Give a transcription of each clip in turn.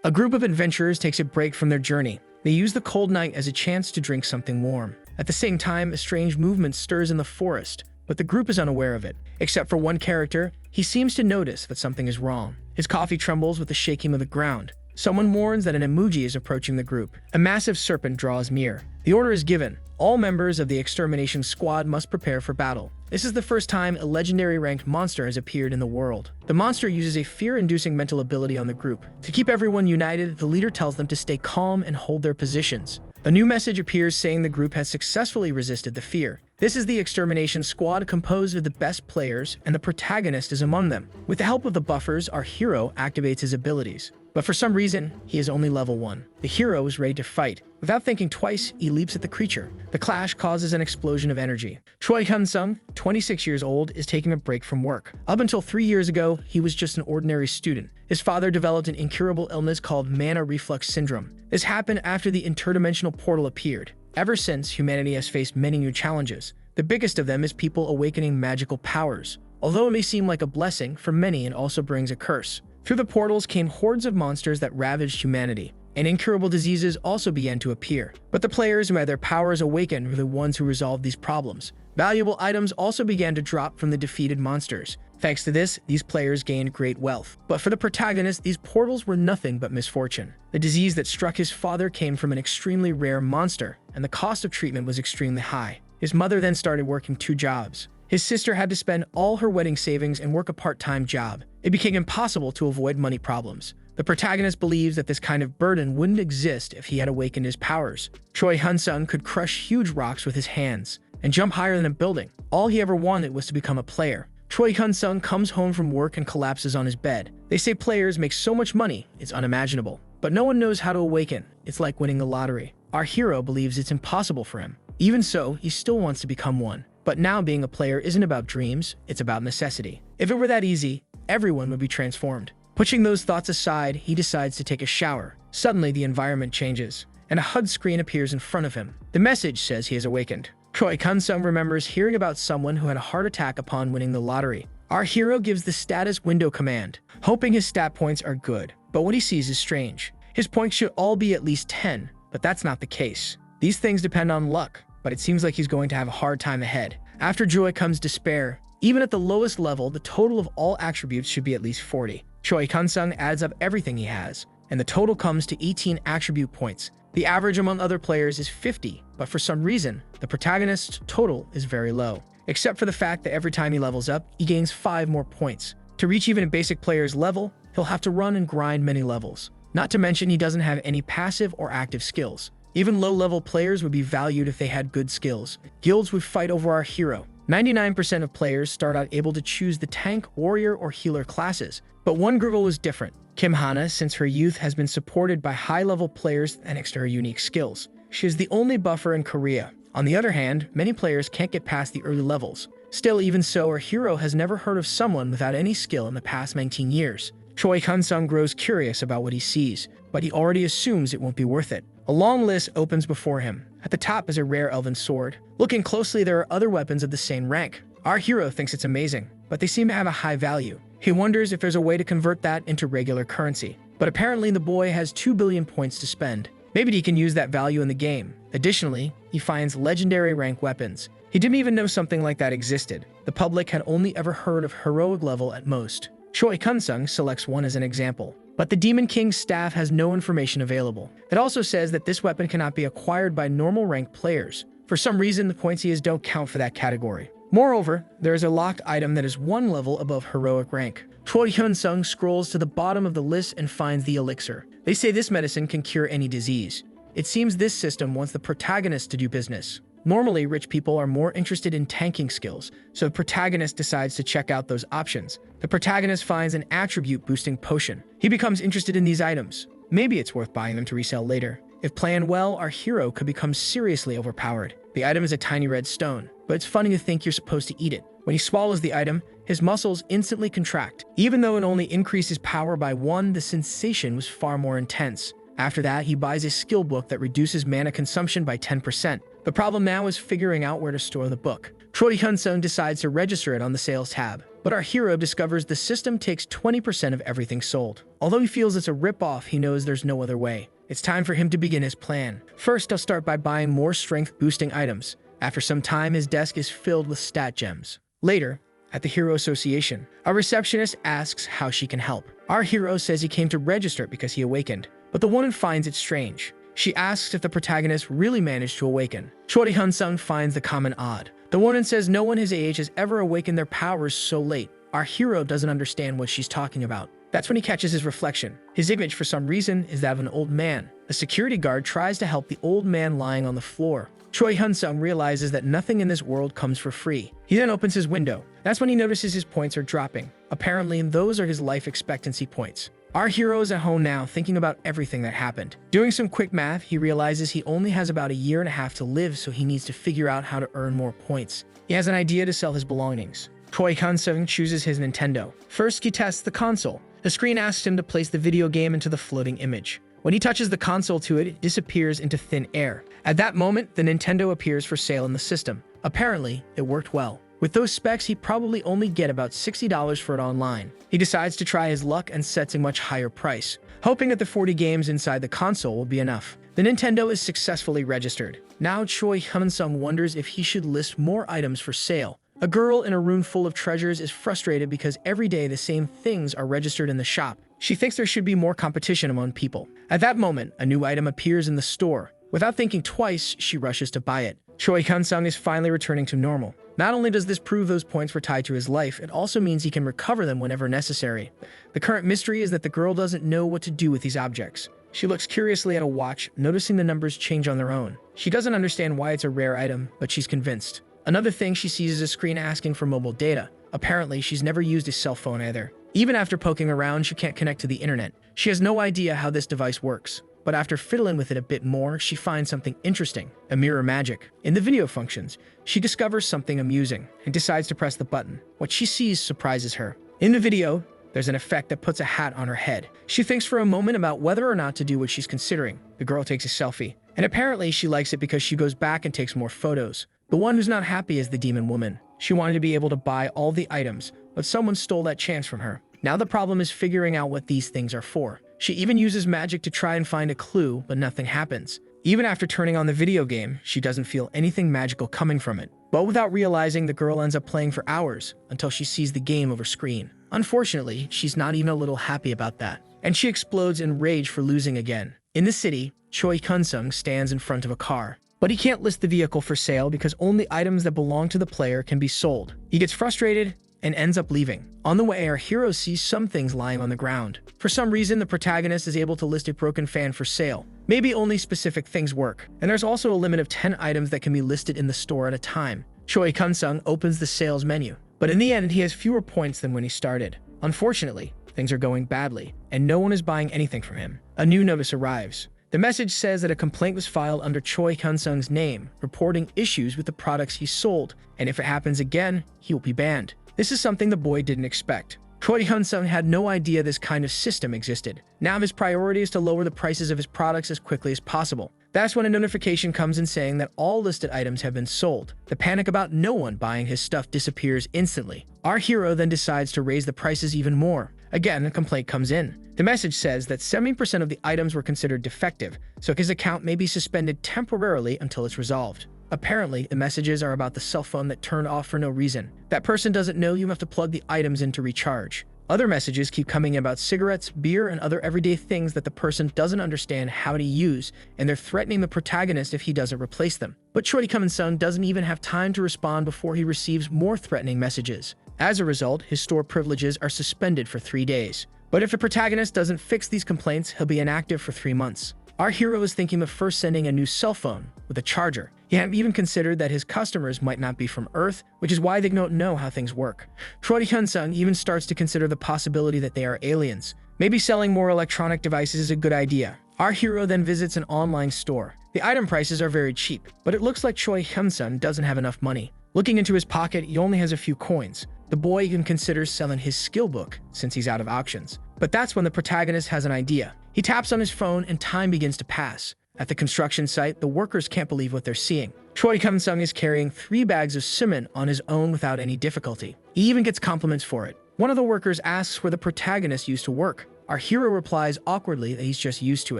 A group of adventurers takes a break from their journey. They use the cold night as a chance to drink something warm. At the same time, a strange movement stirs in the forest, but the group is unaware of it. Except for one character, he seems to notice that something is wrong. His coffee trembles with the shaking of the ground. Someone warns that an emoji is approaching the group. A massive serpent draws near. The order is given. All members of the extermination squad must prepare for battle. This is the first time a legendary ranked monster has appeared in the world. The monster uses a fear-inducing mental ability on the group. To keep everyone united, the leader tells them to stay calm and hold their positions. A new message appears saying the group has successfully resisted the fear. This is the extermination squad composed of the best players, and the protagonist is among them. With the help of the buffers, our hero activates his abilities. But for some reason, he is only level 1. The hero is ready to fight. Without thinking twice, he leaps at the creature. The clash causes an explosion of energy. Choi Hyun-sung, 26 years old, is taking a break from work. Up until 3 years ago, he was just an ordinary student. His father developed an incurable illness called mana reflux syndrome. This happened after the interdimensional portal appeared. Ever since, humanity has faced many new challenges. The biggest of them is people awakening magical powers. Although it may seem like a blessing, for many it also brings a curse. Through the portals came hordes of monsters that ravaged humanity, and incurable diseases also began to appear. But the players who had their powers awakened were the ones who resolved these problems. Valuable items also began to drop from the defeated monsters. Thanks to this, these players gained great wealth. But for the protagonist, these portals were nothing but misfortune. The disease that struck his father came from an extremely rare monster, and the cost of treatment was extremely high. His mother then started working 2 jobs. His sister had to spend all her wedding savings and work a part-time job. It became impossible to avoid money problems. The protagonist believes that this kind of burden wouldn't exist if he had awakened his powers. Choi Hyun-sung could crush huge rocks with his hands and jump higher than a building. All he ever wanted was to become a player. Choi Hyun-sung comes home from work and collapses on his bed. They say players make so much money, it's unimaginable. But no one knows how to awaken. It's like winning the lottery. Our hero believes it's impossible for him. Even so, he still wants to become one. But now being a player isn't about dreams, it's about necessity. If it were that easy, everyone would be transformed. Pushing those thoughts aside, he decides to take a shower. Suddenly, the environment changes, and a HUD screen appears in front of him. The message says he is awakened. Choi Hyun-sung remembers hearing about someone who had a heart attack upon winning the lottery. Our hero gives the status window command, hoping his stat points are good. But what he sees is strange. His points should all be at least 10, but that's not the case. These things depend on luck, but it seems like he's going to have a hard time ahead. After joy comes despair. Even at the lowest level, the total of all attributes should be at least 40. Choi Hyun-sung adds up everything he has, and the total comes to 18 attribute points. The average among other players is 50, but for some reason, the protagonist's total is very low. Except for the fact that every time he levels up, he gains 5 more points. To reach even a basic player's level, he'll have to run and grind many levels. Not to mention he doesn't have any passive or active skills. Even low-level players would be valued if they had good skills. Guilds would fight over our hero. 99% of players start out able to choose the tank, warrior, or healer classes. But one girl is different. Kim Hana, since her youth, has been supported by high-level players thanks to her unique skills. She is the only buffer in Korea. On the other hand, many players can't get past the early levels. Still, even so, our hero has never heard of someone without any skill in the past 19 years. Choi Hyun-sung grows curious about what he sees, but he already assumes it won't be worth it. A long list opens before him. At the top is a rare elven sword. Looking closely, there are other weapons of the same rank. Our hero thinks it's amazing, but they seem to have a high value. He wonders if there's a way to convert that into regular currency. But apparently the boy has 2 billion points to spend. Maybe he can use that value in the game. Additionally, he finds legendary rank weapons. He didn't even know something like that existed. The public had only ever heard of heroic level at most. Choi Hyun-sung selects one as an example. But the Demon King's staff has no information available. It also says that this weapon cannot be acquired by normal ranked players. For some reason, the points he has don't count for that category. Moreover, there is a locked item that is 1 level above heroic rank. Choi Hyun-sung scrolls to the bottom of the list and finds the elixir. They say this medicine can cure any disease. It seems this system wants the protagonist to do business. Normally, rich people are more interested in tanking skills, so the protagonist decides to check out those options. The protagonist finds an attribute-boosting potion. He becomes interested in these items. Maybe it's worth buying them to resell later. If planned well, our hero could become seriously overpowered. The item is a tiny red stone, but it's funny to think you're supposed to eat it. When he swallows the item, his muscles instantly contract. Even though it only increases power by 1, the sensation was far more intense. After that, he buys a skill book that reduces mana consumption by 10%. The problem now is figuring out where to store the book. Choi Hyun-sung decides to register it on the sales tab. But But our hero discovers the system takes 20% of everything sold. Although he feels it's a rip-off, he knows there's no other way. It's time for him to begin his plan. First, he'll start by buying more strength-boosting items. After some time, his desk is filled with stat gems. Later, at the Hero Association, a receptionist asks how she can help. Our hero says he came to register because he awakened, but the woman finds it strange. She asks if the protagonist really managed to awaken. Choi Hyun-sung finds the comment odd. The woman says no one his age has ever awakened their powers so late. Our hero doesn't understand what she's talking about. That's when he catches his reflection. His image, for some reason, is that of an old man. A security guard tries to help the old man lying on the floor. Choi Hyun-sung realizes that nothing in this world comes for free. He then opens his window. That's when he notices his points are dropping. Apparently, those are his life expectancy points. Our hero is at home now, thinking about everything that happened. Doing some quick math, he realizes he only has about a year and a half to live, so he needs to figure out how to earn more points. He has an idea to sell his belongings. Choi Hyun-sung chooses his Nintendo. First, he tests the console. The screen asks him to place the video game into the floating image. When he touches the console to it, it disappears into thin air. At that moment, the Nintendo appears for sale in the system. Apparently, it worked well. With those specs, he'd probably only get about $60 for it online. He decides to try his luck and sets a much higher price, hoping that the 40 games inside the console will be enough. The Nintendo is successfully registered. Now Choi Hyun-sung wonders if he should list more items for sale. A girl in a room full of treasures is frustrated because every day the same things are registered in the shop. She thinks there should be more competition among people. At that moment, a new item appears in the store. Without thinking twice, she rushes to buy it. Choi Hyun-sung is finally returning to normal. Not only does this prove those points were tied to his life, it also means he can recover them whenever necessary. The current mystery is that the girl doesn't know what to do with these objects. She looks curiously at a watch, noticing the numbers change on their own. She doesn't understand why it's a rare item, but she's convinced. Another thing she sees is a screen asking for mobile data. Apparently, she's never used a cell phone either. Even after poking around, she can't connect to the internet. She has no idea how this device works. But after fiddling with it a bit more, she finds something interesting, a mirror magic. In the video functions, she discovers something amusing and decides to press the button. What she sees surprises her. In the video, there's an effect that puts a hat on her head. She thinks for a moment about whether or not to do what she's considering. The girl takes a selfie, and apparently she likes it because she goes back and takes more photos. The one who's not happy is the demon woman. She wanted to be able to buy all the items, but someone stole that chance from her. Now the problem is figuring out what these things are for. She even uses magic to try and find a clue, but nothing happens. Even after turning on the video game, she doesn't feel anything magical coming from it. But without realizing, the girl ends up playing for hours until she sees the game over screen. Unfortunately, she's not even a little happy about that, and she explodes in rage for losing again. In the city, Choi Hyun-sung stands in front of a car. But he can't list the vehicle for sale because only items that belong to the player can be sold. He gets frustrated and ends up leaving. On the way, our hero sees some things lying on the ground. For some reason, the protagonist is able to list a broken fan for sale. Maybe only specific things work. And there's also a limit of 10 items that can be listed in the store at a time. Choi Hyun-sung opens the sales menu, but in the end, he has fewer points than when he started. Unfortunately, things are going badly, and no one is buying anything from him. A new notice arrives. The message says that a complaint was filed under Choi Hyun-sung's name, reporting issues with the products he sold, and if it happens again, he will be banned. This is something the boy didn't expect. Choi Hyun-sung had no idea this kind of system existed. Now his priority is to lower the prices of his products as quickly as possible. That's when a notification comes in saying that all listed items have been sold. The panic about no one buying his stuff disappears instantly. Our hero then decides to raise the prices even more. Again, a complaint comes in. The message says that 70% of the items were considered defective, so his account may be suspended temporarily until it's resolved. Apparently, the messages are about the cell phone that turned off for no reason. That person doesn't know you have to plug the items in to recharge. Other messages keep coming about cigarettes, beer, and other everyday things that the person doesn't understand how to use, and they're threatening the protagonist if he doesn't replace them. But Choi Hyun-sung doesn't even have time to respond before he receives more threatening messages. As a result, his store privileges are suspended for 3 days. But if the protagonist doesn't fix these complaints, he'll be inactive for 3 months. Our hero is thinking of first sending a new cell phone with a charger. He hadn't even considered that his customers might not be from Earth, which is why they don't know how things work. Choi Hyun-sung even starts to consider the possibility that they are aliens. Maybe selling more electronic devices is a good idea. Our hero then visits an online store. The item prices are very cheap, but it looks like Choi Hyun-sung doesn't have enough money. Looking into his pocket, he only has a few coins. The boy even considers selling his skill book since he's out of auctions. But that's when the protagonist has an idea. He taps on his phone and time begins to pass. At the construction site, the workers can't believe what they're seeing. Choi Kun-sung is carrying 3 bags of cement on his own without any difficulty. He even gets compliments for it. One of the workers asks where the protagonist used to work. Our hero replies awkwardly that he's just used to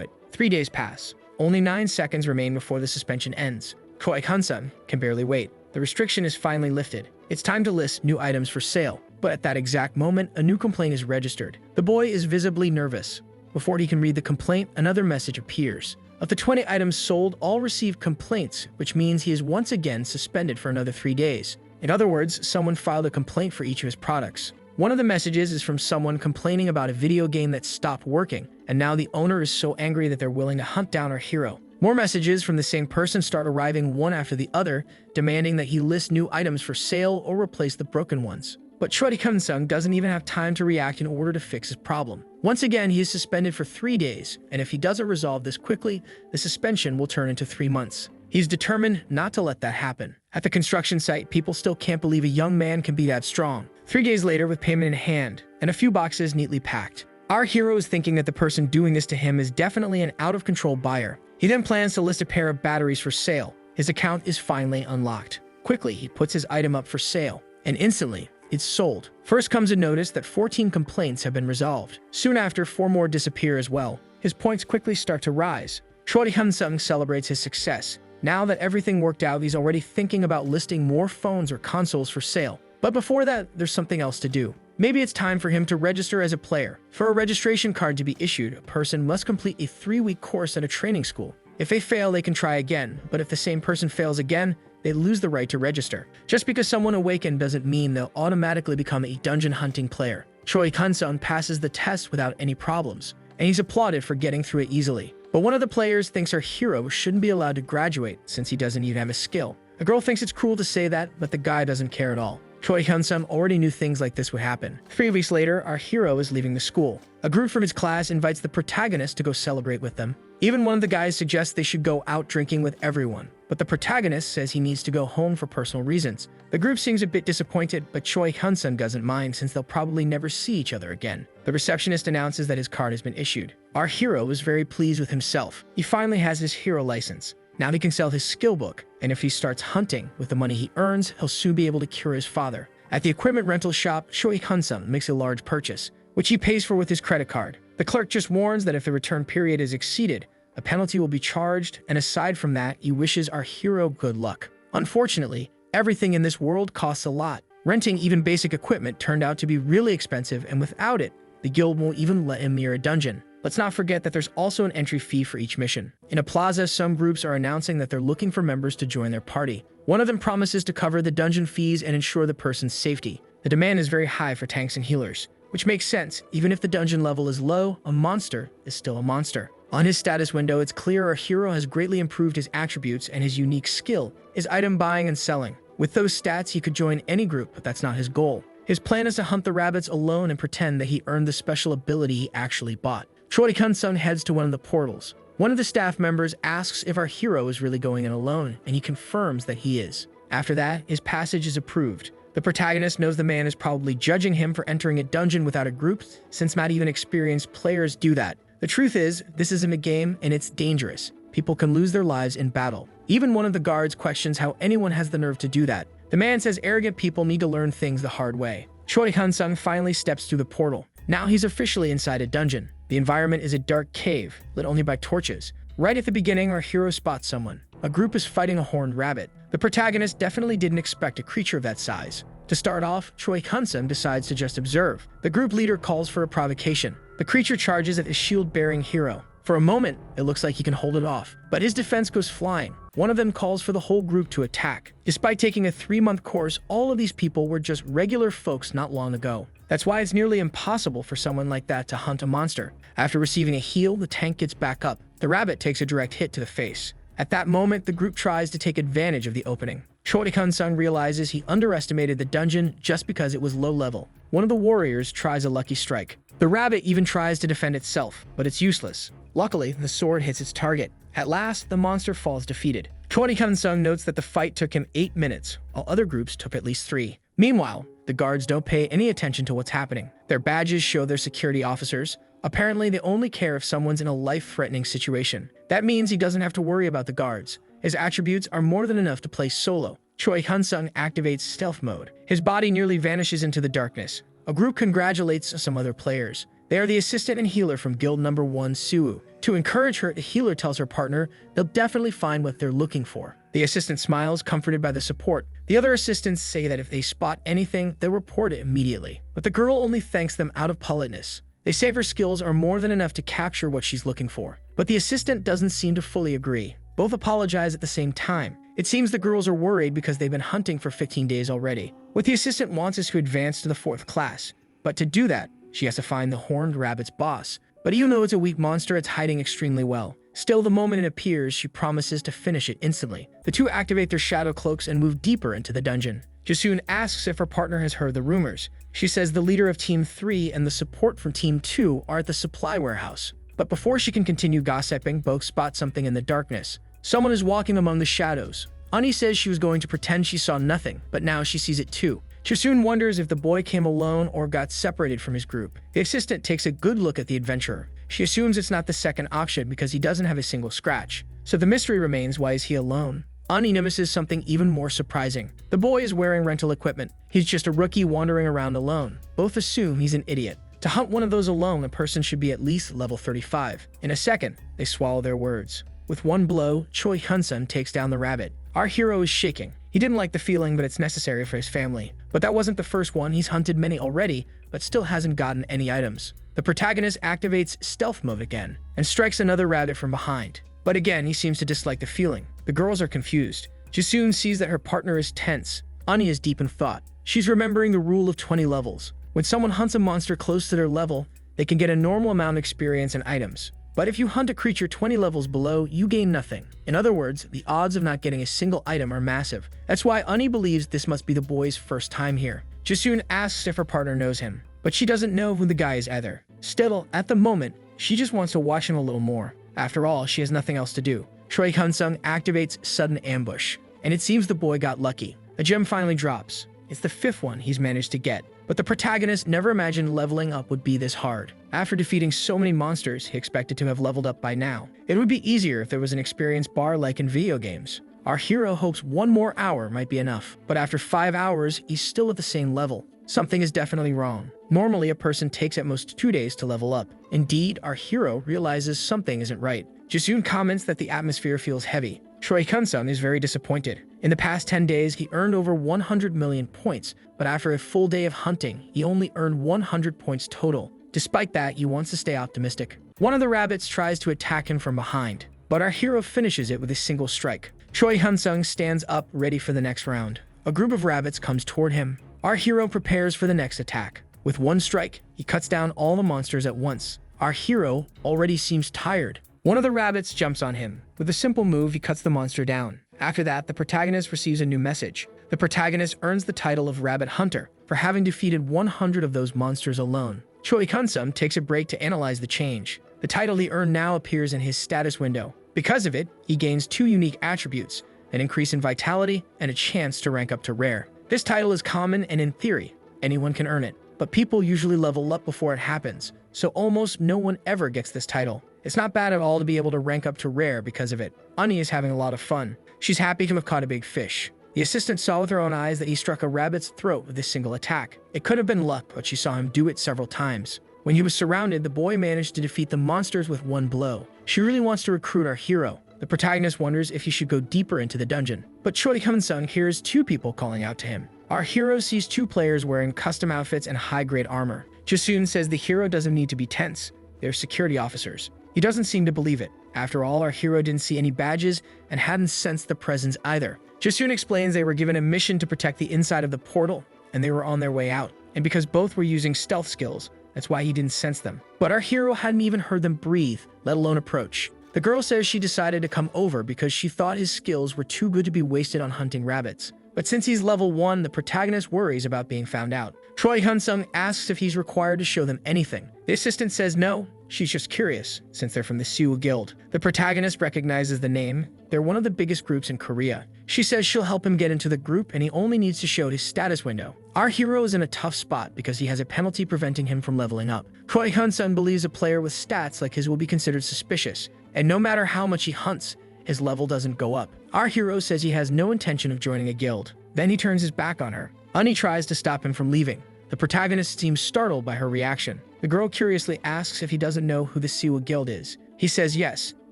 it. 3 days pass. Only 9 seconds remain before the suspension ends. Choi Kun-sung can barely wait. The restriction is finally lifted. It's time to list new items for sale. But at that exact moment, a new complaint is registered. The boy is visibly nervous. Before he can read the complaint, another message appears. Of the 20 items sold, all received complaints, which means he is once again suspended for another 3 days. In other words, someone filed a complaint for each of his products. One of the messages is from someone complaining about a video game that stopped working, and now the owner is so angry that they're willing to hunt down our hero. More messages from the same person start arriving one after the other, demanding that he list new items for sale or replace the broken ones. But Choi Kun-sung doesn't even have time to react in order to fix his problem. Once again, he is suspended for 3 days, and if he doesn't resolve this quickly, the suspension will turn into 3 months. He's determined not to let that happen. At the construction site, people still can't believe a young man can be that strong. 3 days later, with payment in hand, and a few boxes neatly packed, our hero is thinking that the person doing this to him is definitely an out-of-control buyer. He then plans to list a pair of batteries for sale. His account is finally unlocked. Quickly, he puts his item up for sale, and instantly, it's sold. First comes a notice that 14 complaints have been resolved. Soon after, 4 more disappear as well. His points quickly start to rise. Choi Kun-sung celebrates his success. Now that everything worked out, he's already thinking about listing more phones or consoles for sale. But before that, there's something else to do. Maybe it's time for him to register as a player. For a registration card to be issued, a person must complete a 3-week course at a training school. If they fail, they can try again, but if the same person fails again, they lose the right to register. Just because someone awakened doesn't mean they'll automatically become a dungeon hunting player. Choi Kun-sung passes the test without any problems, and he's applauded for getting through it easily. But one of the players thinks our hero shouldn't be allowed to graduate since he doesn't even have a skill. A girl thinks it's cruel to say that, but the guy doesn't care at all. Choi Kun-sung already knew things like this would happen. 3 weeks later, our hero is leaving the school. A group from his class invites the protagonist to go celebrate with them. Even one of the guys suggests they should go out drinking with everyone, but the protagonist says he needs to go home for personal reasons. The group seems a bit disappointed, but Choi Kun-sung doesn't mind since they'll probably never see each other again. The receptionist announces that his card has been issued. Our hero is very pleased with himself. He finally has his hero license. Now he can sell his skill book, and if he starts hunting with the money he earns, he'll soon be able to cure his father. At the equipment rental shop, Choi Kun-sung makes a large purchase, which he pays for with his credit card. The clerk just warns that if the return period is exceeded, a penalty will be charged, and aside from that, he wishes our hero good luck. Unfortunately, everything in this world costs a lot. Renting even basic equipment turned out to be really expensive, and without it, the guild won't even let him near a dungeon. Let's not forget that there's also an entry fee for each mission. In a plaza, some groups are announcing that they're looking for members to join their party. One of them promises to cover the dungeon fees and ensure the person's safety. The demand is very high for tanks and healers, which makes sense. Even if the dungeon level is low, a monster is still a monster. On his status window, it's clear our hero has greatly improved his attributes, and his unique skill is item buying and selling. With those stats, he could join any group, but that's not his goal. His plan is to hunt the rabbits alone and pretend that he earned the special ability he actually bought. Choi Kun-sung heads to one of the portals. One of the staff members asks if our hero is really going in alone, and he confirms that he is. After that, his passage is approved. The protagonist knows the man is probably judging him for entering a dungeon without a group, since not even experienced players do that. The truth is, this isn't a game, and it's dangerous. People can lose their lives in battle. Even one of the guards questions how anyone has the nerve to do that. The man says arrogant people need to learn things the hard way. Choi Kun-sung finally steps through the portal. Now he's officially inside a dungeon. The environment is a dark cave, lit only by torches. Right at the beginning, our hero spots someone. A group is fighting a horned rabbit. The protagonist definitely didn't expect a creature of that size. To start off, Choi Kun-sung decides to just observe. The group leader calls for a provocation. The creature charges at the shield-bearing hero. For a moment, it looks like he can hold it off, but his defense goes flying. One of them calls for the whole group to attack. Despite taking a 3-month course, all of these people were just regular folks not long ago. That's why it's nearly impossible for someone like that to hunt a monster. After receiving a heal, the tank gets back up. The rabbit takes a direct hit to the face. At that moment, the group tries to take advantage of the opening. Choi Kun-sung realizes he underestimated the dungeon just because it was low level. One of the warriors tries a lucky strike. The rabbit even tries to defend itself, but it's useless. Luckily, the sword hits its target. At last, the monster falls defeated. Choi Kun-sung notes that the fight took him 8 minutes, while other groups took at least 3. Meanwhile, the guards don't pay any attention to what's happening. Their badges show their security officers. Apparently, they only care if someone's in a life-threatening situation. That means he doesn't have to worry about the guards. His attributes are more than enough to play solo. Choi Hyun-sung activates stealth mode. His body nearly vanishes into the darkness. A group congratulates some other players. They are the assistant and healer from Guild Number 1, Suwoo. To encourage her, the healer tells her partner they'll definitely find what they're looking for. The assistant smiles, comforted by the support. The other assistants say that if they spot anything, they'll report it immediately. But the girl only thanks them out of politeness. They say her skills are more than enough to capture what she's looking for. But the assistant doesn't seem to fully agree. Both apologize at the same time. It seems the girls are worried because they've been hunting for 15 days already. What the assistant wants is to advance to the 4th class. But to do that, she has to find the horned rabbit's boss. But even though it's a weak monster, it's hiding extremely well. Still, the moment it appears, she promises to finish it instantly. The two activate their shadow cloaks and move deeper into the dungeon. Jasoon asks if her partner has heard the rumors. She says the leader of Team 3 and the support from Team 2 are at the supply warehouse. But before she can continue gossiping, both spot something in the darkness. Someone is walking among the shadows. Ani says she was going to pretend she saw nothing, but now she sees it too. Jasoon wonders if the boy came alone or got separated from his group. The assistant takes a good look at the adventurer. She assumes it's not the second auction because he doesn't have a single scratch. So the mystery remains, why is he alone? Ani notices something even more surprising. The boy is wearing rental equipment. He's just a rookie wandering around alone. Both assume he's an idiot. To hunt one of those alone, a person should be at least level 35. In a second, they swallow their words. With one blow, Choi Hyun-sung takes down the rabbit. Our hero is shaking. He didn't like the feeling, but it's necessary for his family. But that wasn't the first one. He's hunted many already, but still hasn't gotten any items. The protagonist activates stealth mode again and strikes another rabbit from behind. But again, he seems to dislike the feeling. The girls are confused. Jasoon sees that her partner is tense. Ani is deep in thought. She's remembering the rule of 20 levels. When someone hunts a monster close to their level, they can get a normal amount of experience and items. But if you hunt a creature 20 levels below, you gain nothing. In other words, the odds of not getting a single item are massive. That's why Ani believes this must be the boy's first time here. Jasoon asks if her partner knows him, but she doesn't know who the guy is either. Still, at the moment, she just wants to watch him a little more. After all, she has nothing else to do. Choi Hyun-sung activates sudden ambush, and it seems the boy got lucky. A gem finally drops. It's the 5th one he's managed to get. But the protagonist never imagined leveling up would be this hard. After defeating so many monsters, he expected to have leveled up by now. It would be easier if there was an experience bar like in video games. Our hero hopes one more hour might be enough, but after 5 hours, he's still at the same level. Something is definitely wrong. Normally, a person takes at most 2 days to level up. Indeed, our hero realizes something isn't right. Jasoon comments that the atmosphere feels heavy. Choi Hyun-sung is very disappointed. In the past 10 days, he earned over 100 million points, but after a full day of hunting, he only earned 100 points total. Despite that, he wants to stay optimistic. One of the rabbits tries to attack him from behind, but our hero finishes it with a single strike. Choi Hyun-sung stands up, ready for the next round. A group of rabbits comes toward him. Our hero prepares for the next attack. With one strike, he cuts down all the monsters at once. Our hero already seems tired. One of the rabbits jumps on him. With a simple move, he cuts the monster down. After that, the protagonist receives a new message. The protagonist earns the title of Rabbit Hunter for having defeated 100 of those monsters alone. Choi Hyun-sung takes a break to analyze the change. The title he earned now appears in his status window. Because of it, he gains 2 unique attributes, an increase in vitality and a chance to rank up to rare. This title is common and in theory, anyone can earn it. But people usually level up before it happens, so almost no one ever gets this title. It's not bad at all to be able to rank up to rare because of it. Ani is having a lot of fun. She's happy to have caught a big fish. The assistant saw with her own eyes that he struck a rabbit's throat with this single attack. It could have been luck, but she saw him do it several times. When he was surrounded, the boy managed to defeat the monsters with one blow. She really wants to recruit our hero. The protagonist wonders if he should go deeper into the dungeon. But Choi Hyun-sung hears 2 people calling out to him. Our hero sees 2 players wearing custom outfits and high-grade armor. Jasoon says the hero doesn't need to be tense. They're security officers. He doesn't seem to believe it. After all, our hero didn't see any badges and hadn't sensed the presence either. Jasoon explains they were given a mission to protect the inside of the portal, and they were on their way out. And because both were using stealth skills, that's why he didn't sense them. But our hero hadn't even heard them breathe, let alone approach. The girl says she decided to come over because she thought his skills were too good to be wasted on hunting rabbits. But since he's level 1, the protagonist worries about being found out. Choi Hyun-sung asks if he's required to show them anything. The assistant says no, she's just curious, since they're from the Suwoo Guild. The protagonist recognizes the name. They're one of the biggest groups in Korea. She says she'll help him get into the group and he only needs to show his status window. Our hero is in a tough spot because he has a penalty preventing him from leveling up. Choi Hyun-sung believes a player with stats like his will be considered suspicious, and no matter how much he hunts, his level doesn't go up. Our hero says he has no intention of joining a guild. Then he turns his back on her. Ani tries to stop him from leaving. The protagonist seems startled by her reaction. The girl curiously asks if he doesn't know who the Siwa Guild is. He says yes,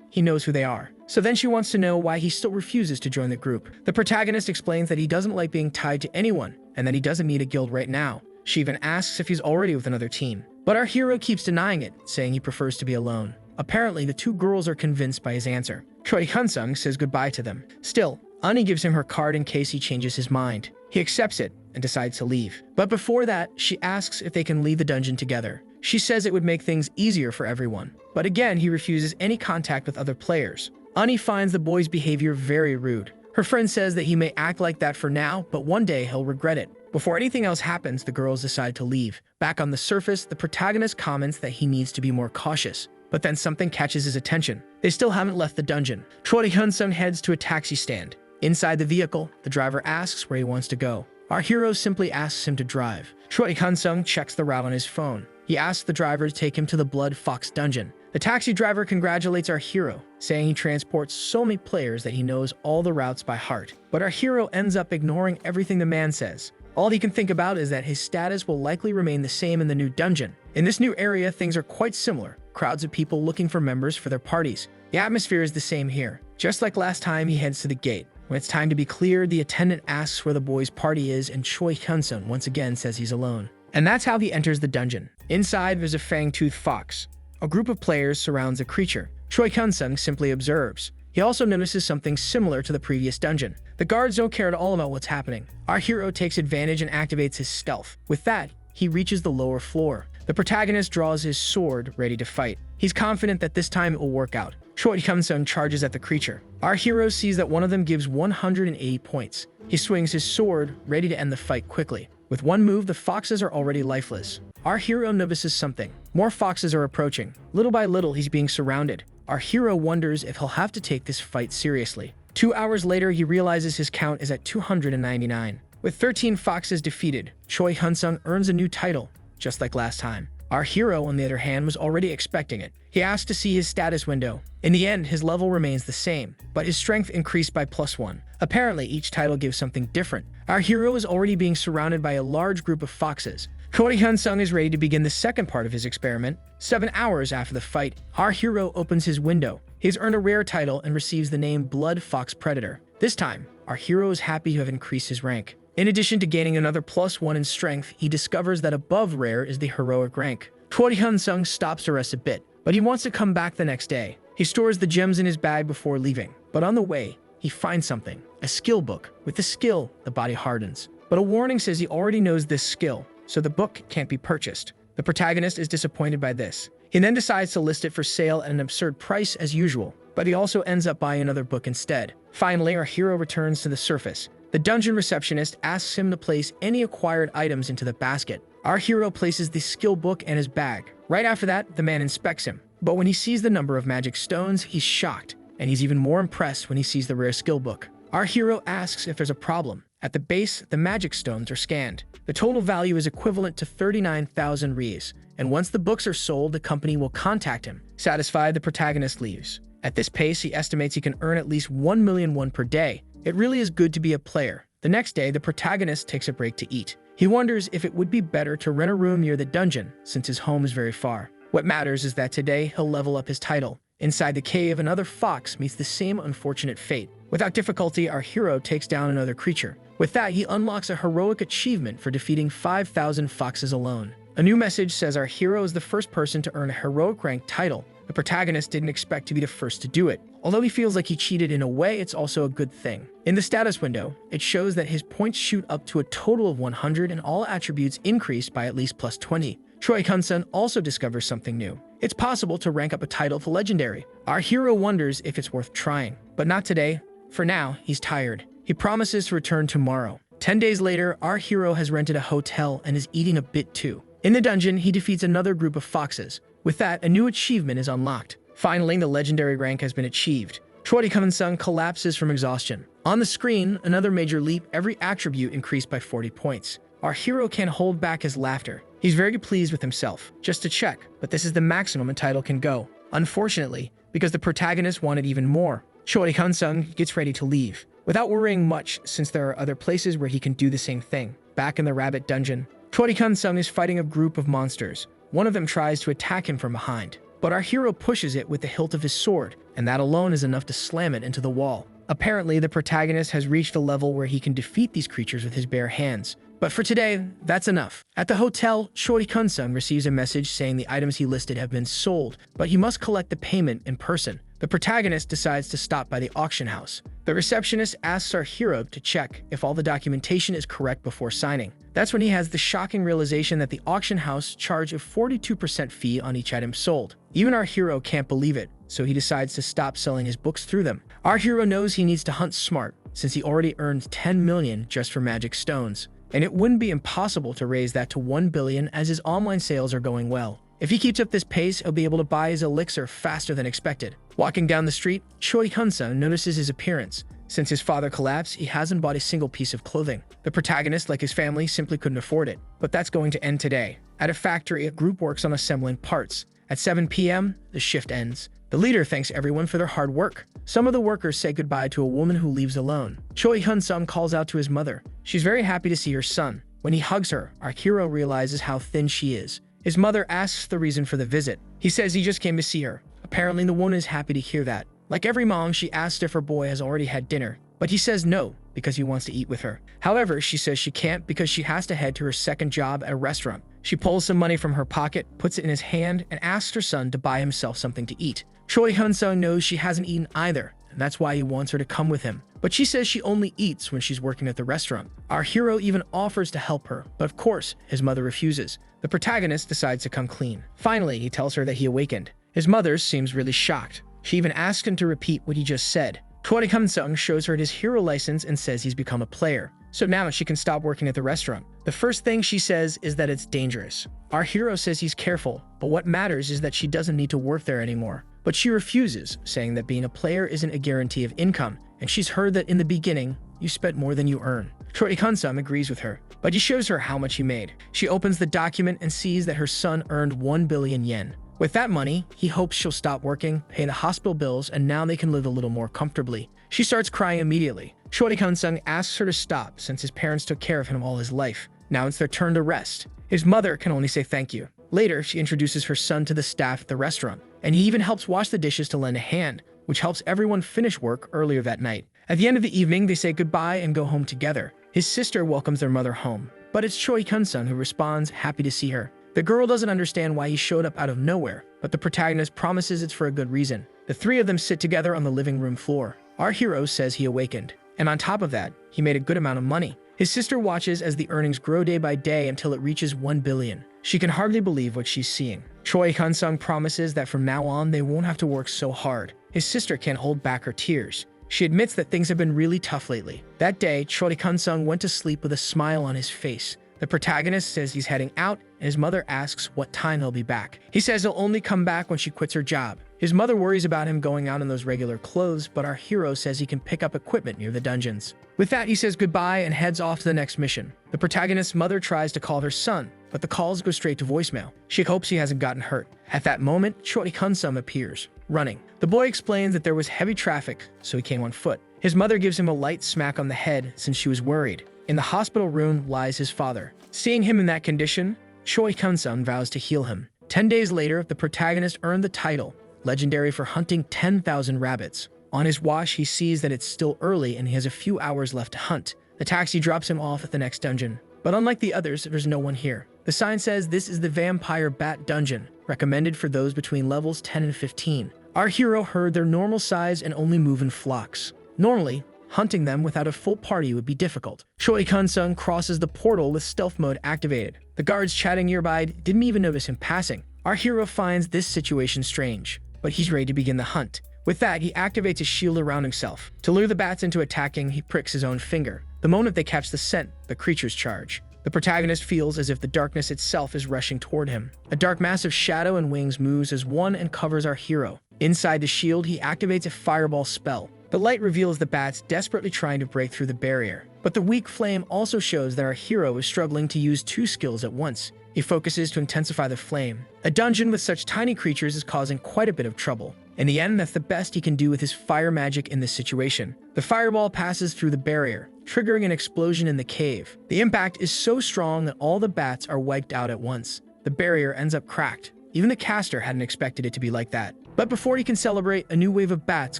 he knows who they are. So then she wants to know why he still refuses to join the group. The protagonist explains that he doesn't like being tied to anyone and that he doesn't need a guild right now. She even asks if he's already with another team. But our hero keeps denying it, saying he prefers to be alone. Apparently, the two girls are convinced by his answer. Choi Hyun-sung says goodbye to them. Still, Ani gives him her card in case he changes his mind. He accepts it and decides to leave. But before that, she asks if they can leave the dungeon together. She says it would make things easier for everyone. But again, he refuses any contact with other players. Ani finds the boy's behavior very rude. Her friend says that he may act like that for now, but one day he'll regret it. Before anything else happens, the girls decide to leave. Back on the surface, the protagonist comments that he needs to be more cautious. But then something catches his attention. They still haven't left the dungeon. Choi Hyun-sung heads to a taxi stand. Inside the vehicle, the driver asks where he wants to go. Our hero simply asks him to drive. Choi Hyun-sung checks the route on his phone. He asks the driver to take him to the Blood Fox dungeon. The taxi driver congratulates our hero, saying he transports so many players that he knows all the routes by heart. But our hero ends up ignoring everything the man says. All he can think about is that his status will likely remain the same in the new dungeon. In this new area, things are quite similar. Crowds of people looking for members for their parties. The atmosphere is the same here. Just like last time, he heads to the gate. When it's time to be cleared, the attendant asks where the boy's party is, and Choi Hyun-sung once again says he's alone. And that's how he enters the dungeon. Inside, there's a fang-toothed fox. A group of players surrounds the creature. Choi Hyun-sung simply observes. He also notices something similar to the previous dungeon. The guards don't care at all about what's happening. Our hero takes advantage and activates his stealth. With that, he reaches the lower floor. The protagonist draws his sword, ready to fight. He's confident that this time it will work out. Choi Hyun-sung charges at the creature. Our hero sees that one of them gives 180 points. He swings his sword, ready to end the fight quickly. With one move, the foxes are already lifeless. Our hero notices something. More foxes are approaching. Little by little, he's being surrounded. Our hero wonders if he'll have to take this fight seriously. 2 hours later, he realizes his count is at 299. With 13 foxes defeated, Choi Hyun-sung earns a new title, just like last time. Our hero, on the other hand, was already expecting it. He asked to see his status window. In the end, his level remains the same, but his strength increased by +1. Apparently, each title gives something different. Our hero is already being surrounded by a large group of foxes. Choi Hyun-sung is ready to begin the second part of his experiment. 7 hours after the fight, our hero opens his window. He's earned a rare title and receives the name Blood Fox Predator. This time, our hero is happy to have increased his rank. In addition to gaining another +1 in strength, he discovers that above rare is the heroic rank. Choi Hyun-sung stops to rest a bit, but he wants to come back the next day. He stores the gems in his bag before leaving, but on the way, he finds something, a skill book. With the skill, the body hardens. But a warning says he already knows this skill, so the book can't be purchased. The protagonist is disappointed by this. He then decides to list it for sale at an absurd price as usual, but he also ends up buying another book instead. Finally, our hero returns to the surface. The dungeon receptionist asks him to place any acquired items into the basket. Our hero places the skill book in his bag. Right after that, the man inspects him. But when he sees the number of magic stones, he's shocked, and he's even more impressed when he sees the rare skill book. Our hero asks if there's a problem. At the base, the magic stones are scanned. The total value is equivalent to 39,000 Ries, and once the books are sold, the company will contact him. Satisfied, the protagonist leaves. At this pace, he estimates he can earn at least 1,000,000 won per day. It really is good to be a player. The next day, the protagonist takes a break to eat. He wonders if it would be better to rent a room near the dungeon, since his home is very far. What matters is that today, he'll level up his title. Inside the cave, another fox meets the same unfortunate fate. Without difficulty, our hero takes down another creature. With that, he unlocks a heroic achievement for defeating 5,000 foxes alone. A new message says our hero is the first person to earn a heroic rank title. The protagonist didn't expect to be the first to do it. Although he feels like he cheated in a way, it's also a good thing. In the status window, it shows that his points shoot up to a total of 100 and all attributes increase by at least +20. Choi Hyun-sung also discovers something new. It's possible to rank up a title for legendary. Our hero wonders if it's worth trying, but not today. For now, he's tired. He promises to return tomorrow. 10 days later, our hero has rented a hotel and is eating a bit too. In the dungeon, he defeats another group of foxes. With that, a new achievement is unlocked. Finally, the legendary rank has been achieved. Choi Hyun-sung collapses from exhaustion. On the screen, another major leap, every attribute increased by 40 points. Our hero can't hold back his laughter. He's very pleased with himself, just to check, but this is the maximum a title can go. Unfortunately, because the protagonist wanted even more, Choi Hyun-sung gets ready to leave, without worrying much since there are other places where he can do the same thing. Back in the rabbit dungeon, Choi Hyun-sung is fighting a group of monsters. One of them tries to attack him from behind, but our hero pushes it with the hilt of his sword, and that alone is enough to slam it into the wall. Apparently, the protagonist has reached a level where he can defeat these creatures with his bare hands. But for today, that's enough. At the hotel, Choi Hyun-sung receives a message saying the items he listed have been sold, but he must collect the payment in person. The protagonist decides to stop by the auction house. The receptionist asks our hero to check if all the documentation is correct before signing. That's when he has the shocking realization that the auction house charges a 42% fee on each item sold. Even our hero can't believe it, so he decides to stop selling his books through them. Our hero knows he needs to hunt smart, since he already earned 10 million just for magic stones. And it wouldn't be impossible to raise that to 1 billion as his online sales are going well. If he keeps up this pace, he'll be able to buy his elixir faster than expected. Walking down the street, Choi Hyun-sung notices his appearance. Since his father collapsed, he hasn't bought a single piece of clothing. The protagonist, like his family, simply couldn't afford it. But that's going to end today. At a factory, a group works on assembling parts. At 7 p.m., the shift ends. The leader thanks everyone for their hard work. Some of the workers say goodbye to a woman who leaves alone. Choi Hyun-sung calls out to his mother. She's very happy to see her son. When he hugs her, our hero realizes how thin she is. His mother asks the reason for the visit. He says he just came to see her. Apparently, the woman is happy to hear that. Like every mom, she asks if her boy has already had dinner, but he says no because he wants to eat with her. However, she says she can't because she has to head to her second job at a restaurant. She pulls some money from her pocket, puts it in his hand, and asks her son to buy himself something to eat. Choi Hyun-sung knows she hasn't eaten either, and that's why he wants her to come with him. But she says she only eats when she's working at the restaurant. Our hero even offers to help her, but of course, his mother refuses. The protagonist decides to come clean. Finally, he tells her that he awakened. His mother seems really shocked. She even asks him to repeat what he just said. Choi Hyun-sung shows her his hero license and says he's become a player. So now she can stop working at the restaurant. The first thing she says is that it's dangerous. Our hero says he's careful, but what matters is that she doesn't need to work there anymore. But she refuses, saying that being a player isn't a guarantee of income, and she's heard that in the beginning, you spent more than you earn. Choi Hyun-sung agrees with her, but he shows her how much he made. She opens the document and sees that her son earned 1 billion yen. With that money, he hopes she'll stop working, pay the hospital bills, and now they can live a little more comfortably. She starts crying immediately. Choi Hyun-sung asks her to stop since his parents took care of him all his life. Now it's their turn to rest. His mother can only say thank you. Later, she introduces her son to the staff at the restaurant, and he even helps wash the dishes to lend a hand, which helps everyone finish work earlier that night. At the end of the evening, they say goodbye and go home together. His sister welcomes their mother home, but it's Choi Hyun-sung who responds, happy to see her. The girl doesn't understand why he showed up out of nowhere, but the protagonist promises it's for a good reason. The three of them sit together on the living room floor. Our hero says he awakened, and on top of that, he made a good amount of money. His sister watches as the earnings grow day by day until it reaches 1 billion. She can hardly believe what she's seeing. Choi Hyun-sung promises that from now on, they won't have to work so hard. His sister can't hold back her tears. She admits that things have been really tough lately. That day, Choi Hyun-sung went to sleep with a smile on his face. The protagonist says he's heading out, and his mother asks what time he'll be back. He says he'll only come back when she quits her job. His mother worries about him going out in those regular clothes, but our hero says he can pick up equipment near the dungeons. With that, he says goodbye and heads off to the next mission. The protagonist's mother tries to call her son, but the calls go straight to voicemail. She hopes he hasn't gotten hurt. At that moment, Choi Hyun-sung appears, running. The boy explains that there was heavy traffic, so he came on foot. His mother gives him a light smack on the head since she was worried. In the hospital room lies his father. Seeing him in that condition, Choi Hyun-sung vows to heal him. 10 days later, the protagonist earned the title, legendary for hunting 10,000 rabbits. On his watch, he sees that it's still early and he has a few hours left to hunt. The taxi drops him off at the next dungeon. But unlike the others, there's no one here. The sign says this is the Vampire Bat Dungeon, recommended for those between levels 10 and 15. Our hero heard they're normal size and only move in flocks. Normally, hunting them without a full party would be difficult. Choi Hyun-sung crosses the portal with stealth mode activated. The guards chatting nearby didn't even notice him passing. Our hero finds this situation strange, but he's ready to begin the hunt. With that, he activates a shield around himself. To lure the bats into attacking, he pricks his own finger. The moment they catch the scent, the creatures charge. The protagonist feels as if the darkness itself is rushing toward him. A dark mass of shadow and wings moves as one and covers our hero. Inside the shield, he activates a fireball spell. The light reveals the bats desperately trying to break through the barrier. But the weak flame also shows that our hero is struggling to use two skills at once. He focuses to intensify the flame. A dungeon with such tiny creatures is causing quite a bit of trouble. In the end, that's the best he can do with his fire magic in this situation. The fireball passes through the barrier, triggering an explosion in the cave. The impact is so strong that all the bats are wiped out at once. The barrier ends up cracked. Even the caster hadn't expected it to be like that. But before he can celebrate, a new wave of bats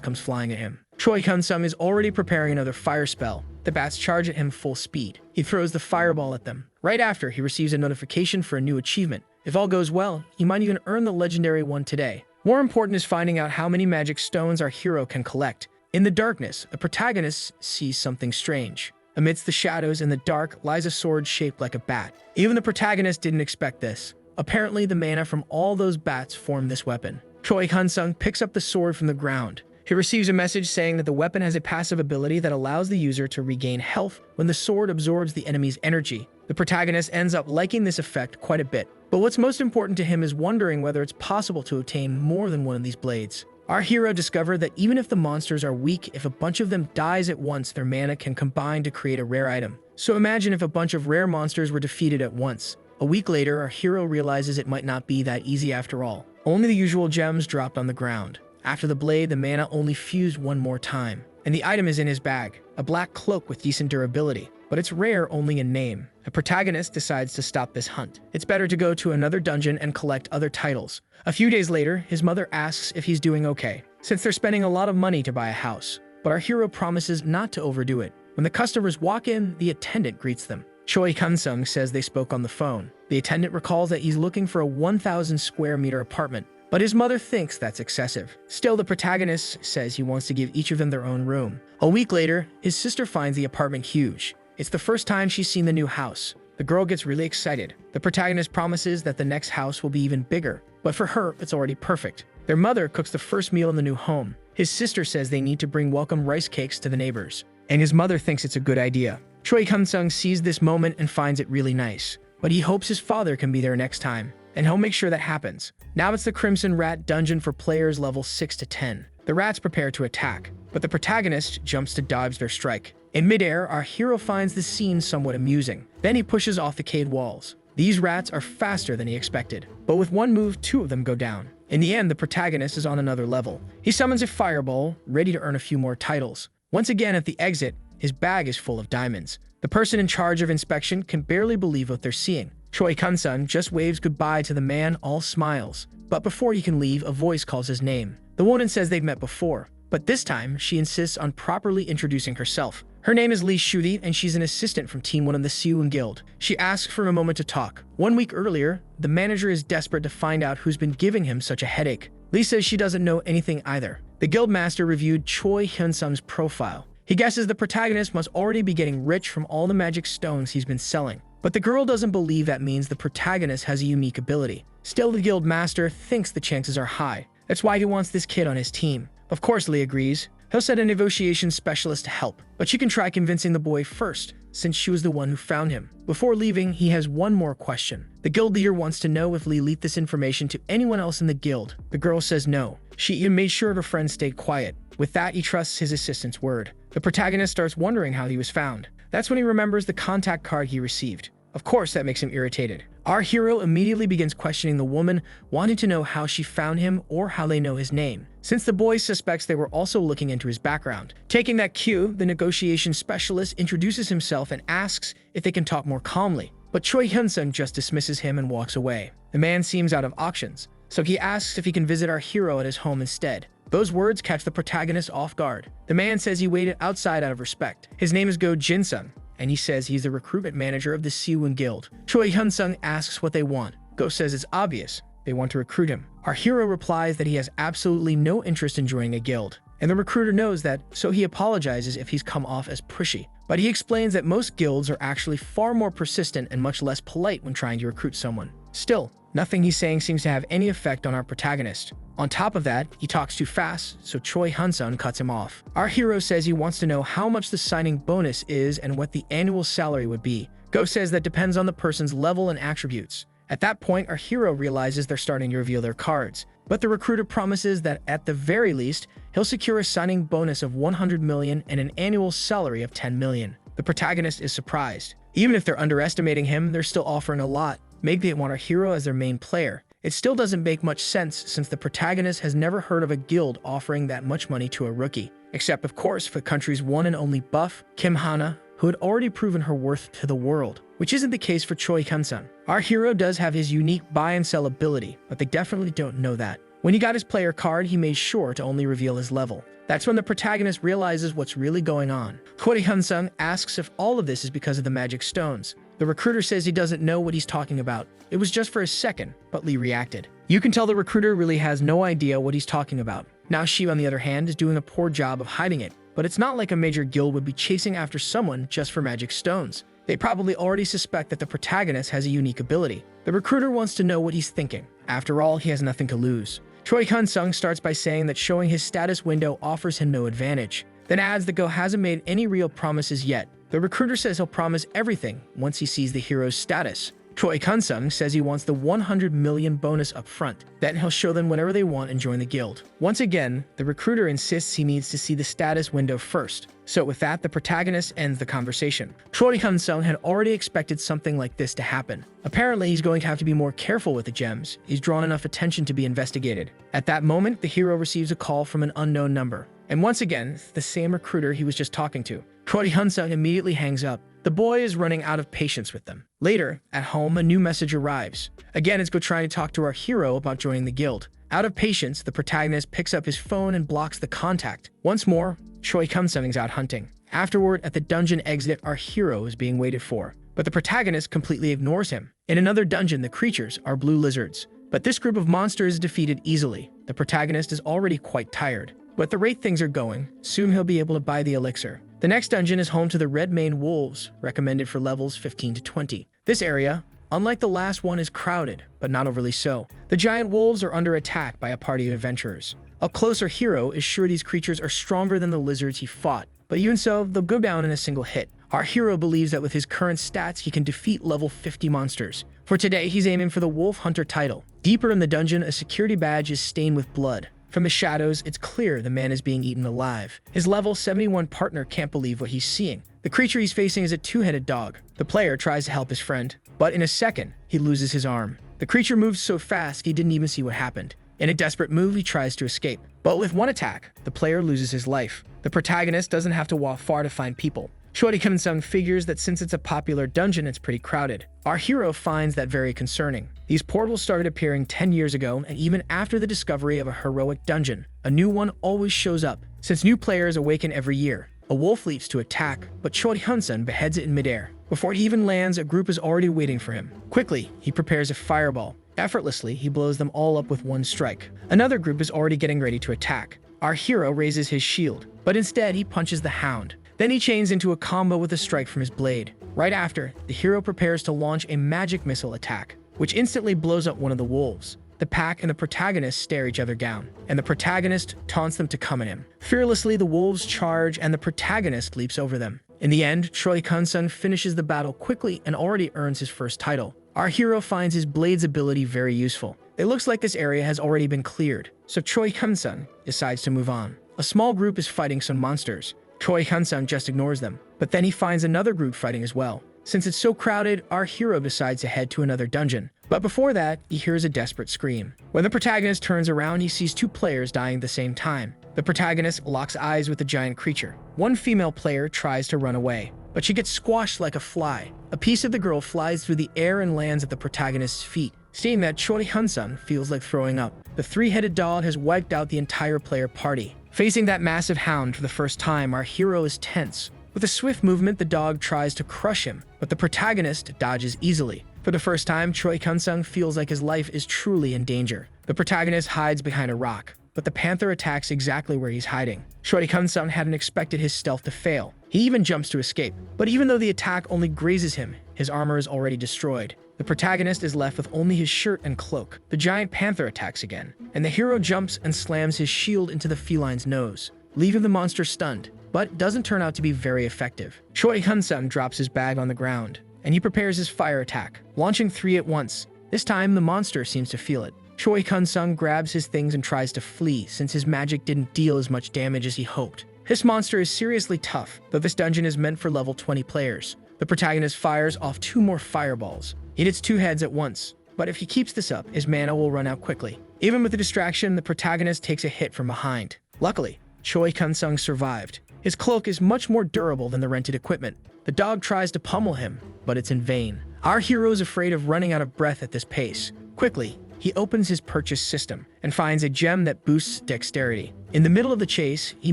comes flying at him. Choi Kun-sung is already preparing another fire spell. The bats charge at him full speed. He throws the fireball at them. Right after, he receives a notification for a new achievement. If all goes well, he might even earn the legendary one today. More important is finding out how many magic stones our hero can collect. In the darkness, the protagonist sees something strange. Amidst the shadows in the dark lies a sword shaped like a bat. Even the protagonist didn't expect this. Apparently, the mana from all those bats formed this weapon. Choi Kun-sung picks up the sword from the ground. He receives a message saying that the weapon has a passive ability that allows the user to regain health when the sword absorbs the enemy's energy. The protagonist ends up liking this effect quite a bit. But what's most important to him is wondering whether it's possible to obtain more than one of these blades. Our hero discovered that even if the monsters are weak, if a bunch of them dies at once, their mana can combine to create a rare item. So imagine if a bunch of rare monsters were defeated at once. A week later, our hero realizes it might not be that easy after all. Only the usual gems dropped on the ground. After the blade, the mana only fused one more time. And the item is in his bag, a black cloak with decent durability. But it's rare only in name. The protagonist decides to stop this hunt. It's better to go to another dungeon and collect other titles. A few days later, his mother asks if he's doing okay, since they're spending a lot of money to buy a house. But our hero promises not to overdo it. When the customers walk in, the attendant greets them. Choi Kun-sung says they spoke on the phone. The attendant recalls that he's looking for a 1,000 square meter apartment, but his mother thinks that's excessive. Still, the protagonist says he wants to give each of them their own room. A week later, his sister finds the apartment huge. It's the first time she's seen the new house. The girl gets really excited. The protagonist promises that the next house will be even bigger, but for her, it's already perfect. Their mother cooks the first meal in the new home. His sister says they need to bring welcome rice cakes to the neighbors, and his mother thinks it's a good idea. Choi Kun-sung sees this moment and finds it really nice, but he hopes his father can be there next time, and he'll make sure that happens. Now it's the Crimson Rat dungeon for players level 6 to 10. The rats prepare to attack, but the protagonist jumps to dodge their strike. In midair, our hero finds the scene somewhat amusing. Then he pushes off the cave walls. These rats are faster than he expected, but with one move, 2 of them go down. In the end, the protagonist is on another level. He summons a fireball, ready to earn a few more titles. Once again, at the exit, his bag is full of diamonds. The person in charge of inspection can barely believe what they're seeing. Choi Kun-sung just waves goodbye to the man, all smiles. But before he can leave, a voice calls his name. The woman says they've met before, but this time, she insists on properly introducing herself. Her name is Lee Shudi, and she's an assistant from Team 1 of the Siwon Guild. She asks for a moment to talk. 1 week earlier, the manager is desperate to find out who's been giving him such a headache. Lee says she doesn't know anything either. The guildmaster reviewed Choi Hyun-sung's profile. He guesses the protagonist must already be getting rich from all the magic stones he's been selling. But the girl doesn't believe that means the protagonist has a unique ability. Still, the guildmaster thinks the chances are high. That's why he wants this kid on his team. Of course, Lee agrees. He'll send a negotiation specialist to help, but she can try convincing the boy first, since she was the one who found him. Before leaving, he has one more question. The guild leader wants to know if Lee leaked this information to anyone else in the guild. The girl says no. She even made sure her friend stayed quiet. With that, he trusts his assistant's word. The protagonist starts wondering how he was found. That's when he remembers the contact card he received. Of course, that makes him irritated. Our hero immediately begins questioning the woman, wanting to know how she found him or how they know his name, since the boy suspects they were also looking into his background. Taking that cue, the negotiation specialist introduces himself and asks if they can talk more calmly, but Choi Hyun-sung just dismisses him and walks away. The man seems out of options, so he asks if he can visit our hero at his home instead. Those words catch the protagonist off guard. The man says he waited outside out of respect. His name is Go Jin-sung, and he says he's the recruitment manager of the Siwon Guild. Choi Hyun-sung asks what they want. Go says it's obvious. They want to recruit him. Our hero replies that he has absolutely no interest in joining a guild, and the recruiter knows that, so he apologizes if he's come off as pushy. But he explains that most guilds are actually far more persistent and much less polite when trying to recruit someone. Still, nothing he's saying seems to have any effect on our protagonist. On top of that, he talks too fast, so Choi Hyun-sung cuts him off. Our hero says he wants to know how much the signing bonus is and what the annual salary would be. Go says that depends on the person's level and attributes. At that point, our hero realizes they're starting to reveal their cards, but the recruiter promises that at the very least, he'll secure a signing bonus of 100 million and an annual salary of 10 million. The The protagonist is surprised. Even if they're underestimating him, they're still offering a lot. Maybe they want our hero as their main player. It still doesn't make much sense since the protagonist has never heard of a guild offering that much money to a rookie. Except, of course, for the country's one and only buff, Kim Hana, who had already proven her worth to the world, which isn't the case for Choi Kun-sung. Our hero does have his unique buy and sell ability, but they definitely don't know that. When he got his player card, he made sure to only reveal his level. That's when the protagonist realizes what's really going on. Choi Kun-sung asks if all of this is because of the magic stones. The recruiter says he doesn't know what he's talking about. It was just for a second, but Lee reacted. You can tell the recruiter really has no idea what he's talking about. Now she, on the other hand, is doing a poor job of hiding it. But it's not like a major guild would be chasing after someone just for magic stones. They probably already suspect that the protagonist has a unique ability. The recruiter wants to know what he's thinking. After all, he has nothing to lose. Choi Kun-sung starts by saying that showing his status window offers him no advantage, then adds that Go hasn't made any real promises yet. The recruiter says he'll promise everything once he sees the hero's status. Choi Kun-sung says he wants the 100 million bonus up front. Then he'll show them whenever they want and join the guild. Once again, the recruiter insists he needs to see the status window first. So with that, the protagonist ends the conversation. Choi Kun-sung had already expected something like this to happen. Apparently, he's going to have to be more careful with the gems. He's drawn enough attention to be investigated. At that moment, the hero receives a call from an unknown number. And once again, the same recruiter he was just talking to. Choi Kun-sung immediately hangs up. The boy is running out of patience with them. Later, at home, a new message arrives. Again, it's Go trying to talk to our hero about joining the guild. Out of patience, the protagonist picks up his phone and blocks the contact. Once more, Choi Kun-sung is out hunting. Afterward, at the dungeon exit, our hero is being waited for. But the protagonist completely ignores him. In another dungeon, the creatures are blue lizards. But this group of monsters is defeated easily. The protagonist is already quite tired. But at the rate things are going, soon he'll be able to buy the elixir. The next dungeon is home to the red mane wolves, recommended for levels 15 to 20. This area, unlike the last one, is crowded, but not overly so. The giant wolves are under attack by a party of adventurers. A closer hero is sure these creatures are stronger than the lizards he fought, but even so, they'll go down in a single hit. Our hero believes that with his current stats, he can defeat level 50 monsters. For today, he's aiming for the Wolf Hunter title. Deeper in the dungeon, a security badge is stained with blood. From the shadows, it's clear the man is being eaten alive. His level 71 partner can't believe what he's seeing. The creature he's facing is a two-headed dog. The player tries to help his friend, but in a second, he loses his arm. The creature moves so fast he didn't even see what happened. In a desperate move, he tries to escape. But with one attack, the player loses his life. The protagonist doesn't have to walk far to find people. Choi Kun-sung figures that since it's a popular dungeon, it's pretty crowded. Our hero finds that very concerning. These portals started appearing 10 years ago, and even after the discovery of a heroic dungeon, a new one always shows up. Since new players awaken every year, a wolf leaps to attack, but Choi Kun-sung beheads it in midair. Before he even lands, a group is already waiting for him. Quickly, he prepares a fireball. Effortlessly, he blows them all up with one strike. Another group is already getting ready to attack. Our hero raises his shield, but instead he punches the hound. Then he chains into a combo with a strike from his blade. Right after, the hero prepares to launch a magic missile attack, which instantly blows up one of the wolves. The pack and the protagonist stare each other down, and the protagonist taunts them to come at him. Fearlessly, the wolves charge, and the protagonist leaps over them. In the end, Choi Kun-sung finishes the battle quickly and already earns his first title. Our hero finds his blade's ability very useful. It looks like this area has already been cleared, so Choi Kun-sung decides to move on. A small group is fighting some monsters. Choi Kun-sung just ignores them, but then he finds another group fighting as well. Since it's so crowded, our hero decides to head to another dungeon. But before that, he hears a desperate scream. When the protagonist turns around, he sees two players dying at the same time. The protagonist locks eyes with the giant creature. One female player tries to run away, but she gets squashed like a fly. A piece of the girl flies through the air and lands at the protagonist's feet. Seeing that, Choi Kun-sung feels like throwing up. The three-headed dog has wiped out the entire player party. Facing that massive hound for the first time, our hero is tense. With a swift movement, the dog tries to crush him, but the protagonist dodges easily. For the first time, Choi Kun-sung feels like his life is truly in danger. The protagonist hides behind a rock, but the panther attacks exactly where he's hiding. Choi Kun-sung hadn't expected his stealth to fail. He even jumps to escape, but even though the attack only grazes him, his armor is already destroyed. The protagonist is left with only his shirt and cloak. The giant panther attacks again, and the hero jumps and slams his shield into the feline's nose, leaving the monster stunned, but doesn't turn out to be very effective. Choi Kun-sung drops his bag on the ground, and he prepares his fire attack, launching 3 at once. This time, the monster seems to feel it. Choi Kun-sung grabs his things and tries to flee, since his magic didn't deal as much damage as he hoped. This monster is seriously tough, though this dungeon is meant for level 20 players. The protagonist fires off 2 more fireballs. He hits 2 heads at once, but if he keeps this up, his mana will run out quickly. Even with the distraction, the protagonist takes a hit from behind. Luckily, Choi Kun-sung survived. His cloak is much more durable than the rented equipment. The dog tries to pummel him, but it's in vain. Our hero is afraid of running out of breath at this pace. Quickly, he opens his purchase system and finds a gem that boosts dexterity. In the middle of the chase, he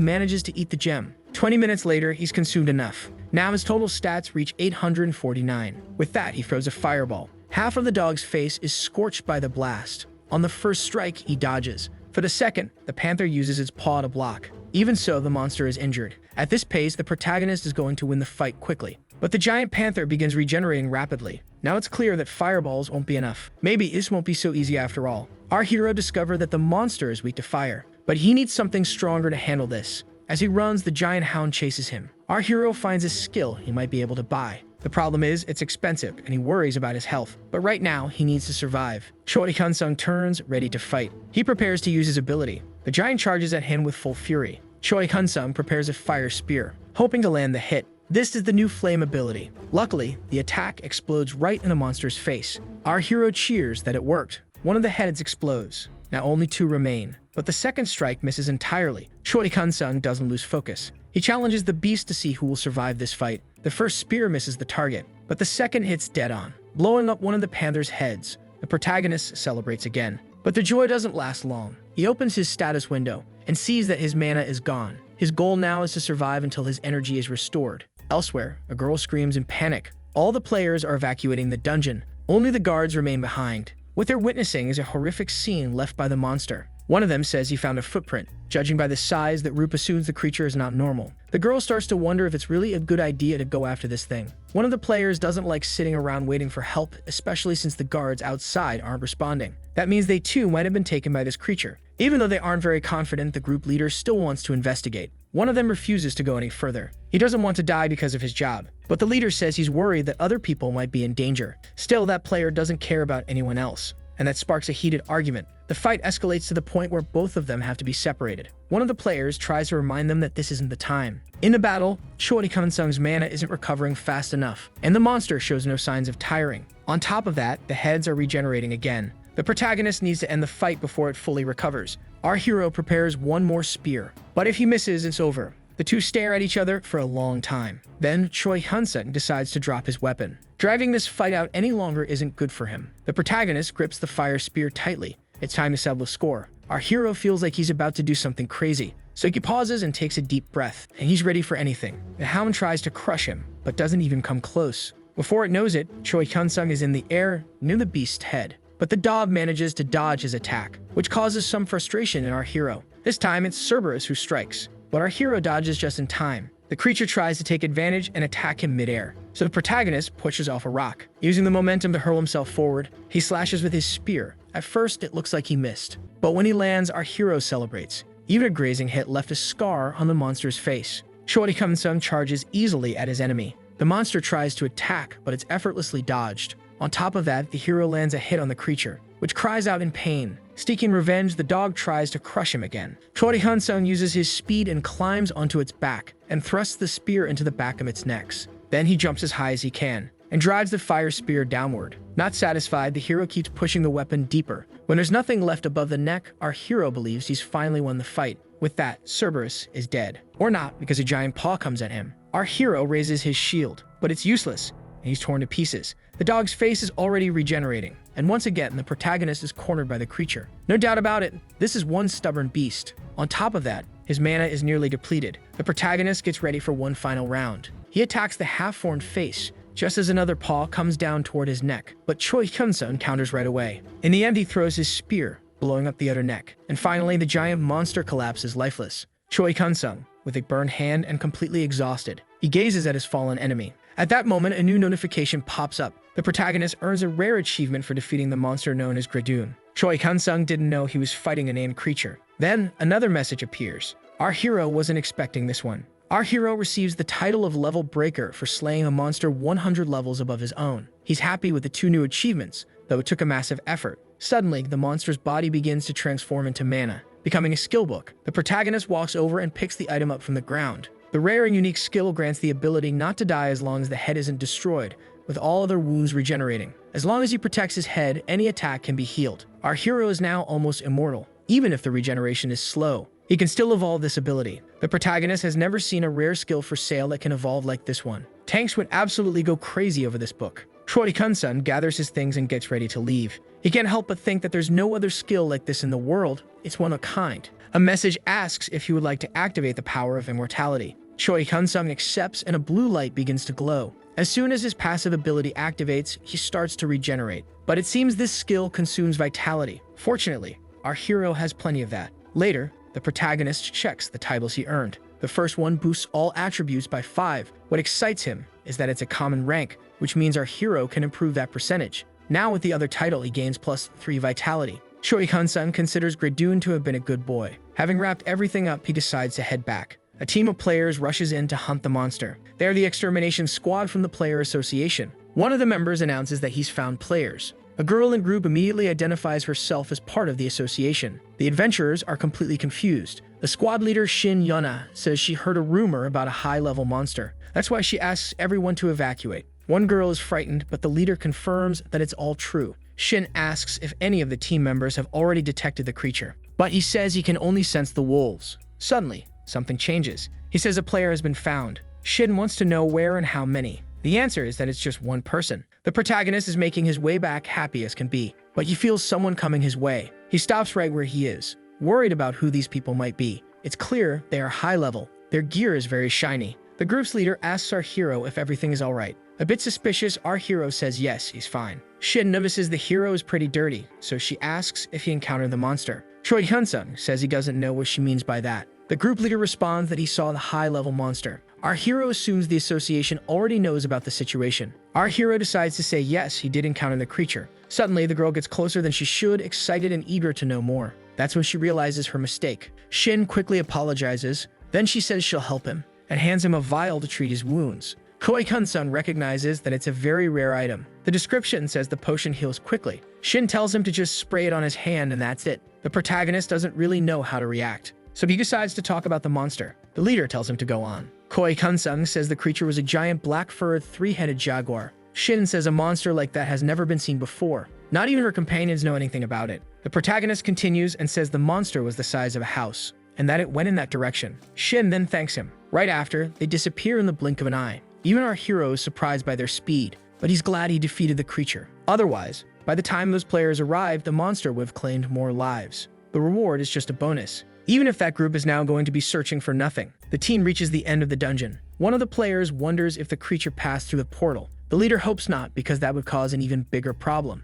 manages to eat the gem. 20 minutes later, he's consumed enough. Now his total stats reach 849. With that, he throws a fireball. Half of the dog's face is scorched by the blast. On the first strike, he dodges. For the second, the panther uses its paw to block. Even so, the monster is injured. At this pace, the protagonist is going to win the fight quickly. But the giant panther begins regenerating rapidly. Now it's clear that fireballs won't be enough. Maybe this won't be so easy after all. Our hero discovers that the monster is weak to fire, but he needs something stronger to handle this. As he runs, the giant hound chases him. Our hero finds a skill he might be able to buy. The problem is, it's expensive, and he worries about his health. But right now, he needs to survive. Choi Kun-sung turns, ready to fight. He prepares to use his ability. The giant charges at him with full fury. Choi Kun-sung prepares a fire spear, hoping to land the hit. This is the new flame ability. Luckily, the attack explodes right in the monster's face. Our hero cheers that it worked. One of the heads explodes. Now only 2 remain, but the second strike misses entirely. Choi Kun-sung doesn't lose focus. He challenges the beast to see who will survive this fight. The first spear misses the target, but the second hits dead on, blowing up one of the panther's heads. The protagonist celebrates again. But the joy doesn't last long. He opens his status window and sees that his mana is gone. His goal now is to survive until his energy is restored. Elsewhere, a girl screams in panic. All the players are evacuating the dungeon. Only the guards remain behind. What they're witnessing is a horrific scene left by the monster. One of them says he found a footprint. Judging by the size, that Rup assumes the creature is not normal. The girl starts to wonder if it's really a good idea to go after this thing. One of the players doesn't like sitting around waiting for help, especially since the guards outside aren't responding. That means they too might have been taken by this creature. Even though they aren't very confident, the group leader still wants to investigate. One of them refuses to go any further. He doesn't want to die because of his job, but the leader says he's worried that other people might be in danger. Still, that player doesn't care about anyone else, and that sparks a heated argument. The fight escalates to the point where both of them have to be separated. One of the players tries to remind them that this isn't the time. In the battle, Choi Kun-sung's mana isn't recovering fast enough, and the monster shows no signs of tiring. On top of that, the heads are regenerating again. The protagonist needs to end the fight before it fully recovers. Our hero prepares one more spear, but if he misses, it's over. The two stare at each other for a long time. Then Choi Kun-sung decides to drop his weapon. Driving this fight out any longer isn't good for him. The protagonist grips the fire spear tightly. It's time to settle the score. Our hero feels like he's about to do something crazy, so he pauses and takes a deep breath, and he's ready for anything. The hound tries to crush him, but doesn't even come close. Before it knows it, Choi Kun-sung is in the air near the beast's head. But the dog manages to dodge his attack, which causes some frustration in our hero. This time, it's Cerberus who strikes, but our hero dodges just in time. The creature tries to take advantage and attack him midair, so the protagonist pushes off a rock. Using the momentum to hurl himself forward, he slashes with his spear. At first, it looks like he missed, but when he lands, our hero celebrates. Even a grazing hit left a scar on the monster's face. Choi Kun-sung charges easily at his enemy. The monster tries to attack, but it's effortlessly dodged. On top of that, the hero lands a hit on the creature, which cries out in pain. Seeking revenge, the dog tries to crush him again. Choi Kun-sung uses his speed and climbs onto its back, and thrusts the spear into the back of its neck. Then he jumps as high as he can, and drives the fire spear downward. Not satisfied, the hero keeps pushing the weapon deeper. When there's nothing left above the neck, our hero believes he's finally won the fight. With that, Cerberus is dead. Or not, because a giant paw comes at him. Our hero raises his shield, but it's useless, and he's torn to pieces. The dog's face is already regenerating, and once again, the protagonist is cornered by the creature. No doubt about it, this is one stubborn beast. On top of that, his mana is nearly depleted. The protagonist gets ready for one final round. He attacks the half-formed face, just as another paw comes down toward his neck, but Choi Kun-sung counters right away. In the end, he throws his spear, blowing up the other neck. And finally, the giant monster collapses lifeless. Choi Kun-sung, with a burned hand and completely exhausted, he gazes at his fallen enemy. At that moment, a new notification pops up. The protagonist earns a rare achievement for defeating the monster known as Gradoon. Choi Kun-sung didn't know he was fighting an ant creature. Then, another message appears. Our hero wasn't expecting this one. Our hero receives the title of Level Breaker for slaying a monster 100 levels above his own. He's happy with the 2 new achievements, though it took a massive effort. Suddenly, the monster's body begins to transform into mana. becoming a skill book. The protagonist walks over and picks the item up from the ground. The rare and unique skill grants the ability not to die as long as the head isn't destroyed, with all other wounds regenerating. As long as he protects his head, any attack can be healed. Our hero is now almost immortal. Even if the regeneration is slow, he can still evolve this ability. The protagonist has never seen a rare skill for sale that can evolve like this one. Tanks would absolutely go crazy over this book. Choi Kun-sun gathers his things and gets ready to leave. He can't help but think that there's no other skill like this in the world. It's one of a kind. A message asks if he would like to activate the power of immortality. Choi Kun-sun accepts and a blue light begins to glow. As soon as his passive ability activates, he starts to regenerate. But it seems this skill consumes vitality. Fortunately, our hero has plenty of that. Later, the protagonist checks the titles he earned. The first one boosts all attributes by 5. What excites him is that it's a common rank, which means our hero can improve that percentage. Now with the other title, he gains +3 vitality. Choi Kun-sun considers Gradoon to have been a good boy. Having wrapped everything up, he decides to head back. A team of players rushes in to hunt the monster. They are the extermination squad from the player association. One of the members announces that he's found players. A girl in group immediately identifies herself as part of the association. The adventurers are completely confused. The squad leader Shin Yuna says she heard a rumor about a high-level monster. That's why she asks everyone to evacuate. One girl is frightened, but the leader confirms that it's all true. Shin asks if any of the team members have already detected the creature, but he says he can only sense the wolves. Suddenly, something changes. He says a player has been found. Shin wants to know where and how many. The answer is that it's just one person. The protagonist is making his way back happy as can be, but he feels someone coming his way. He stops right where he is, worried about who these people might be. It's clear they are high level. Their gear is very shiny. The group's leader asks our hero if everything is alright. A bit suspicious, our hero says yes, he's fine. Shin notices the hero is pretty dirty, so she asks if he encountered the monster. Choi Hyun-sung says he doesn't know what she means by that. The group leader responds that he saw the high-level monster. Our hero assumes the association already knows about the situation. Our hero decides to say yes, he did encounter the creature. Suddenly, the girl gets closer than she should, excited and eager to know more. That's when she realizes her mistake. Shin quickly apologizes, then she says she'll help him, and hands him a vial to treat his wounds. Choi Kun-sun recognizes that it's a very rare item. The description says the potion heals quickly. Shin tells him to just spray it on his hand and that's it. The protagonist doesn't really know how to react, so he decides to talk about the monster. The leader tells him to go on. Choi Kun-sun says the creature was a giant black-furred, 3-headed jaguar. Shin says a monster like that has never been seen before. Not even her companions know anything about it. The protagonist continues and says the monster was the size of a house, and that it went in that direction. Shin then thanks him. Right after, they disappear in the blink of an eye. Even our hero is surprised by their speed, but he's glad he defeated the creature. Otherwise, by the time those players arrive, the monster would have claimed more lives. The reward is just a bonus. Even if that group is now going to be searching for nothing, the team reaches the end of the dungeon. One of the players wonders if the creature passed through the portal. The leader hopes not, because that would cause an even bigger problem.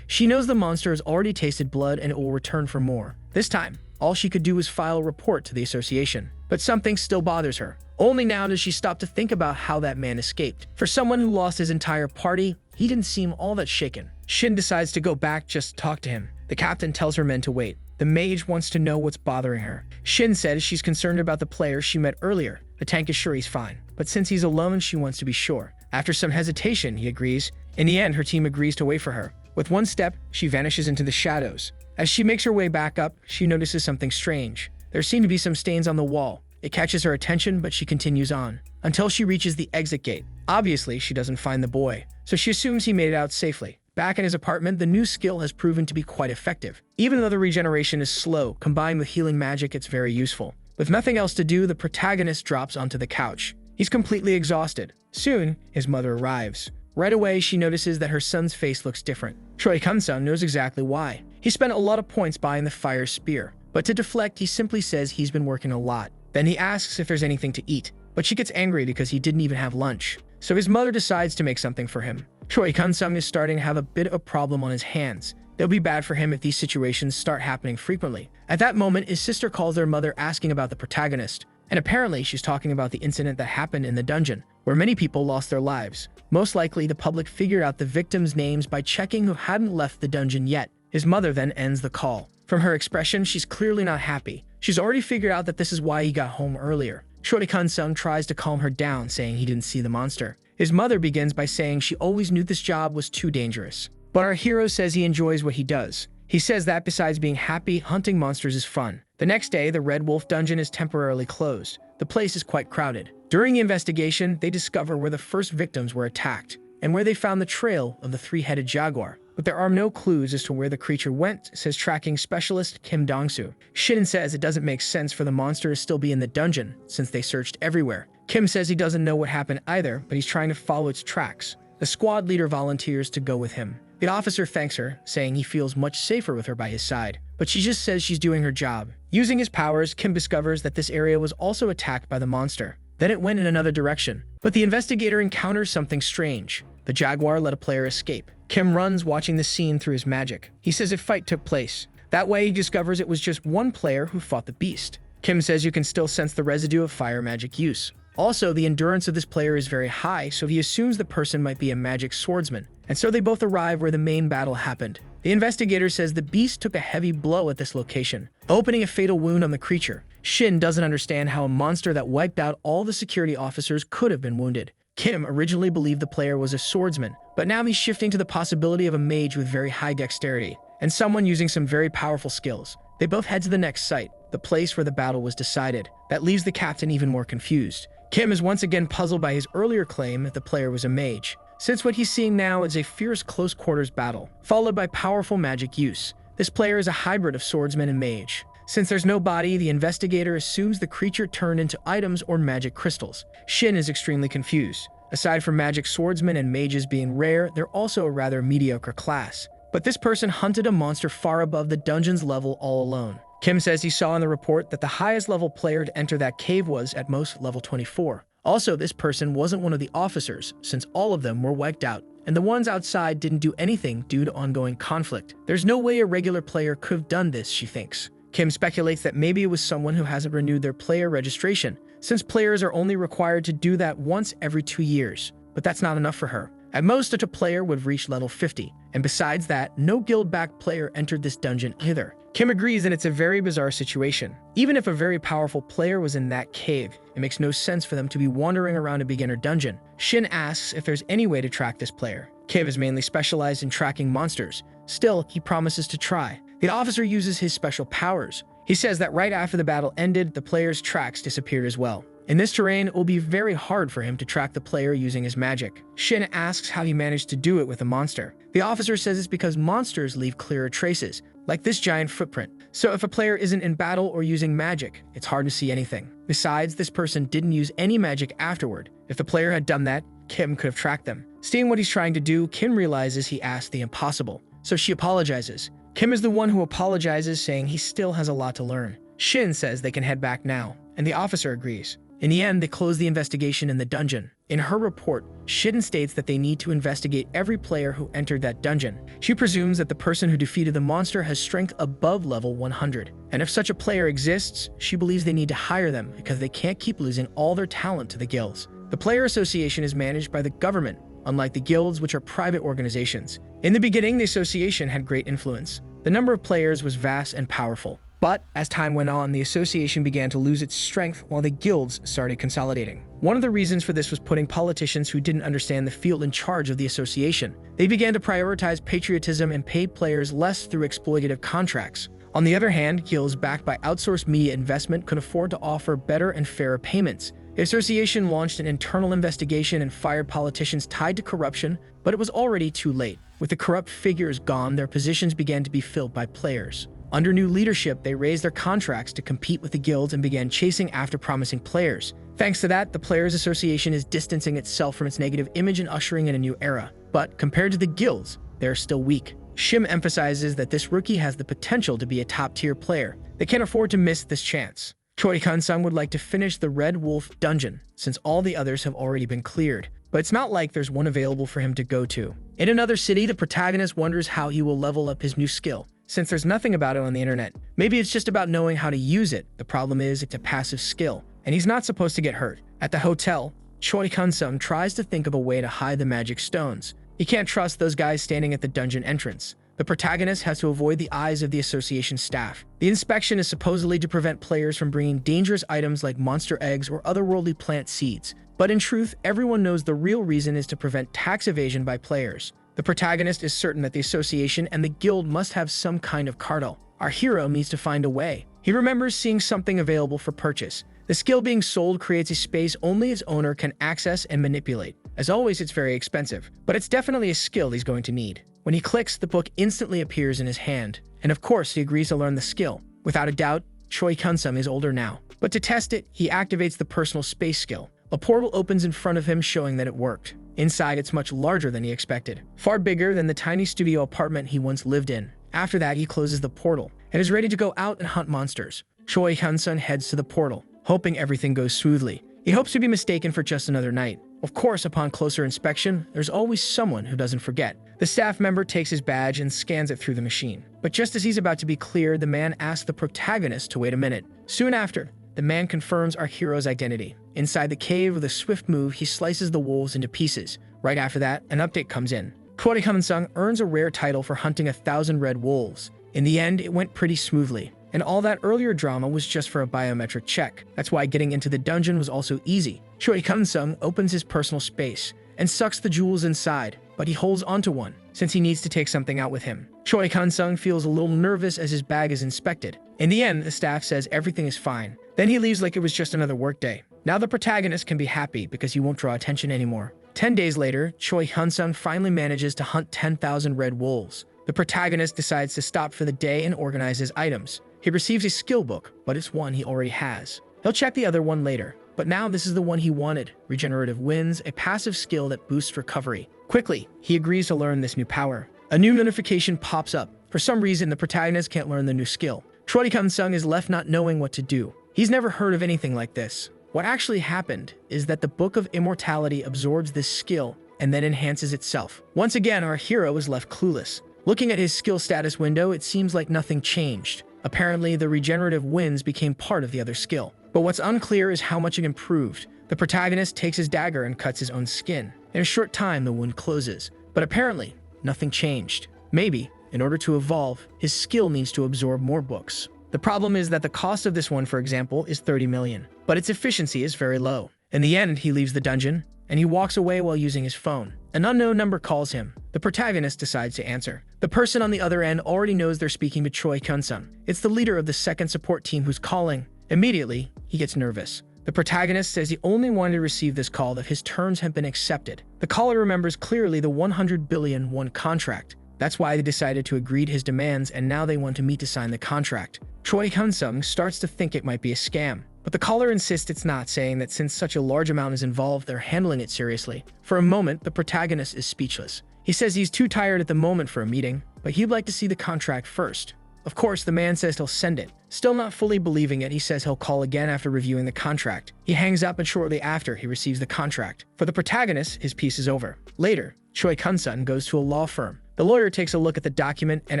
She knows the monster has already tasted blood and it will return for more. This time, all she could do was file a report to the association. But something still bothers her. Only now does she stop to think about how that man escaped. For someone who lost his entire party, he didn't seem all that shaken. Shin decides to go back just to talk to him. The captain tells her men to wait. The mage wants to know what's bothering her. Shin says she's concerned about the player she met earlier. The tank is sure he's fine, but since he's alone, she wants to be sure. After some hesitation, he agrees. In the end, her team agrees to wait for her. With one step, she vanishes into the shadows. As she makes her way back up, she notices something strange. There seem to be some stains on the wall. It catches her attention, but she continues on, until she reaches the exit gate. Obviously, she doesn't find the boy, so she assumes he made it out safely. Back in his apartment, the new skill has proven to be quite effective. Even though the regeneration is slow, combined with healing magic, it's very useful. With nothing else to do, the protagonist drops onto the couch. He's completely exhausted. Soon, his mother arrives. Right away, she notices that her son's face looks different. Choi Kun-sun knows exactly why. He spent a lot of points buying the fire spear, but to deflect, he simply says he's been working a lot. Then he asks if there's anything to eat, but she gets angry because he didn't even have lunch. So his mother decides to make something for him. Choi Kun-sun is starting to have a bit of a problem on his hands. It'll be bad for him if these situations start happening frequently. At that moment, his sister calls their mother asking about the protagonist, and apparently she's talking about the incident that happened in the dungeon, where many people lost their lives. Most likely, the public figured out the victims' names by checking who hadn't left the dungeon yet. His mother then ends the call. From her expression, she's clearly not happy. She's already figured out that this is why he got home earlier. Choi Kun-sun tries to calm her down, saying he didn't see the monster. His mother begins by saying she always knew this job was too dangerous. But our hero says he enjoys what he does. He says that besides being happy, hunting monsters is fun. The next day, the Red Wolf dungeon is temporarily closed. The place is quite crowded. During the investigation, they discover where the first victims were attacked and where they found the trail of the three-headed jaguar. But there are no clues as to where the creature went, says tracking specialist Kim Dong-soo. Shin says it doesn't make sense for the monster to still be in the dungeon, since they searched everywhere. Kim says he doesn't know what happened either, but he's trying to follow its tracks. The squad leader volunteers to go with him. The officer thanks her, saying he feels much safer with her by his side, but she just says she's doing her job. Using his powers, Kim discovers that this area was also attacked by the monster. Then it went in another direction. But the investigator encounters something strange. The jaguar let a player escape. Kim runs, watching the scene through his magic. He says a fight took place. That way, he discovers it was just one player who fought the beast. Kim says you can still sense the residue of fire magic use. Also, the endurance of this player is very high, so he assumes the person might be a magic swordsman. And so they both arrive where the main battle happened. The investigator says the beast took a heavy blow at this location, opening a fatal wound on the creature. Shin doesn't understand how a monster that wiped out all the security officers could have been wounded. Kim originally believed the player was a swordsman, but now he's shifting to the possibility of a mage with very high dexterity, and someone using some very powerful skills. They both head to the next site, the place where the battle was decided. That leaves the captain even more confused. Kim is once again puzzled by his earlier claim that the player was a mage, since what he's seeing now is a fierce close-quarters battle, followed by powerful magic use. This player is a hybrid of swordsman and mage. Since there's no body, the investigator assumes the creature turned into items or magic crystals. Shin is extremely confused. Aside from magic swordsmen and mages being rare, they're also a rather mediocre class. But this person hunted a monster far above the dungeon's level all alone. Kim says he saw in the report that the highest level player to enter that cave was, at most, level 24. Also, this person wasn't one of the officers, since all of them were wiped out, and the ones outside didn't do anything due to ongoing conflict. There's no way a regular player could have done this, she thinks. Kim speculates that maybe it was someone who hasn't renewed their player registration, since players are only required to do that once every 2 years. But that's not enough for her. At most, such a player would reach level 50, and besides that, no guild-backed player entered this dungeon either. Kim agrees that it's a very bizarre situation. Even if a very powerful player was in that cave, it makes no sense for them to be wandering around a beginner dungeon. Shin asks if there's any way to track this player. Kim is mainly specialized in tracking monsters. Still, he promises to try. The officer uses his special powers. He says that right after the battle ended, the player's tracks disappeared as well. In this terrain, it will be very hard for him to track the player using his magic. Shin asks how he managed to do it with a monster. The officer says it's because monsters leave clearer traces, like this giant footprint. So if a player isn't in battle or using magic, it's hard to see anything. Besides, this person didn't use any magic afterward. If the player had done that, Kim could have tracked them. Seeing what he's trying to do, Kim realizes he asked the impossible, so she apologizes. Kim is the one who apologizes, saying he still has a lot to learn. Shin says they can head back now, and the officer agrees. In the end, they close the investigation in the dungeon. In her report, Shin states that they need to investigate every player who entered that dungeon. She presumes that the person who defeated the monster has strength above level 100. And if such a player exists, she believes they need to hire them because they can't keep losing all their talent to the guilds. The player association is managed by the government, unlike the guilds, which are private organizations. In the beginning, the association had great influence. The number of players was vast and powerful. But as time went on, the association began to lose its strength while the guilds started consolidating. One of the reasons for this was putting politicians who didn't understand the field in charge of the association. They began to prioritize patriotism and paid players less through exploitative contracts. On the other hand, guilds backed by outsourced media investment could afford to offer better and fairer payments. The association launched an internal investigation and fired politicians tied to corruption, but it was already too late. With the corrupt figures gone, their positions began to be filled by players. Under new leadership, they raised their contracts to compete with the guilds and began chasing after promising players. Thanks to that, the Players Association is distancing itself from its negative image and ushering in a new era. But compared to the guilds, they are still weak. Shim emphasizes that this rookie has the potential to be a top-tier player. They can't afford to miss this chance. Choi-kun-san would like to finish the Red Wolf dungeon, since all the others have already been cleared. But it's not like there's one available for him to go to. In another city, the protagonist wonders how he will level up his new skill, since there's nothing about it on the internet. Maybe it's just about knowing how to use it. The problem is it's a passive skill, and he's not supposed to get hurt. At the hotel, Choi-kun-san tries to think of a way to hide the magic stones. He can't trust those guys standing at the dungeon entrance. The protagonist has to avoid the eyes of the association staff. The inspection is supposedly to prevent players from bringing dangerous items like monster eggs or otherworldly plant seeds. But in truth, everyone knows the real reason is to prevent tax evasion by players. The protagonist is certain that the association and the guild must have some kind of cartel. Our hero needs to find a way. He remembers seeing something available for purchase. The skill being sold creates a space only its owner can access and manipulate. As always, it's very expensive, but it's definitely a skill he's going to need. When he clicks, the book instantly appears in his hand, and of course, he agrees to learn the skill. Without a doubt, Choi Kun-sung is older now. But to test it, he activates the personal space skill. A portal opens in front of him, showing that it worked. Inside, it's much larger than he expected, far bigger than the tiny studio apartment he once lived in. After that, he closes the portal and is ready to go out and hunt monsters. Choi Kun-sung heads to the portal, hoping everything goes smoothly. He hopes to be mistaken for just another night. Of course, upon closer inspection, there's always someone who doesn't forget. The staff member takes his badge and scans it through the machine. But just as he's about to be cleared, the man asks the protagonist to wait a minute. Soon after, the man confirms our hero's identity. Inside the cave, with a swift move, he slices the wolves into pieces. Right after that, an update comes in. Choi Kun-sung earns a rare title for hunting 1,000 red wolves. In the end, it went pretty smoothly. And all that earlier drama was just for a biometric check. That's why getting into the dungeon was also easy. Choi Kun-sung opens his personal space and sucks the jewels inside, but he holds onto one, since he needs to take something out with him. Choi Kun-sung feels a little nervous as his bag is inspected. In the end, the staff says everything is fine. Then he leaves like it was just another workday. Now the protagonist can be happy because he won't draw attention anymore. 10 days later, Choi Kun-sung finally manages to hunt 10,000 red wolves. The protagonist decides to stop for the day and organize his items. He receives a skill book, but it's one he already has. He'll check the other one later, but now this is the one he wanted. Regenerative Winds, a passive skill that boosts recovery. Quickly, he agrees to learn this new power. A new notification pops up. For some reason, the protagonist can't learn the new skill. Choi Kun-sung is left not knowing what to do. He's never heard of anything like this. What actually happened is that the Book of Immortality absorbs this skill and then enhances itself. Once again, our hero is left clueless. Looking at his skill status window, it seems like nothing changed. Apparently, the regenerative winds became part of the other skill. But what's unclear is how much it improved. The protagonist takes his dagger and cuts his own skin. In a short time, the wound closes. But apparently, nothing changed. Maybe, in order to evolve, his skill needs to absorb more books. The problem is that the cost of this one, for example, is 30 million, but its efficiency is very low. In the end, he leaves the dungeon, and he walks away while using his phone. An unknown number calls him. The protagonist decides to answer. The person on the other end already knows they're speaking to Choi Kun-sung. It's the leader of the second support team who's calling. Immediately, he gets nervous. The protagonist says he only wanted to receive this call if his terms have been accepted. The caller remembers clearly the 100 billion won contract. That's why they decided to agree to his demands, and now they want to meet to sign the contract. Choi Kun-sung starts to think it might be a scam, but the caller insists it's not, saying that since such a large amount is involved, they're handling it seriously. For a moment, the protagonist is speechless. He says he's too tired at the moment for a meeting, but he'd like to see the contract first. Of course, the man says he'll send it. Still not fully believing it, he says he'll call again after reviewing the contract. He hangs up, and shortly after, he receives the contract. For the protagonist, his piece is over. Later, Choi Kun-sung goes to a law firm. The lawyer takes a look at the document, and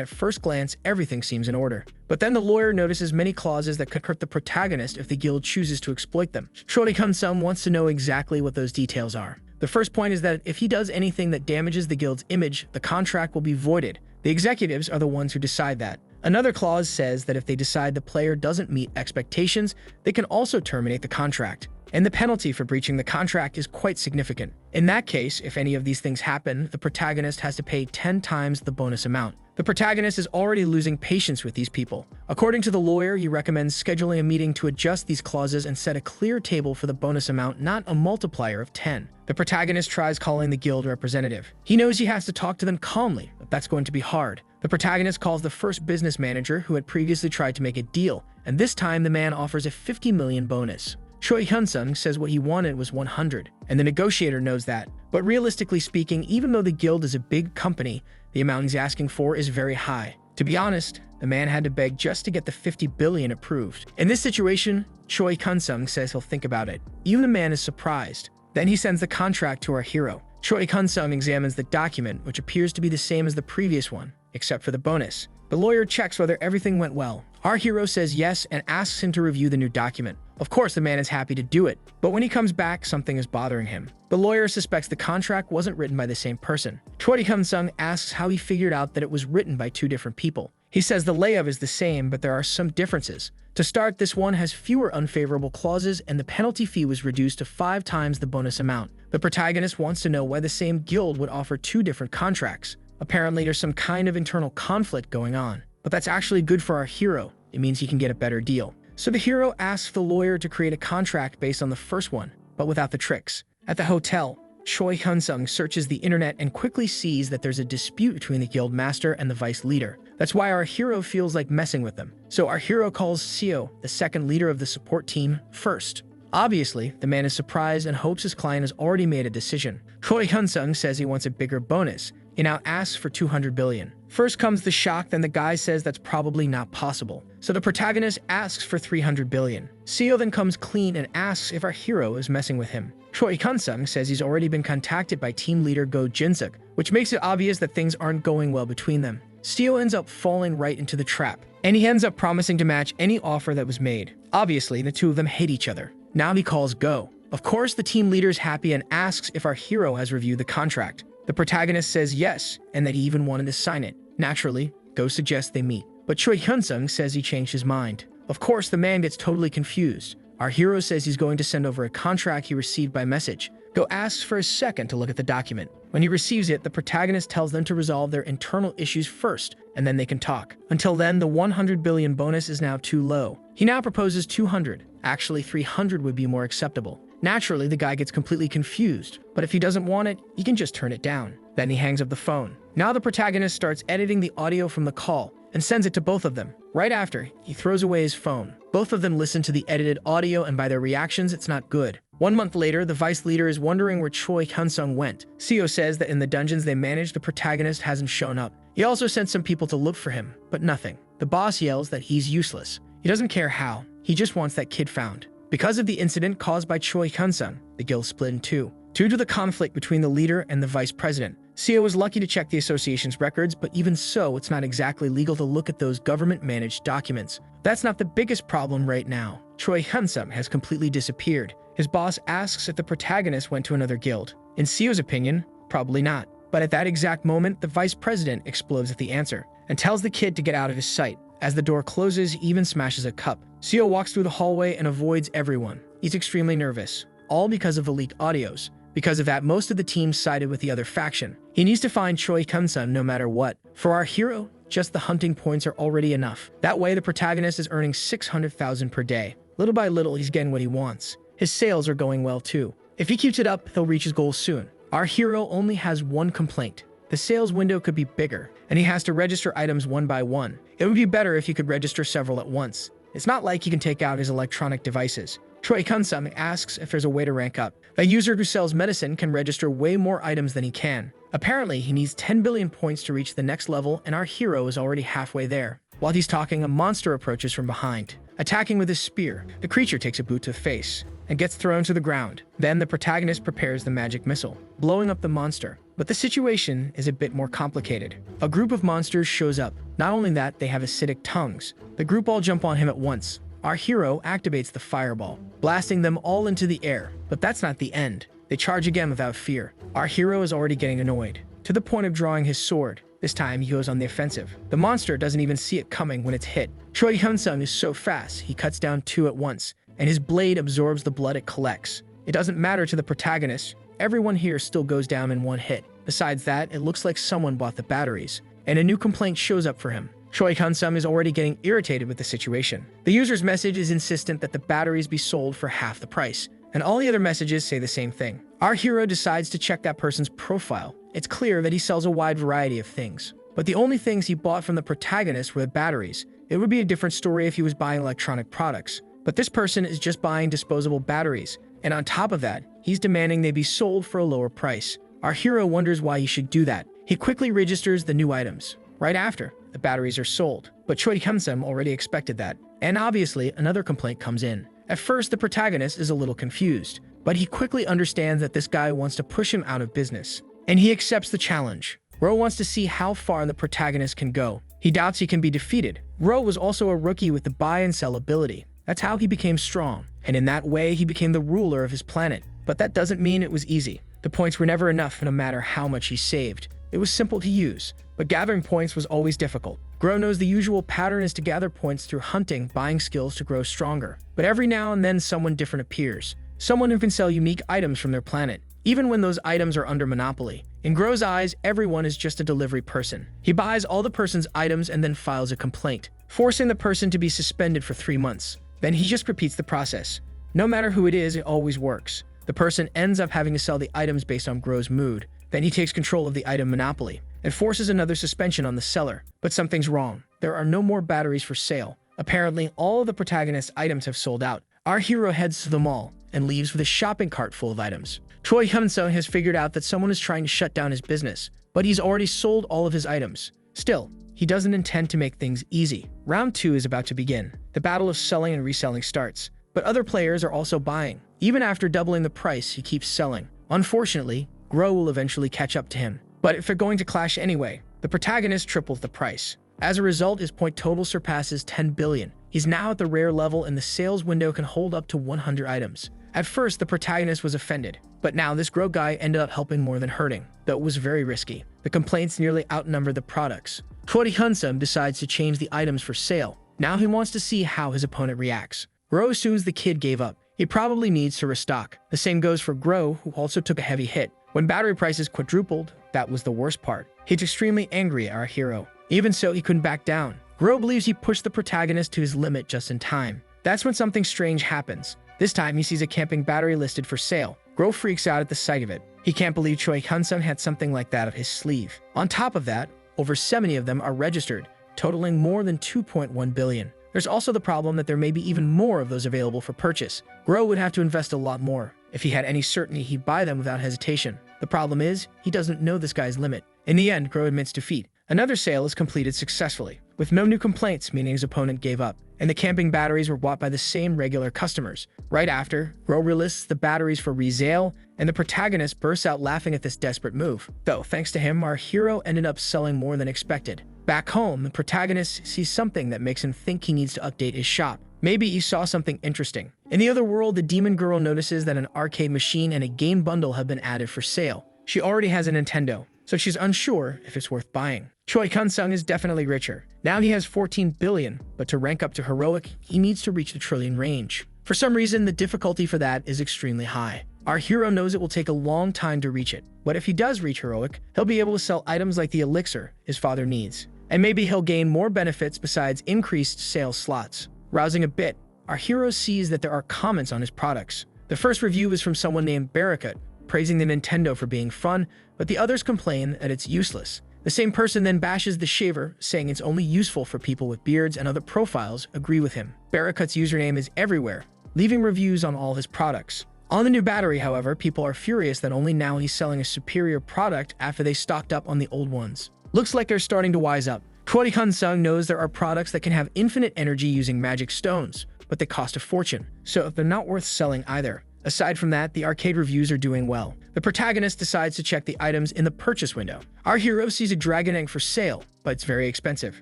at first glance, everything seems in order. But then the lawyer notices many clauses that could hurt the protagonist if the guild chooses to exploit them. Choi Kun-sung wants to know exactly what those details are. The first point is that if he does anything that damages the guild's image, the contract will be voided. The executives are the ones who decide that. Another clause says that if they decide the player doesn't meet expectations, they can also terminate the contract. And the penalty for breaching the contract is quite significant. In that case, if any of these things happen, the protagonist has to pay 10 times the bonus amount. The protagonist is already losing patience with these people. According to the lawyer, he recommends scheduling a meeting to adjust these clauses and set a clear table for the bonus amount, not a multiplier of 10. The protagonist tries calling the guild representative. He knows he has to talk to them calmly, but that's going to be hard. The protagonist calls the first business manager who had previously tried to make a deal, and this time the man offers a 50 million bonus. Choi Kun-sung says what he wanted was 100, and the negotiator knows that. But realistically speaking, even though the guild is a big company, the amount he's asking for is very high. To be honest, the man had to beg just to get the 50 billion approved. In this situation, Choi Kun-sung says he'll think about it. Even the man is surprised. Then he sends the contract to our hero. Choi Kun-sung examines the document, which appears to be the same as the previous one, except for the bonus. The lawyer checks whether everything went well. Our hero says yes and asks him to review the new document. Of course, the man is happy to do it, but when he comes back, something is bothering him. The lawyer suspects the contract wasn't written by the same person. Choi Kun-sung asks how he figured out that it was written by two different people. He says the layout is the same, but there are some differences. To start, this one has fewer unfavorable clauses, and the penalty fee was reduced to 5 times the bonus amount. The protagonist wants to know why the same guild would offer 2 different contracts. Apparently, there's some kind of internal conflict going on. But that's actually good for our hero. it means he can get a better deal. So the hero asks the lawyer to create a contract based on the first one, but without the tricks. At the hotel, Choi Hyun-sung searches the internet and quickly sees that there's a dispute between the guild master and the vice leader. That's why our hero feels like messing with them. So our hero calls Seo, the second leader of the support team, first. Obviously, the man is surprised and hopes his client has already made a decision. Choi Hyun-sung says he wants a bigger bonus. He now asks for 200 billion. First comes the shock, then the guy says that's probably not possible. So the protagonist asks for 300 billion. Seo then comes clean and asks if our hero is messing with him. Choi Hyun-sung says he's already been contacted by team leader Go Jin-suk, which makes it obvious that things aren't going well between them. Seo ends up falling right into the trap, and he ends up promising to match any offer that was made. Obviously, the two of them hate each other. Now he calls Go. Of course, the team leader is happy and asks if our hero has reviewed the contract. The protagonist says yes, and that he even wanted to sign it. Naturally, Go suggests they meet, but Choi Hyun-sung says he changed his mind. Of course, the man gets totally confused. Our hero says he's going to send over a contract he received by message. Go asks for a second to look at the document. When he receives it, the protagonist tells them to resolve their internal issues first, and then they can talk. Until then, the 100 billion bonus is now too low. He now proposes 200. Actually, 300 would be more acceptable. Naturally, the guy gets completely confused, but if he doesn't want it, he can just turn it down. Then he hangs up the phone. Now the protagonist starts editing the audio from the call and sends it to both of them. Right after, he throws away his phone. Both of them listen to the edited audio, and by their reactions, it's not good. 1 month later, the vice leader is wondering where Choi Hyun-sung went. Seo says that in the dungeons they manage, the protagonist hasn't shown up. He also sent some people to look for him, but nothing. The boss yells that he's useless. He doesn't care how. He just wants that kid found. Because of the incident caused by Choi Hyun-sung, the guild split in two. Due to the conflict between the leader and the vice president, Seo was lucky to check the association's records, but even so, it's not exactly legal to look at those government-managed documents. That's not the biggest problem right now. Choi Hyun-sung has completely disappeared. His boss asks if the protagonist went to another guild. In Seo's opinion, probably not. But at that exact moment, the vice president explodes at the answer and tells the kid to get out of his sight. As the door closes, he even smashes a cup. Seo walks through the hallway and avoids everyone. He's extremely nervous, all because of the leaked audios. Because of that, most of the team sided with the other faction. He needs to find Choi Hyun-sung no matter what. For our hero, just the hunting points are already enough. That way, the protagonist is earning 600,000 per day. Little by little, he's getting what he wants. His sales are going well too. If he keeps it up, he'll reach his goal soon. Our hero only has one complaint. The sales window could be bigger, and he has to register items one by one. It would be better if he could register several at once. It's not like he can take out his electronic devices. Choi Hyun-sung asks if there's a way to rank up. A user who sells medicine can register way more items than he can. Apparently, he needs 10 billion points to reach the next level, and our hero is already halfway there. While he's talking, a monster approaches from behind. Attacking with his spear, the creature takes a boot to the face and gets thrown to the ground. Then the protagonist prepares the magic missile, blowing up the monster. But the situation is a bit more complicated. A group of monsters shows up. Not only that, they have acidic tongues. The group all jump on him at once. Our hero activates the fireball, blasting them all into the air. But that's not the end. They charge again without fear. Our hero is already getting annoyed, to the point of drawing his sword. This time, he goes on the offensive. The monster doesn't even see it coming when it's hit. Choi Hyun-sung is so fast, he cuts down two at once, and his blade absorbs the blood it collects. It doesn't matter to the protagonist. Everyone here still goes down in one hit. Besides that, it looks like someone bought the batteries, and a new complaint shows up for him. Choi Hyun-sung is already getting irritated with the situation. The user's message is insistent that the batteries be sold for half the price, and all the other messages say the same thing. Our hero decides to check that person's profile. It's clear that he sells a wide variety of things, but the only things he bought from the protagonist were the batteries. It would be a different story if he was buying electronic products, but this person is just buying disposable batteries, and on top of that, he's demanding they be sold for a lower price. Our hero wonders why he should do that. He quickly registers the new items. Right after, the batteries are sold, but Choi Hyun-sung already expected that, and obviously another complaint comes in. At first, the protagonist is a little confused, but he quickly understands that this guy wants to push him out of business, and he accepts the challenge. Ro wants to see how far the protagonist can go. He doubts he can be defeated. Ro was also a rookie with the buy and sell ability. That's how he became strong, and in that way, he became the ruler of his planet. But that doesn't mean it was easy. The points were never enough no matter how much he saved. It was simple to use, but gathering points was always difficult. Gro knows the usual pattern is to gather points through hunting, buying skills to grow stronger. But every now and then someone different appears. Someone who can sell unique items from their planet, even when those items are under monopoly. In Gro's eyes, everyone is just a delivery person. He buys all the person's items and then files a complaint. forcing the person to be suspended for 3 months. Then he just repeats the process. No matter who it is, it always works. The person ends up having to sell the items based on Gro's mood. Then he takes control of the item monopoly and forces another suspension on the seller. But something's wrong. There are no more batteries for sale. Apparently, all of the protagonist's items have sold out. Our hero heads to the mall and leaves with a shopping cart full of items. Choi Hyun-sung has figured out that someone is trying to shut down his business, but he's already sold all of his items. Still, he doesn't intend to make things easy. Round 2 is about to begin. The battle of selling and reselling starts, but other players are also buying. Even after doubling the price, he keeps selling. Unfortunately, Gro will eventually catch up to him. But if they're going to clash anyway, the protagonist triples the price. As a result, his point total surpasses 10 billion. He's now at the rare level and the sales window can hold up to 100 items. At first, the protagonist was offended, but now this Gro guy ended up helping more than hurting, though it was very risky. The complaints nearly outnumbered the products. Choi Hyun-sung decides to change the items for sale. Now he wants to see how his opponent reacts. Gro assumes the kid gave up. He probably needs to restock. The same goes for Gro, who also took a heavy hit. When battery prices quadrupled, that was the worst part. He's extremely angry at our hero. Even so, he couldn't back down. Gro believes he pushed the protagonist to his limit just in time. That's when something strange happens. This time, he sees a camping battery listed for sale. Gro freaks out at the sight of it. He can't believe Choi Hyun-sung had something like that up his sleeve. On top of that, over 70 of them are registered, totaling more than 2.1 billion. There's also the problem that there may be even more of those available for purchase. Gro would have to invest a lot more. If he had any certainty, he'd buy them without hesitation. The problem is, he doesn't know this guy's limit. In the end, Gro admits defeat. Another sale is completed successfully, with no new complaints, meaning his opponent gave up, and the camping batteries were bought by the same regular customers. Right after, Gro relists the batteries for resale, and the protagonist bursts out laughing at this desperate move. Though, thanks to him, our hero ended up selling more than expected. Back home, the protagonist sees something that makes him think he needs to update his shop. Maybe he saw something interesting. In the other world, the demon girl notices that an arcade machine and a game bundle have been added for sale. She already has a Nintendo, so she's unsure if it's worth buying. Choi Hyun-sung is definitely richer. Now he has 14 billion, but to rank up to heroic, he needs to reach the trillion range. For some reason, the difficulty for that is extremely high. Our hero knows it will take a long time to reach it, but if he does reach heroic, he'll be able to sell items like the elixir his father needs. And maybe he'll gain more benefits besides increased sales slots. Rousing a bit, our hero sees that there are comments on his products. The first review is from someone named Barakat, praising the Nintendo for being fun, but the others complain that it's useless. The same person then bashes the shaver, saying it's only useful for people with beards, and other profiles agree with him. Barakat's username is everywhere, leaving reviews on all his products. On the new battery, however, people are furious that only now he's selling a superior product after they stocked up on the old ones. Looks like they're starting to wise up. Choi Hyun-sung knows there are products that can have infinite energy using magic stones, but they cost a fortune, so they're not worth selling either. Aside from that, the arcade reviews are doing well. The protagonist decides to check the items in the purchase window. Our hero sees a dragon egg for sale, but it's very expensive.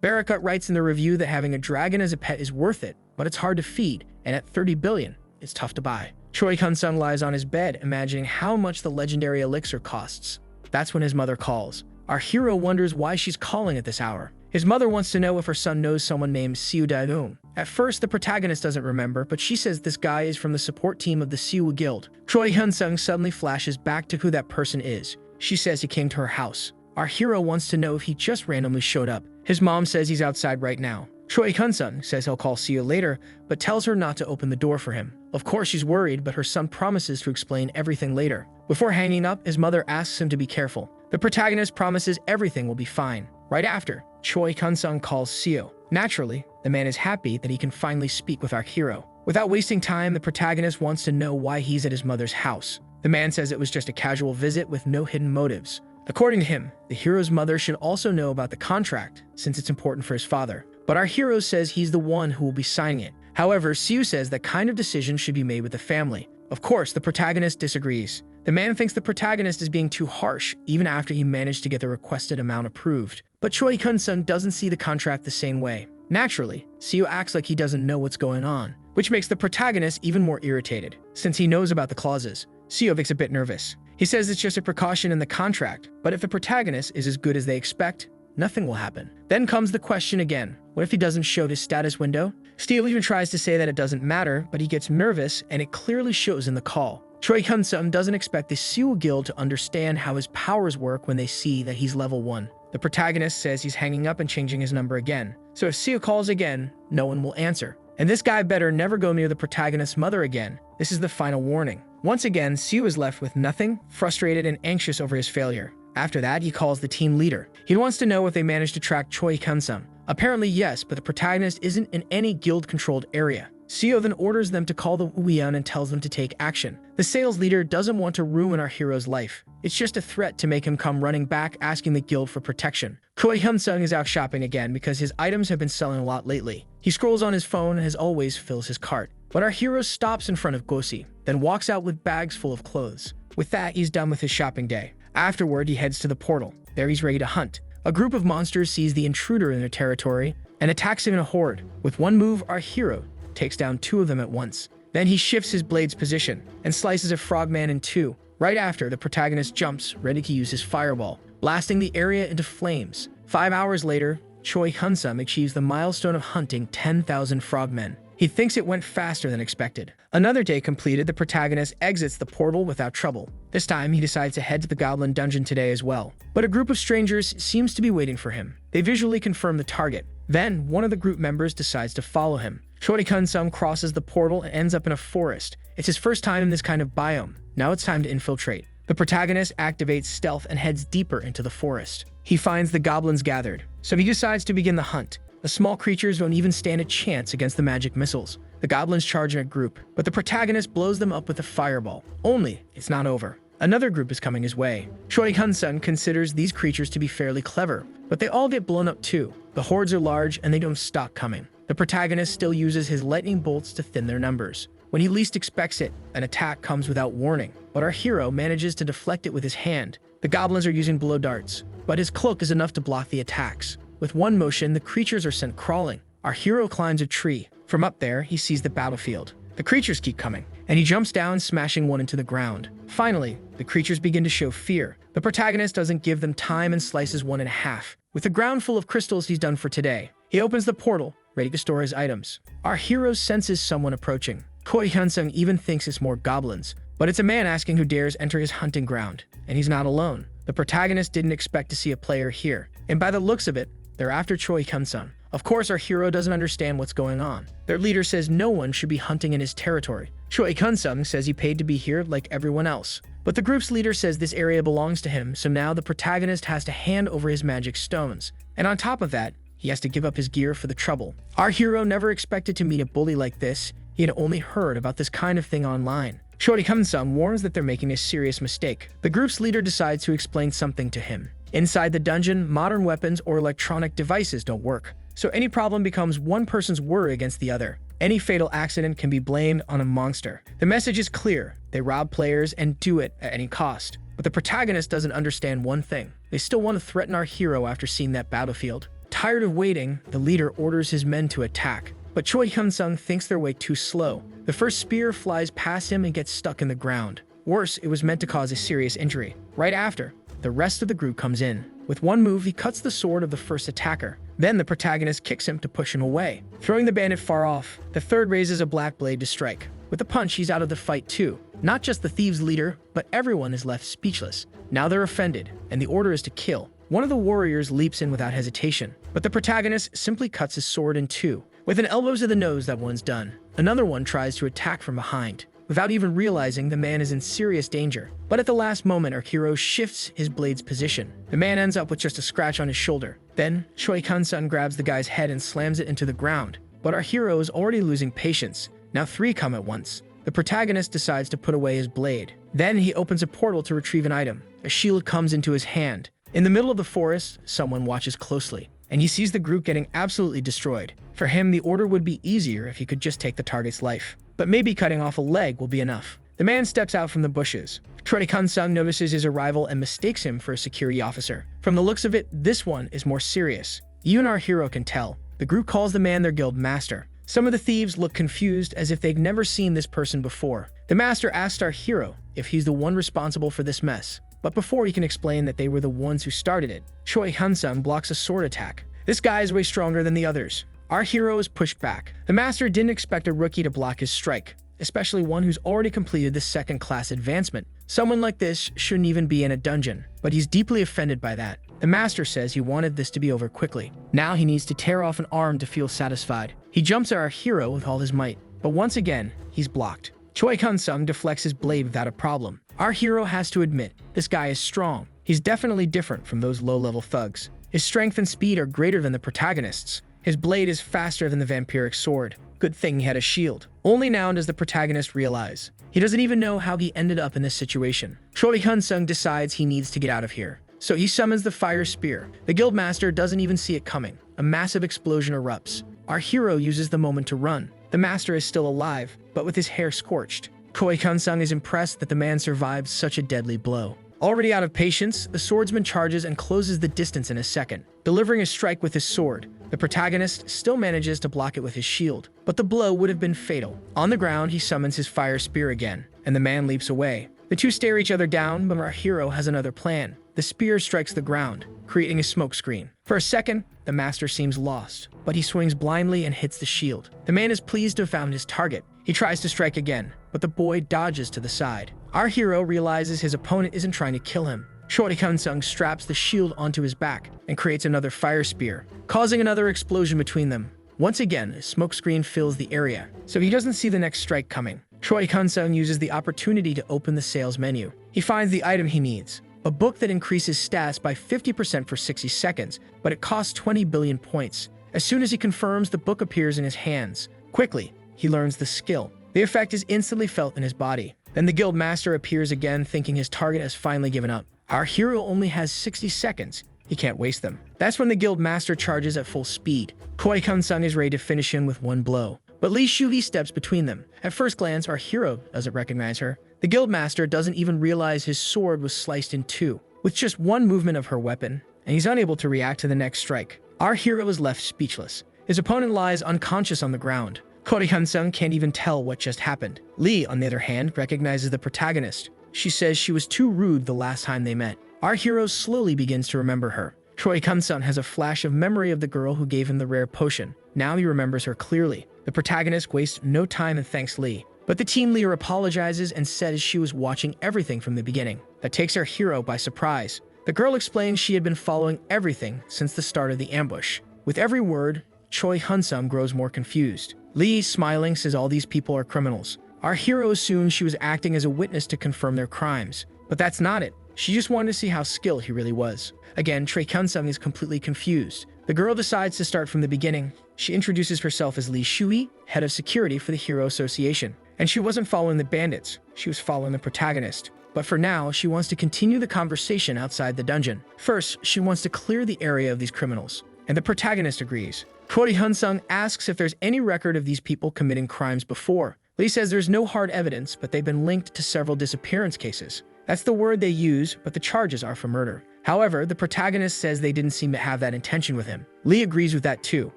Barakat writes in the review that having a dragon as a pet is worth it, but it's hard to feed, and at 30 billion, it's tough to buy. Choi Hyun-sung lies on his bed, imagining how much the legendary elixir costs. That's when his mother calls. Our hero wonders why she's calling at this hour. His mother wants to know if her son knows someone named Siu Da-dum. At first, the protagonist doesn't remember, but she says this guy is from the support team of the Siu Guild. Choi Hyun-sung suddenly flashes back to who that person is. She says he came to her house. Our hero wants to know if he just randomly showed up. His mom says he's outside right now. Choi Hyun-sung says he'll call Siu later, but tells her not to open the door for him. Of course, she's worried, but her son promises to explain everything later. Before hanging up, his mother asks him to be careful. The protagonist promises everything will be fine. Right after, Choi Hyun-sung calls Siu. Naturally, the man is happy that he can finally speak with our hero. Without wasting time, the protagonist wants to know why he's at his mother's house. The man says it was just a casual visit with no hidden motives. According to him, the hero's mother should also know about the contract, since it's important for his father. But our hero says he's the one who will be signing it. However, Siu says that kind of decision should be made with the family. Of course, the protagonist disagrees. The man thinks the protagonist is being too harsh, even after he managed to get the requested amount approved. But Choi Hyun-sung doesn't see the contract the same way. Naturally, Siu acts like he doesn't know what's going on, which makes the protagonist even more irritated, since he knows about the clauses. Siu gets a bit nervous. He says it's just a precaution in the contract, but if the protagonist is as good as they expect, nothing will happen. Then comes the question again. What if he doesn't show his status window? Siu even tries to say that it doesn't matter, but he gets nervous, and it clearly shows in the call. Choi Hyun-sung doesn't expect the Siu Guild to understand how his powers work when they see that he's level 1. The protagonist says he's hanging up and changing his number again. so if Seo calls again, no one will answer. And this guy better never go near the protagonist's mother again. This is the final warning. Once again, Seo is left with nothing, frustrated and anxious over his failure. After that, he calls the team leader. He wants to know if they managed to track Choi Kun-sung. Apparently yes, but the protagonist isn't in any guild-controlled area. Seo then orders them to call the Uion and tells them to take action. The sales leader doesn't want to ruin our hero's life. It's just a threat to make him come running back asking the guild for protection. Choi Kun-sung is out shopping again because his items have been selling a lot lately. He scrolls on his phone and as always fills his cart. But our hero stops in front of Gosi, then walks out with bags full of clothes. With that, he's done with his shopping day. Afterward, he heads to the portal. There he's ready to hunt. A group of monsters sees the intruder in their territory and attacks him in a horde. With one move, our hero takes down 2 of them at once. Then he shifts his blade's position and slices a frogman in 2. Right after, the protagonist jumps, ready to use his fireball, blasting the area into flames. 5 hours later, Choi Kun-sung achieves the milestone of hunting 10,000 frogmen. He thinks it went faster than expected. Another day completed, the protagonist exits the portal without trouble. This time, he decides to head to the Goblin Dungeon today as well. But a group of strangers seems to be waiting for him. They visually confirm the target. Then, one of the group members decides to follow him. Choi Kun-sung crosses the portal and ends up in a forest. It's his first time in this kind of biome. Now it's time to infiltrate. The protagonist activates stealth and heads deeper into the forest. He finds the goblins gathered, so he decides to begin the hunt. The small creatures don't even stand a chance against the magic missiles. The goblins charge in a group, but the protagonist blows them up with a fireball. Only, it's not over. Another group is coming his way. Choi Kun-sung considers these creatures to be fairly clever, but they all get blown up too. The hordes are large and they don't stop coming. The protagonist still uses his lightning bolts to thin their numbers. When he least expects it, an attack comes without warning, but our hero manages to deflect it with his hand. The goblins are using blow darts, but his cloak is enough to block the attacks. With one motion, the creatures are sent crawling. Our hero climbs a tree. From up there, he sees the battlefield. The creatures keep coming, and he jumps down, smashing one into the ground. Finally, the creatures begin to show fear. The protagonist doesn't give them time and slices one in half. With the ground full of crystals, he's done for today. He opens the portal, ready to store his items. Our hero senses someone approaching. Choi Kun-sung even thinks it's more goblins, but it's a man asking who dares enter his hunting ground, and he's not alone. The protagonist didn't expect to see a player here, and by the looks of it, they're after Choi Kun-sung. Of course, our hero doesn't understand what's going on. Their leader says no one should be hunting in his territory. Choi Kun-sung says he paid to be here like everyone else. But the group's leader says this area belongs to him, so now the protagonist has to hand over his magic stones. And on top of that, he has to give up his gear for the trouble. Our hero never expected to meet a bully like this. He had only heard about this kind of thing online. Choi Kun-sung warns that they're making a serious mistake. The group's leader decides to explain something to him. Inside the dungeon, modern weapons or electronic devices don't work, so any problem becomes one person's worry against the other. Any fatal accident can be blamed on a monster. The message is clear. They rob players and do it at any cost. But the protagonist doesn't understand one thing. They still want to threaten our hero after seeing that battlefield. Tired of waiting, the leader orders his men to attack. But Choi Kun-sung thinks they're way too slow. The first spear flies past him and gets stuck in the ground. Worse, it was meant to cause a serious injury. Right after, the rest of the group comes in. With one move, he cuts the sword of the first attacker. Then the protagonist kicks him to push him away. Throwing the bandit far off, the third raises a black blade to strike. With a punch, he's out of the fight too. Not just the thieves' leader, but everyone is left speechless. Now they're offended, and the order is to kill. One of the warriors leaps in without hesitation, but the protagonist simply cuts his sword in 2. With an elbow to the nose, that one's done. Another one tries to attack from behind, without even realizing the man is in serious danger. But at the last moment, our hero shifts his blade's position. The man ends up with just a scratch on his shoulder. Then, Choi Kun-sung grabs the guy's head and slams it into the ground. But our hero is already losing patience. Now 3 come at once. The protagonist decides to put away his blade. Then he opens a portal to retrieve an item. A shield comes into his hand. In the middle of the forest, someone watches closely, and he sees the group getting absolutely destroyed. For him, the order would be easier if he could just take the target's life. But maybe cutting off a leg will be enough. The man steps out from the bushes. Choi Kun-sung notices his arrival and mistakes him for a security officer. From the looks of it, this one is more serious. Even our hero can tell. The group calls the man their guild master. Some of the thieves look confused as if they'd never seen this person before. The master asks our hero if he's the one responsible for this mess. But before he can explain that they were the ones who started it, Choi Kun-sung blocks a sword attack. This guy is way stronger than the others. Our hero is pushed back. The master didn't expect a rookie to block his strike, especially one who's already completed the second-class advancement. Someone like this shouldn't even be in a dungeon, but he's deeply offended by that. The master says he wanted this to be over quickly. Now he needs to tear off an arm to feel satisfied. He jumps at our hero with all his might, but once again, he's blocked. Choi Kun-sung deflects his blade without a problem. Our hero has to admit, this guy is strong. He's definitely different from those low-level thugs. His strength and speed are greater than the protagonist's. His blade is faster than the vampiric sword. Good thing he had a shield. Only now does the protagonist realize. He doesn't even know how he ended up in this situation. Choi Kun-sung decides he needs to get out of here. So he summons the fire spear. The guildmaster doesn't even see it coming. A massive explosion erupts. Our hero uses the moment to run. The master is still alive, but with his hair scorched. Choi Kun-sung is impressed that the man survived such a deadly blow. Already out of patience, the swordsman charges and closes the distance in a second, delivering a strike with his sword. The protagonist still manages to block it with his shield, but the blow would have been fatal. On the ground, he summons his fire spear again, and the man leaps away. The two stare each other down, but our hero has another plan. The spear strikes the ground, creating a smoke screen. For a second, the master seems lost, but he swings blindly and hits the shield. The man is pleased to have found his target. He tries to strike again, but the boy dodges to the side. Our hero realizes his opponent isn't trying to kill him. Choi Kun-sung straps the shield onto his back and creates another fire spear, causing another explosion between them. Once again, a smoke screen fills the area, so he doesn't see the next strike coming. Choi Kun-sung uses the opportunity to open the sales menu. He finds the item he needs, a book that increases stats by 50% for 60 seconds, but it costs 20 billion points. As soon as he confirms, the book appears in his hands. Quickly, he learns the skill. The effect is instantly felt in his body. Then the guild master appears again, thinking his target has finally given up. Our hero only has 60 seconds. He can't waste them. That's when the guild master charges at full speed. Choi Kun-sung is ready to finish him with one blow, but Lee Shu-hee steps between them. At first glance, our hero doesn't recognize her. The guild master doesn't even realize his sword was sliced in two, with just one movement of her weapon, and he's unable to react to the next strike. Our hero is left speechless. His opponent lies unconscious on the ground. Choi Kun-sung can't even tell what just happened. Lee, on the other hand, recognizes the protagonist. She says she was too rude the last time they met. Our hero slowly begins to remember her. Choi Kun-sung has a flash of memory of the girl who gave him the rare potion. Now he remembers her clearly. The protagonist wastes no time and thanks Lee. But the team leader apologizes and says she was watching everything from the beginning. That takes our hero by surprise. The girl explains she had been following everything since the start of the ambush. With every word, Choi Kun-sung grows more confused. Lee, smiling, says all these people are criminals. Our hero assumes she was acting as a witness to confirm their crimes. But that's not it. She just wanted to see how skilled he really was. Again, Choi Kun-sung is completely confused. The girl decides to start from the beginning. She introduces herself as Lee Shu-hee, head of security for the Hero Association. And she wasn't following the bandits. She was following the protagonist. But for now, she wants to continue the conversation outside the dungeon. First, she wants to clear the area of these criminals. And the protagonist agrees. Choi Kun-sung asks if there's any record of these people committing crimes before. Lee says there's no hard evidence, but they've been linked to several disappearance cases. That's the word they use, but the charges are for murder. However, the protagonist says they didn't seem to have that intention with him. Lee agrees with that too.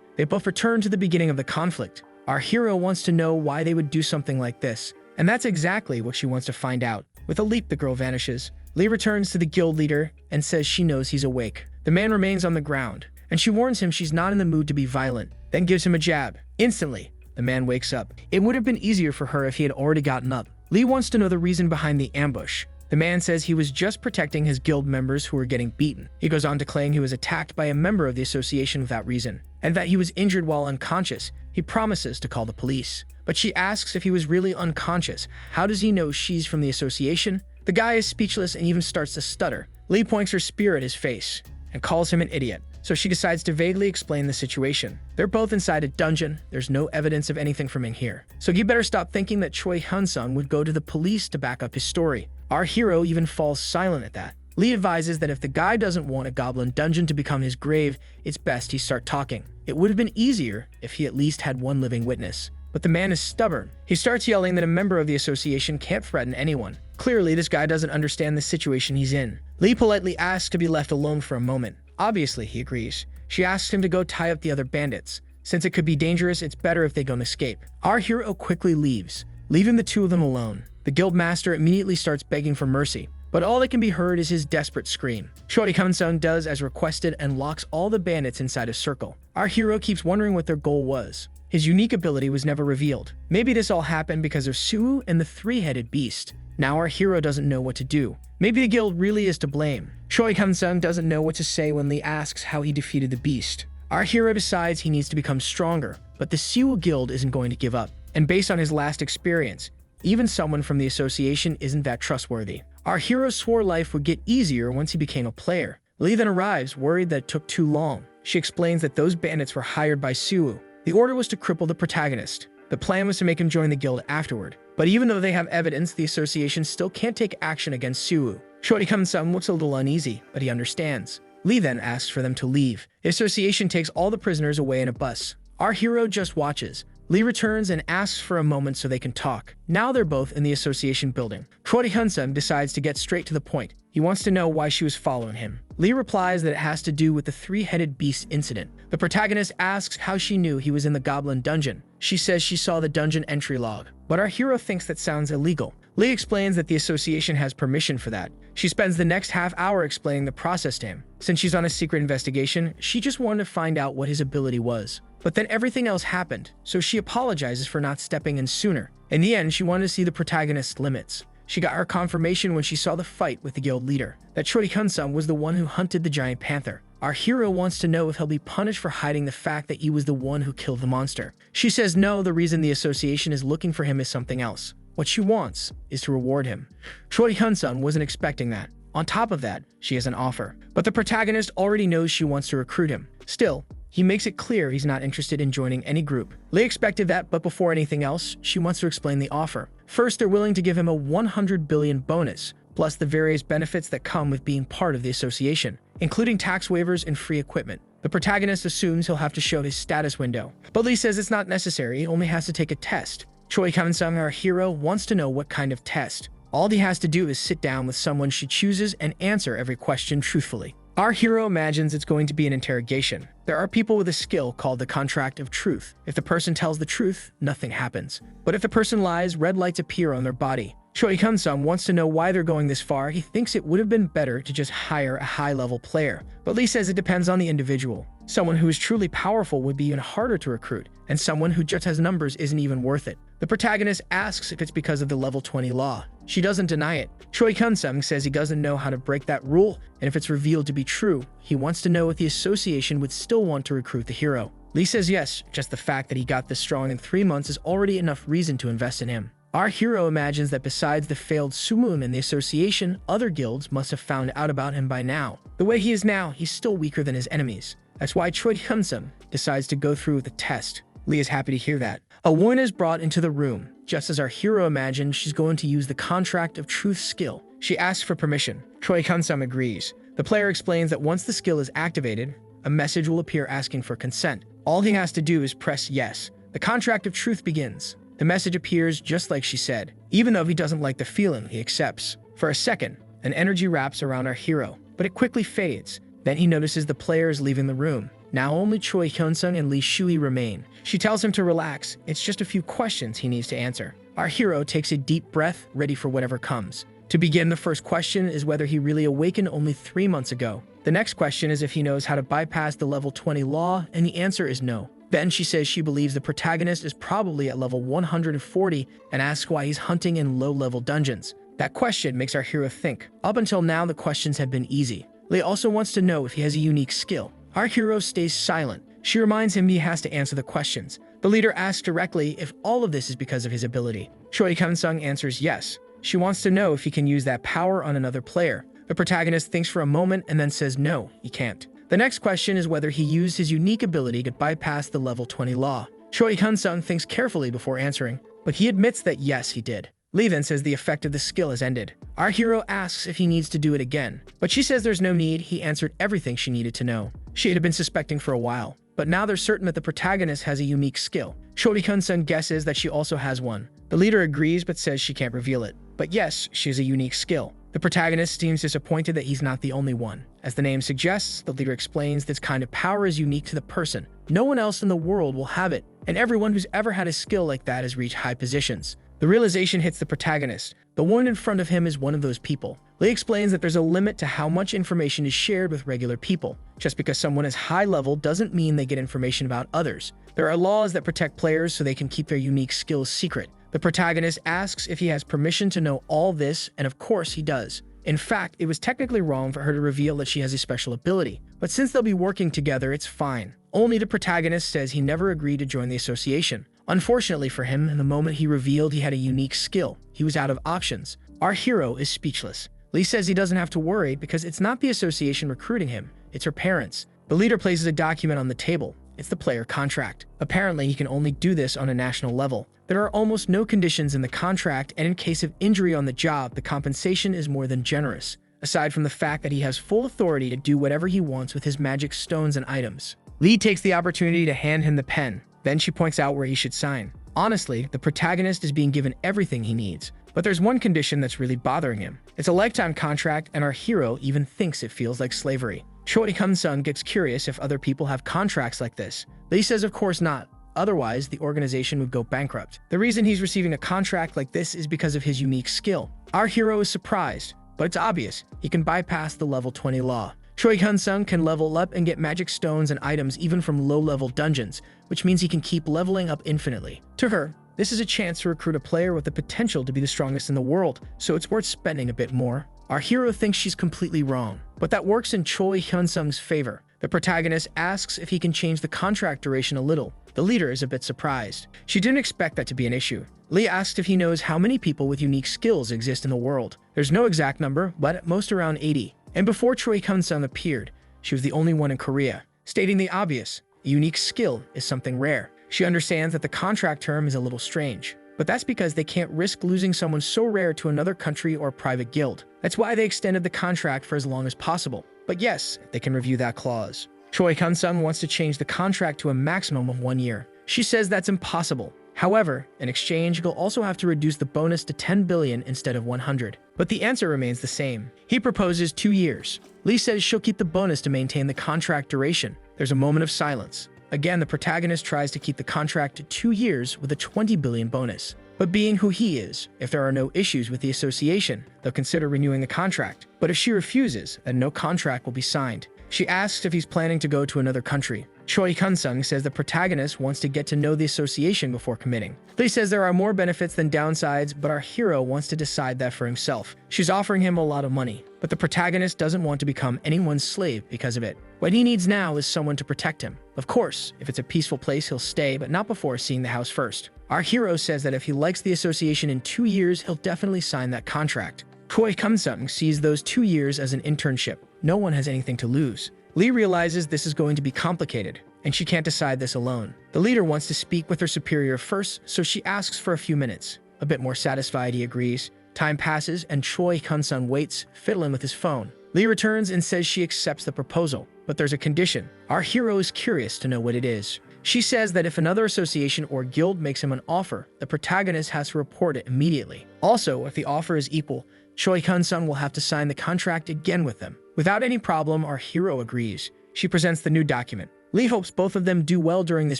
They both return to the beginning of the conflict. Our hero wants to know why they would do something like this, and that's exactly what she wants to find out. With a leap, the girl vanishes. Lee returns to the guild leader and says she knows he's awake. The man remains on the ground, and she warns him she's not in the mood to be violent, then gives him a jab. Instantly, the man wakes up. It would have been easier for her if he had already gotten up. Lee wants to know the reason behind the ambush. The man says he was just protecting his guild members who were getting beaten. He goes on to claim he was attacked by a member of the association without reason, and that he was injured while unconscious. He promises to call the police. But she asks if he was really unconscious. How does he know she's from the association? The guy is speechless and even starts to stutter. Lee points her spear at his face and calls him an idiot. So she decides to vaguely explain the situation. They're both inside a dungeon. There's no evidence of anything from in here. So you better stop thinking that Choi Kun-sung would go to the police to back up his story. Our hero even falls silent at that. Lee advises that if the guy doesn't want a goblin dungeon to become his grave, it's best he start talking. It would have been easier if he at least had one living witness. But the man is stubborn. He starts yelling that a member of the association can't threaten anyone. Clearly, this guy doesn't understand the situation he's in. Lee politely asks to be left alone for a moment. Obviously, he agrees. She asks him to go tie up the other bandits. Since it could be dangerous, it's better if they don't escape. Our hero quickly leaves, leaving the two of them alone. The guild master immediately starts begging for mercy, but all that can be heard is his desperate scream. Choi Kun-sung does as requested and locks all the bandits inside a circle. Our hero keeps wondering what their goal was. his unique ability was never revealed. Maybe this all happened because of Suwu and the three-headed beast. Now our hero doesn't know what to do. Maybe the guild really is to blame. Choi Kun-sung doesn't know what to say when Lee asks how he defeated the beast. Our hero decides he needs to become stronger, but the Suwu guild isn't going to give up. And based on his last experience, even someone from the association isn't that trustworthy. Our hero swore life would get easier once he became a player. Lee then arrives, worried that it took too long. She explains that those bandits were hired by Suwu. The order was to cripple the protagonist. The plan was to make him join the guild afterward. But even though they have evidence, the association still can't take action against Suwu. Choi Kun-sung looks a little uneasy, but he understands. Lee then asks for them to leave. The association takes all the prisoners away in a bus. Our hero just watches. Lee returns and asks for a moment so they can talk. Now they're both in the association building. Choi Kun-sung decides to get straight to the point. He wants to know why she was following him. Lee replies that it has to do with the three-headed beast incident. The protagonist asks how she knew he was in the goblin dungeon. She says she saw the dungeon entry log, but our hero thinks that sounds illegal. Lee explains that the association has permission for that. She spends the next half hour explaining the process to him. Since she's on a secret investigation, she just wanted to find out what his ability was. But then everything else happened, so she apologizes for not stepping in sooner. In the end, she wanted to see the protagonist's limits. She got her confirmation when she saw the fight with the guild leader, that Choi Kun-sung was the one who hunted the giant panther. Our hero wants to know if he'll be punished for hiding the fact that he was the one who killed the monster. She says no, the reason the association is looking for him is something else. What she wants is to reward him. Choi Kun-sung wasn't expecting that. On top of that, she has an offer. But the protagonist already knows she wants to recruit him. Still, he makes it clear he's not interested in joining any group. Lee expected that, but before anything else, she wants to explain the offer. First, they're willing to give him a 100 billion bonus, plus the various benefits that come with being part of the association, including tax waivers and free equipment. The protagonist assumes he'll have to show his status window, but Lee says it's not necessary, he only has to take a test. Choi Kun-sung, our hero, wants to know what kind of test. All he has to do is sit down with someone she chooses and answer every question truthfully. Our hero imagines it's going to be an interrogation. There are people with a skill called the contract of truth. If the person tells the truth, nothing happens. But if the person lies, red lights appear on their body. Choi Kun-sung wants to know why they're going this far. He thinks it would have been better to just hire a high-level player. But Lee says it depends on the individual. Someone who is truly powerful would be even harder to recruit, and someone who just has numbers isn't even worth it. The protagonist asks if it's because of the level 20 law. She doesn't deny it. Choi Kun-sung says he doesn't know how to break that rule, and if it's revealed to be true, he wants to know if the association would still want to recruit the hero. Lee says yes, just the fact that he got this strong in 3 months is already enough reason to invest in him. Our hero imagines that besides the failed Sumun and the association, other guilds must have found out about him by now. The way he is now, he's still weaker than his enemies. That's why Choi Kun-sung decides to go through with the test. Lee is happy to hear that. A woman is brought into the room. Just as our hero imagines, she's going to use the contract of truth skill. She asks for permission. Choi Kun-sung agrees. The player explains that once the skill is activated, a message will appear asking for consent. All he has to do is press yes. The contract of truth begins. The message appears just like she said. Even though he doesn't like the feeling, he accepts. For a second, an energy wraps around our hero, but it quickly fades. Then he notices the player is leaving the room. Now only Choi Kun-sung and Lee Shui remain. She tells him to relax. It's just a few questions he needs to answer. Our hero takes a deep breath, ready for whatever comes. To begin, the first question is whether he really awakened only 3 months ago. The next question is if he knows how to bypass the level 20 law, and the answer is no. Then she says she believes the protagonist is probably at level 140 and asks why he's hunting in low-level dungeons. That question makes our hero think. Up until now, the questions have been easy. Lee also wants to know if he has a unique skill. Our hero stays silent. She reminds him he has to answer the questions. The leader asks directly if all of this is because of his ability. Choi Kun-sung answers yes. She wants to know if he can use that power on another player. The protagonist thinks for a moment and then says no, he can't. The next question is whether he used his unique ability to bypass the level 20 law. Choi Kun-sung thinks carefully before answering, but he admits that yes, he did. Lee then says the effect of the skill has ended. Our hero asks if he needs to do it again, but she says there's no need. He answered everything she needed to know. She had been suspecting for a while, but now they're certain that the protagonist has a unique skill. Choi Kun-sung guesses that she also has one. The leader agrees but says she can't reveal it. But yes, she has a unique skill. The protagonist seems disappointed that he's not the only one. As the name suggests, the leader explains this kind of power is unique to the person. No one else in the world will have it, and everyone who's ever had a skill like that has reached high positions. The realization hits the protagonist. The one in front of him is one of those people. Lee explains that there's a limit to how much information is shared with regular people. Just because someone is high level doesn't mean they get information about others. There are laws that protect players so they can keep their unique skills secret. The protagonist asks if he has permission to know all this, and of course he does. In fact, it was technically wrong for her to reveal that she has a special ability, but since they'll be working together, it's fine. Only the protagonist says he never agreed to join the association. Unfortunately for him, the moment he revealed he had a unique skill, he was out of options. Our hero is speechless. Lee says he doesn't have to worry because it's not the association recruiting him, it's her parents. The leader places a document on the table. It's the player contract. Apparently, he can only do this on a national level. There are almost no conditions in the contract, and in case of injury on the job, the compensation is more than generous, aside from the fact that he has full authority to do whatever he wants with his magic stones and items. Lee takes the opportunity to hand him the pen. Then she points out where he should sign. Honestly, the protagonist is being given everything he needs, but there's one condition that's really bothering him. It's a lifetime contract, and our hero even thinks it feels like slavery. Choi Kun-sung gets curious if other people have contracts like this. Lee says of course not. Otherwise, the organization would go bankrupt. The reason he's receiving a contract like this is because of his unique skill. Our hero is surprised, but it's obvious. He can bypass the level 20 law. Choi Kun-sung can level up and get magic stones and items even from low-level dungeons, which means he can keep leveling up infinitely. To her, this is a chance to recruit a player with the potential to be the strongest in the world, so it's worth spending a bit more. Our hero thinks she's completely wrong, but that works in Choi Kun-sung's favor. The protagonist asks if he can change the contract duration a little. The leader is a bit surprised. She didn't expect that to be an issue. Lee asked if he knows how many people with unique skills exist in the world. There's no exact number, but at most around 80. And before Choi Kun-sung appeared, she was the only one in Korea, stating the obvious. A unique skill is something rare. She understands that the contract term is a little strange, but that's because they can't risk losing someone so rare to another country or private guild. That's why they extended the contract for as long as possible. But yes, they can review that clause. Choi Kun-sung wants to change the contract to a maximum of 1 year. She says that's impossible. However, in exchange, he'll also have to reduce the bonus to 10 billion instead of 100. But the answer remains the same. He proposes 2 years. Lee says she'll keep the bonus to maintain the contract duration. There's a moment of silence. Again, the protagonist tries to keep the contract to 2 years with a 20 billion bonus. But being who he is, if there are no issues with the association, they'll consider renewing the contract. But if she refuses, then no contract will be signed. She asks if he's planning to go to another country. Choi Kun-sung says the protagonist wants to get to know the association before committing. Lee says there are more benefits than downsides, but our hero wants to decide that for himself. She's offering him a lot of money, but the protagonist doesn't want to become anyone's slave because of it. What he needs now is someone to protect him. Of course, if it's a peaceful place, he'll stay, but not before seeing the house first. Our hero says that if he likes the association in 2 years, he'll definitely sign that contract. Choi Kun-sung sees those 2 years as an internship. No one has anything to lose. Lee realizes this is going to be complicated, and she can't decide this alone. The leader wants to speak with her superior first, so she asks for a few minutes. A bit more satisfied, he agrees. Time passes, and Choi Kun-sung waits, fiddling with his phone. Lee returns and says she accepts the proposal, but there's a condition. Our hero is curious to know what it is. She says that if another association or guild makes him an offer, the protagonist has to report it immediately. Also, if the offer is equal, Choi Kun-sung will have to sign the contract again with them. Without any problem, our hero agrees. She presents the new document. Lee hopes both of them do well during this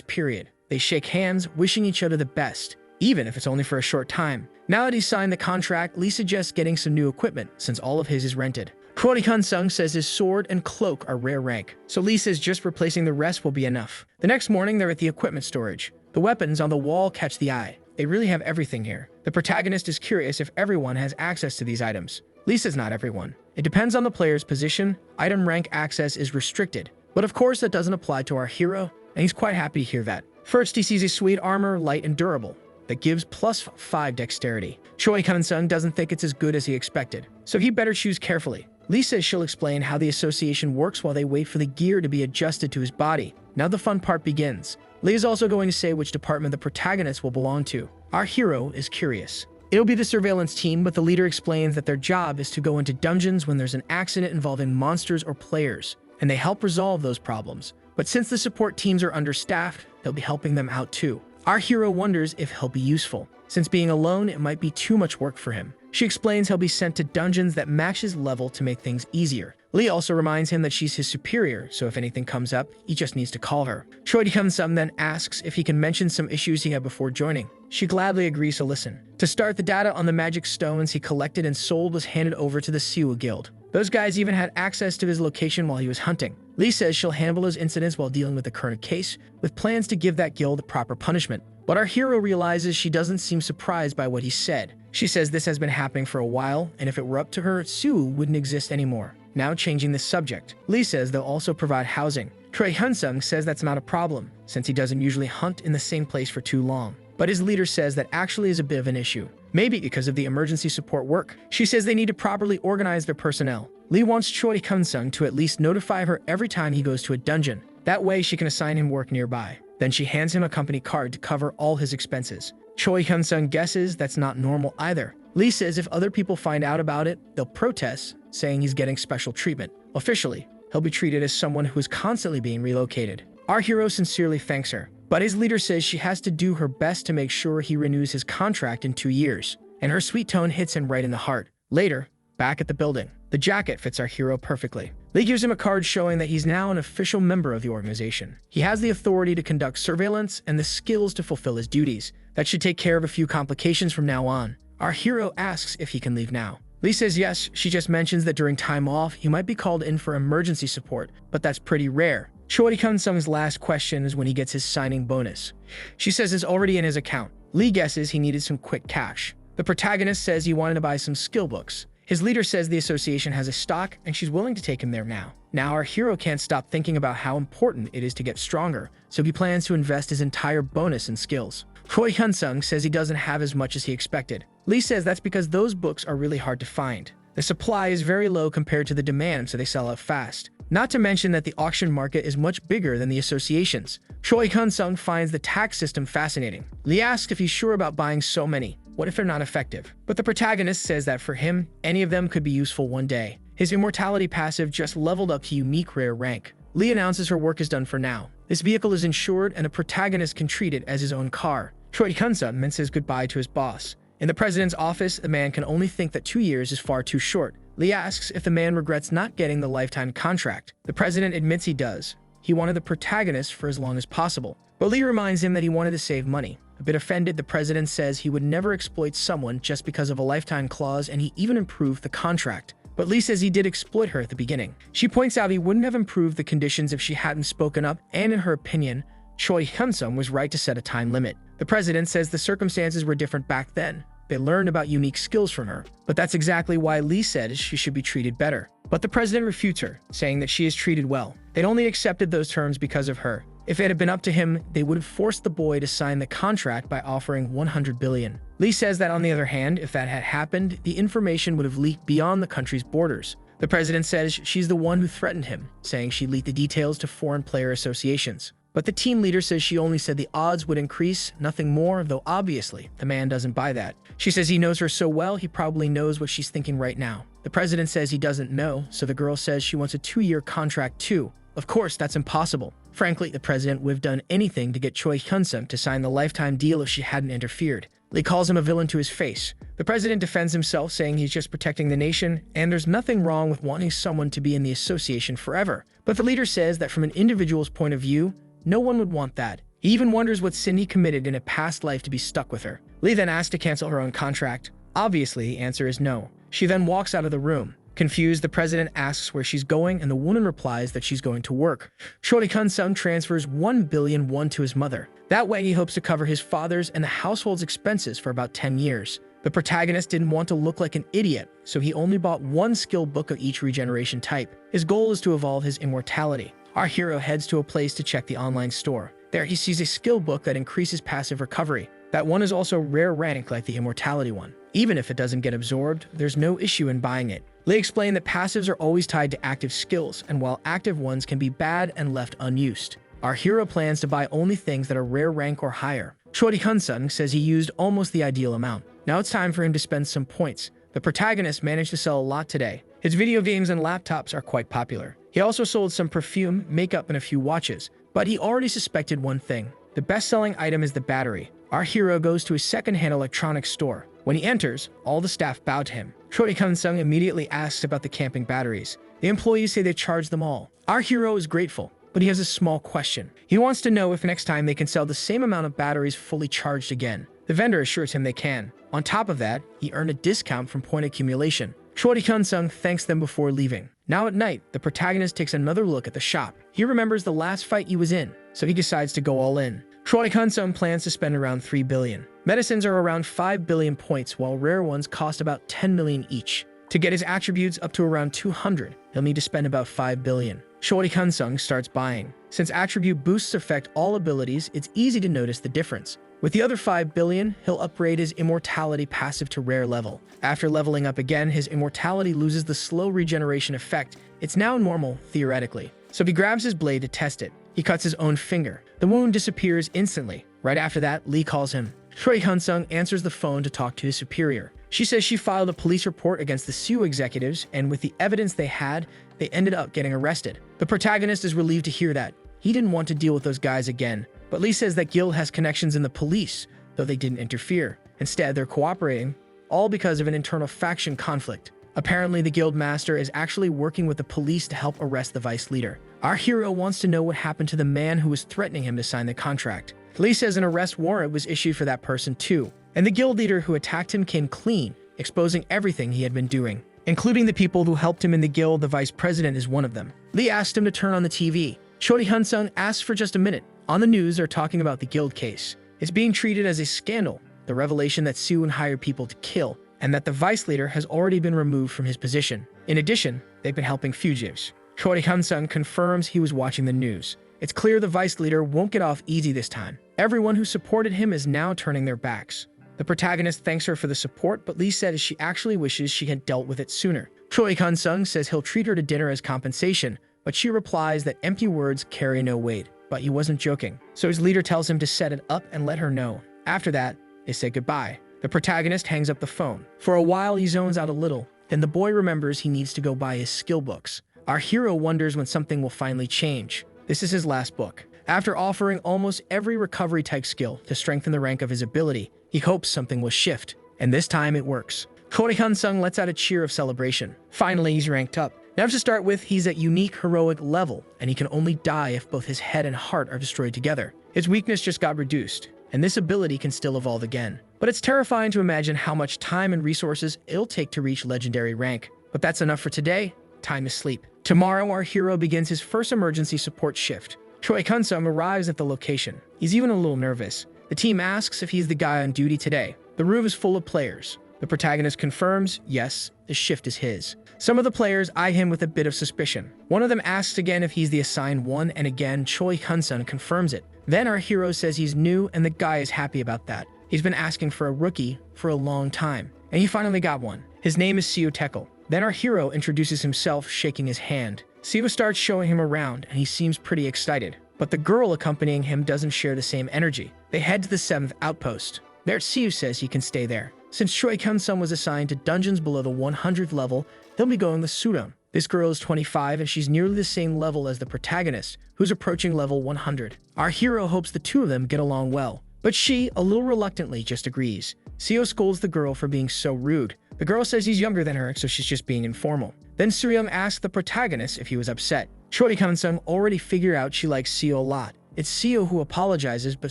period. They shake hands, wishing each other the best, even if it's only for a short time. Now that he's signed the contract, Lee suggests getting some new equipment, since all of his is rented. Choi Kun-sung says his sword and cloak are rare rank, so Lee says just replacing the rest will be enough. The next morning, they're at the equipment storage. The weapons on the wall catch the eye. They really have everything here. The protagonist is curious if everyone has access to these items. Lee says not everyone. It depends on the player's position. Item rank access is restricted. But of course that doesn't apply to our hero, and he's quite happy to hear that. First, he sees a sweet armor, light and durable, that gives +5 dexterity. Choi Kun-sung doesn't think it's as good as he expected, so he better choose carefully. Lee says she'll explain how the association works while they wait for the gear to be adjusted to his body. Now the fun part begins. Lee is also going to say which department the protagonist will belong to. Our hero is curious. It'll be the surveillance team, but the leader explains that their job is to go into dungeons when there's an accident involving monsters or players, and they help resolve those problems. But since the support teams are understaffed, they'll be helping them out too. Our hero wonders if he'll be useful. Since being alone, it might be too much work for him. She explains he'll be sent to dungeons that match his level to make things easier, Lee also reminds him that she's his superior, so if anything comes up, he just needs to call her. Choi Hyun-sung then asks if he can mention some issues he had before joining. She gladly agrees to listen. To start, the data on the magic stones he collected and sold was handed over to the Siwa Guild. Those guys even had access to his location while he was hunting. Lee says she'll handle those incidents while dealing with the current case, with plans to give that guild the proper punishment. But our hero realizes she doesn't seem surprised by what he said. She says this has been happening for a while, and if it were up to her, Siwa wouldn't exist anymore. Now changing the subject, Lee says they'll also provide housing. Choi Hyun-sung says that's not a problem, since he doesn't usually hunt in the same place for too long. But his leader says that actually is a bit of an issue. Maybe because of the emergency support work. She says they need to properly organize their personnel. Lee wants Choi Hyun-sung to at least notify her every time he goes to a dungeon. That way she can assign him work nearby. Then she hands him a company card to cover all his expenses. Choi Hyun-sung guesses that's not normal either. Lee says if other people find out about it, they'll protest, saying he's getting special treatment. Officially, he'll be treated as someone who is constantly being relocated. Our hero sincerely thanks her, but his leader says she has to do her best to make sure he renews his contract in 2 years. And her sweet tone hits him right in the heart. Later, back at the building, the jacket fits our hero perfectly. Lee gives him a card showing that he's now an official member of the organization. He has the authority to conduct surveillance and the skills to fulfill his duties. That should take care of a few complications from now on. Our hero asks if he can leave now. Lee says yes, she just mentions that during time off, he might be called in for emergency support, but that's pretty rare. Choi Hyun-sung's last question is when he gets his signing bonus. She says it's already in his account. Lee guesses he needed some quick cash. The protagonist says he wanted to buy some skill books. His leader says the association has a stock and she's willing to take him there now. Now our hero can't stop thinking about how important it is to get stronger, so he plans to invest his entire bonus in skills. Choi Hyun-sung says he doesn't have as much as he expected. Lee says that's because those books are really hard to find. The supply is very low compared to the demand, so they sell out fast. Not to mention that the auction market is much bigger than the associations. Choi Hyun-sung finds the tax system fascinating. Lee asks if he's sure about buying so many. What if they're not effective? But the protagonist says that for him, any of them could be useful one day. His immortality passive just leveled up to unique rare rank. Lee announces her work is done for now. This vehicle is insured and the protagonist can treat it as his own car. Choi Hyun-sung then says goodbye to his boss. In the president's office, the man can only think that 2 years is far too short. Lee asks if the man regrets not getting the lifetime contract. The president admits he does. He wanted the protagonist for as long as possible. But Lee reminds him that he wanted to save money. A bit offended, the president says he would never exploit someone just because of a lifetime clause, and he even improved the contract. But Lee says he did exploit her at the beginning. She points out he wouldn't have improved the conditions if she hadn't spoken up, and in her opinion, Choi Hyun-sung was right to set a time limit. The president says the circumstances were different back then. They learned about unique skills from her. But that's exactly why Lee said she should be treated better. But the president refutes her, saying that she is treated well. They'd only accepted those terms because of her. If it had been up to him, they would have forced the boy to sign the contract by offering 100 billion. Lee says that on the other hand, if that had happened, the information would have leaked beyond the country's borders. The president says she's the one who threatened him, saying she leaked the details to foreign player associations. But the team leader says she only said the odds would increase, nothing more, though obviously, the man doesn't buy that. She says he knows her so well, he probably knows what she's thinking right now. The president says he doesn't know, so the girl says she wants a 2-year contract too. Of course, that's impossible. Frankly, the president would have done anything to get Choi Hyun-sung to sign the lifetime deal if she hadn't interfered. Lee calls him a villain to his face. The president defends himself, saying he's just protecting the nation, and there's nothing wrong with wanting someone to be in the association forever. But the leader says that from an individual's point of view, no one would want that. He even wonders what sin he committed in a past life to be stuck with her. Lee then asks to cancel her own contract. Obviously, the answer is no. She then walks out of the room. Confused, the president asks where she's going, and the woman replies that she's going to work. Choi Hyun-sung transfers 1 billion won to his mother. That way, he hopes to cover his father's and the household's expenses for about 10 years. The protagonist didn't want to look like an idiot, so he only bought 1 skill book of each regeneration type. His goal is to evolve his immortality. Our hero heads to a place to check the online store. There he sees a skill book that increases passive recovery. That one is also rare rank like the immortality one. Even if it doesn't get absorbed, there's no issue in buying it. Lee explained that passives are always tied to active skills, and while active ones can be bad and left unused. Our hero plans to buy only things that are rare rank or higher. Choi Hyun-sung says he used almost the ideal amount. Now it's time for him to spend some points. The protagonist managed to sell a lot today. His video games and laptops are quite popular. He also sold some perfume, makeup, and a few watches. But he already suspected one thing. The best-selling item is the battery. Our hero goes to a second-hand electronics store. When he enters, all the staff bow to him. Choi Kun-sung immediately asks about the camping batteries. The employees say they charged them all. Our hero is grateful, but he has a small question. He wants to know if next time they can sell the same amount of batteries fully charged again. The vendor assures him they can. On top of that, he earned a discount from point accumulation. Choi Kun-sung thanks them before leaving. Now at night, the protagonist takes another look at the shop. He remembers the last fight he was in, so he decides to go all in. Choi Kun-sung plans to spend around 3 billion. Medicines are around 5 billion points, while rare ones cost about 10 million each. To get his attributes up to around 200, he'll need to spend about 5 billion. Choi Kun-sung starts buying. Since attribute boosts affect all abilities, it's easy to notice the difference. With the other 5 billion, he'll upgrade his immortality passive to rare level. After leveling up again, his immortality loses the slow regeneration effect. It's now normal, theoretically. So he grabs his blade to test it. He cuts his own finger. The wound disappears instantly. Right after that, Lee calls him. Choi Kun-sung answers the phone to talk to his superior. She says she filed a police report against the Sue executives, and with the evidence they had, they ended up getting arrested. The protagonist is relieved to hear that. He didn't want to deal with those guys again. But Lee says that Guild has connections in the police, though they didn't interfere. Instead, they're cooperating, all because of an internal faction conflict. Apparently, the Guild Master is actually working with the police to help arrest the vice leader. Our hero wants to know what happened to the man who was threatening him to sign the contract. Lee says an arrest warrant was issued for that person too, and the guild leader who attacked him came clean, exposing everything he had been doing, including the people who helped him in the guild. The vice president is one of them. Lee asked him to turn on the TV. Choi Kun-sung asks for just a minute. On the news, they're talking about the guild case. It's being treated as a scandal, the revelation that Sue hired people to kill, and that the vice leader has already been removed from his position. In addition, they've been helping fugitives. Choi Kun-sung confirms he was watching the news. It's clear the vice leader won't get off easy this time. Everyone who supported him is now turning their backs. The protagonist thanks her for the support, but Lee says she actually wishes she had dealt with it sooner. Choi Kun-sung says he'll treat her to dinner as compensation, but she replies that empty words carry no weight. But he wasn't joking, so his leader tells him to set it up and let her know. After that, they say goodbye. The protagonist hangs up the phone. For a while, he zones out a little. Then the boy remembers he needs to go buy his skill books. Our hero wonders when something will finally change. This is his last book. After offering almost every recovery-type skill to strengthen the rank of his ability, he hopes something will shift. And this time, it works. Choi Kun-sung lets out a cheer of celebration. Finally, he's ranked up. Now to start with, he's at unique heroic level, and he can only die if both his head and heart are destroyed together. His weakness just got reduced, and this ability can still evolve again. But it's terrifying to imagine how much time and resources it'll take to reach legendary rank. But that's enough for today. Time to sleep. Tomorrow, our hero begins his first emergency support shift. Choi Kun-sung arrives at the location. He's even a little nervous. The team asks if he's the guy on duty today. The room is full of players. The protagonist confirms, yes, the shift is his. Some of the players eye him with a bit of suspicion. One of them asks again if he's the assigned one, and again, Choi Kun-sung confirms it. Then our hero says he's new, and the guy is happy about that. He's been asking for a rookie for a long time, and he finally got one. His name is Seo Tekel. Then our hero introduces himself, shaking his hand. Seo starts showing him around, and he seems pretty excited. But the girl accompanying him doesn't share the same energy. They head to the 7th outpost. There, Seo says he can stay there. Since Choi Kun-sung was assigned to dungeons below the 100th level, they'll be going with Suram. This girl is 25, and she's nearly the same level as the protagonist, who's approaching level 100. Our hero hopes the two of them get along well, but she, a little reluctantly, just agrees. Seo scolds the girl for being so rude. The girl says he's younger than her, so she's just being informal. Then Suryum asks the protagonist if he was upset. Choi Kun-sung already figured out she likes Seo a lot. It's Seo who apologizes, but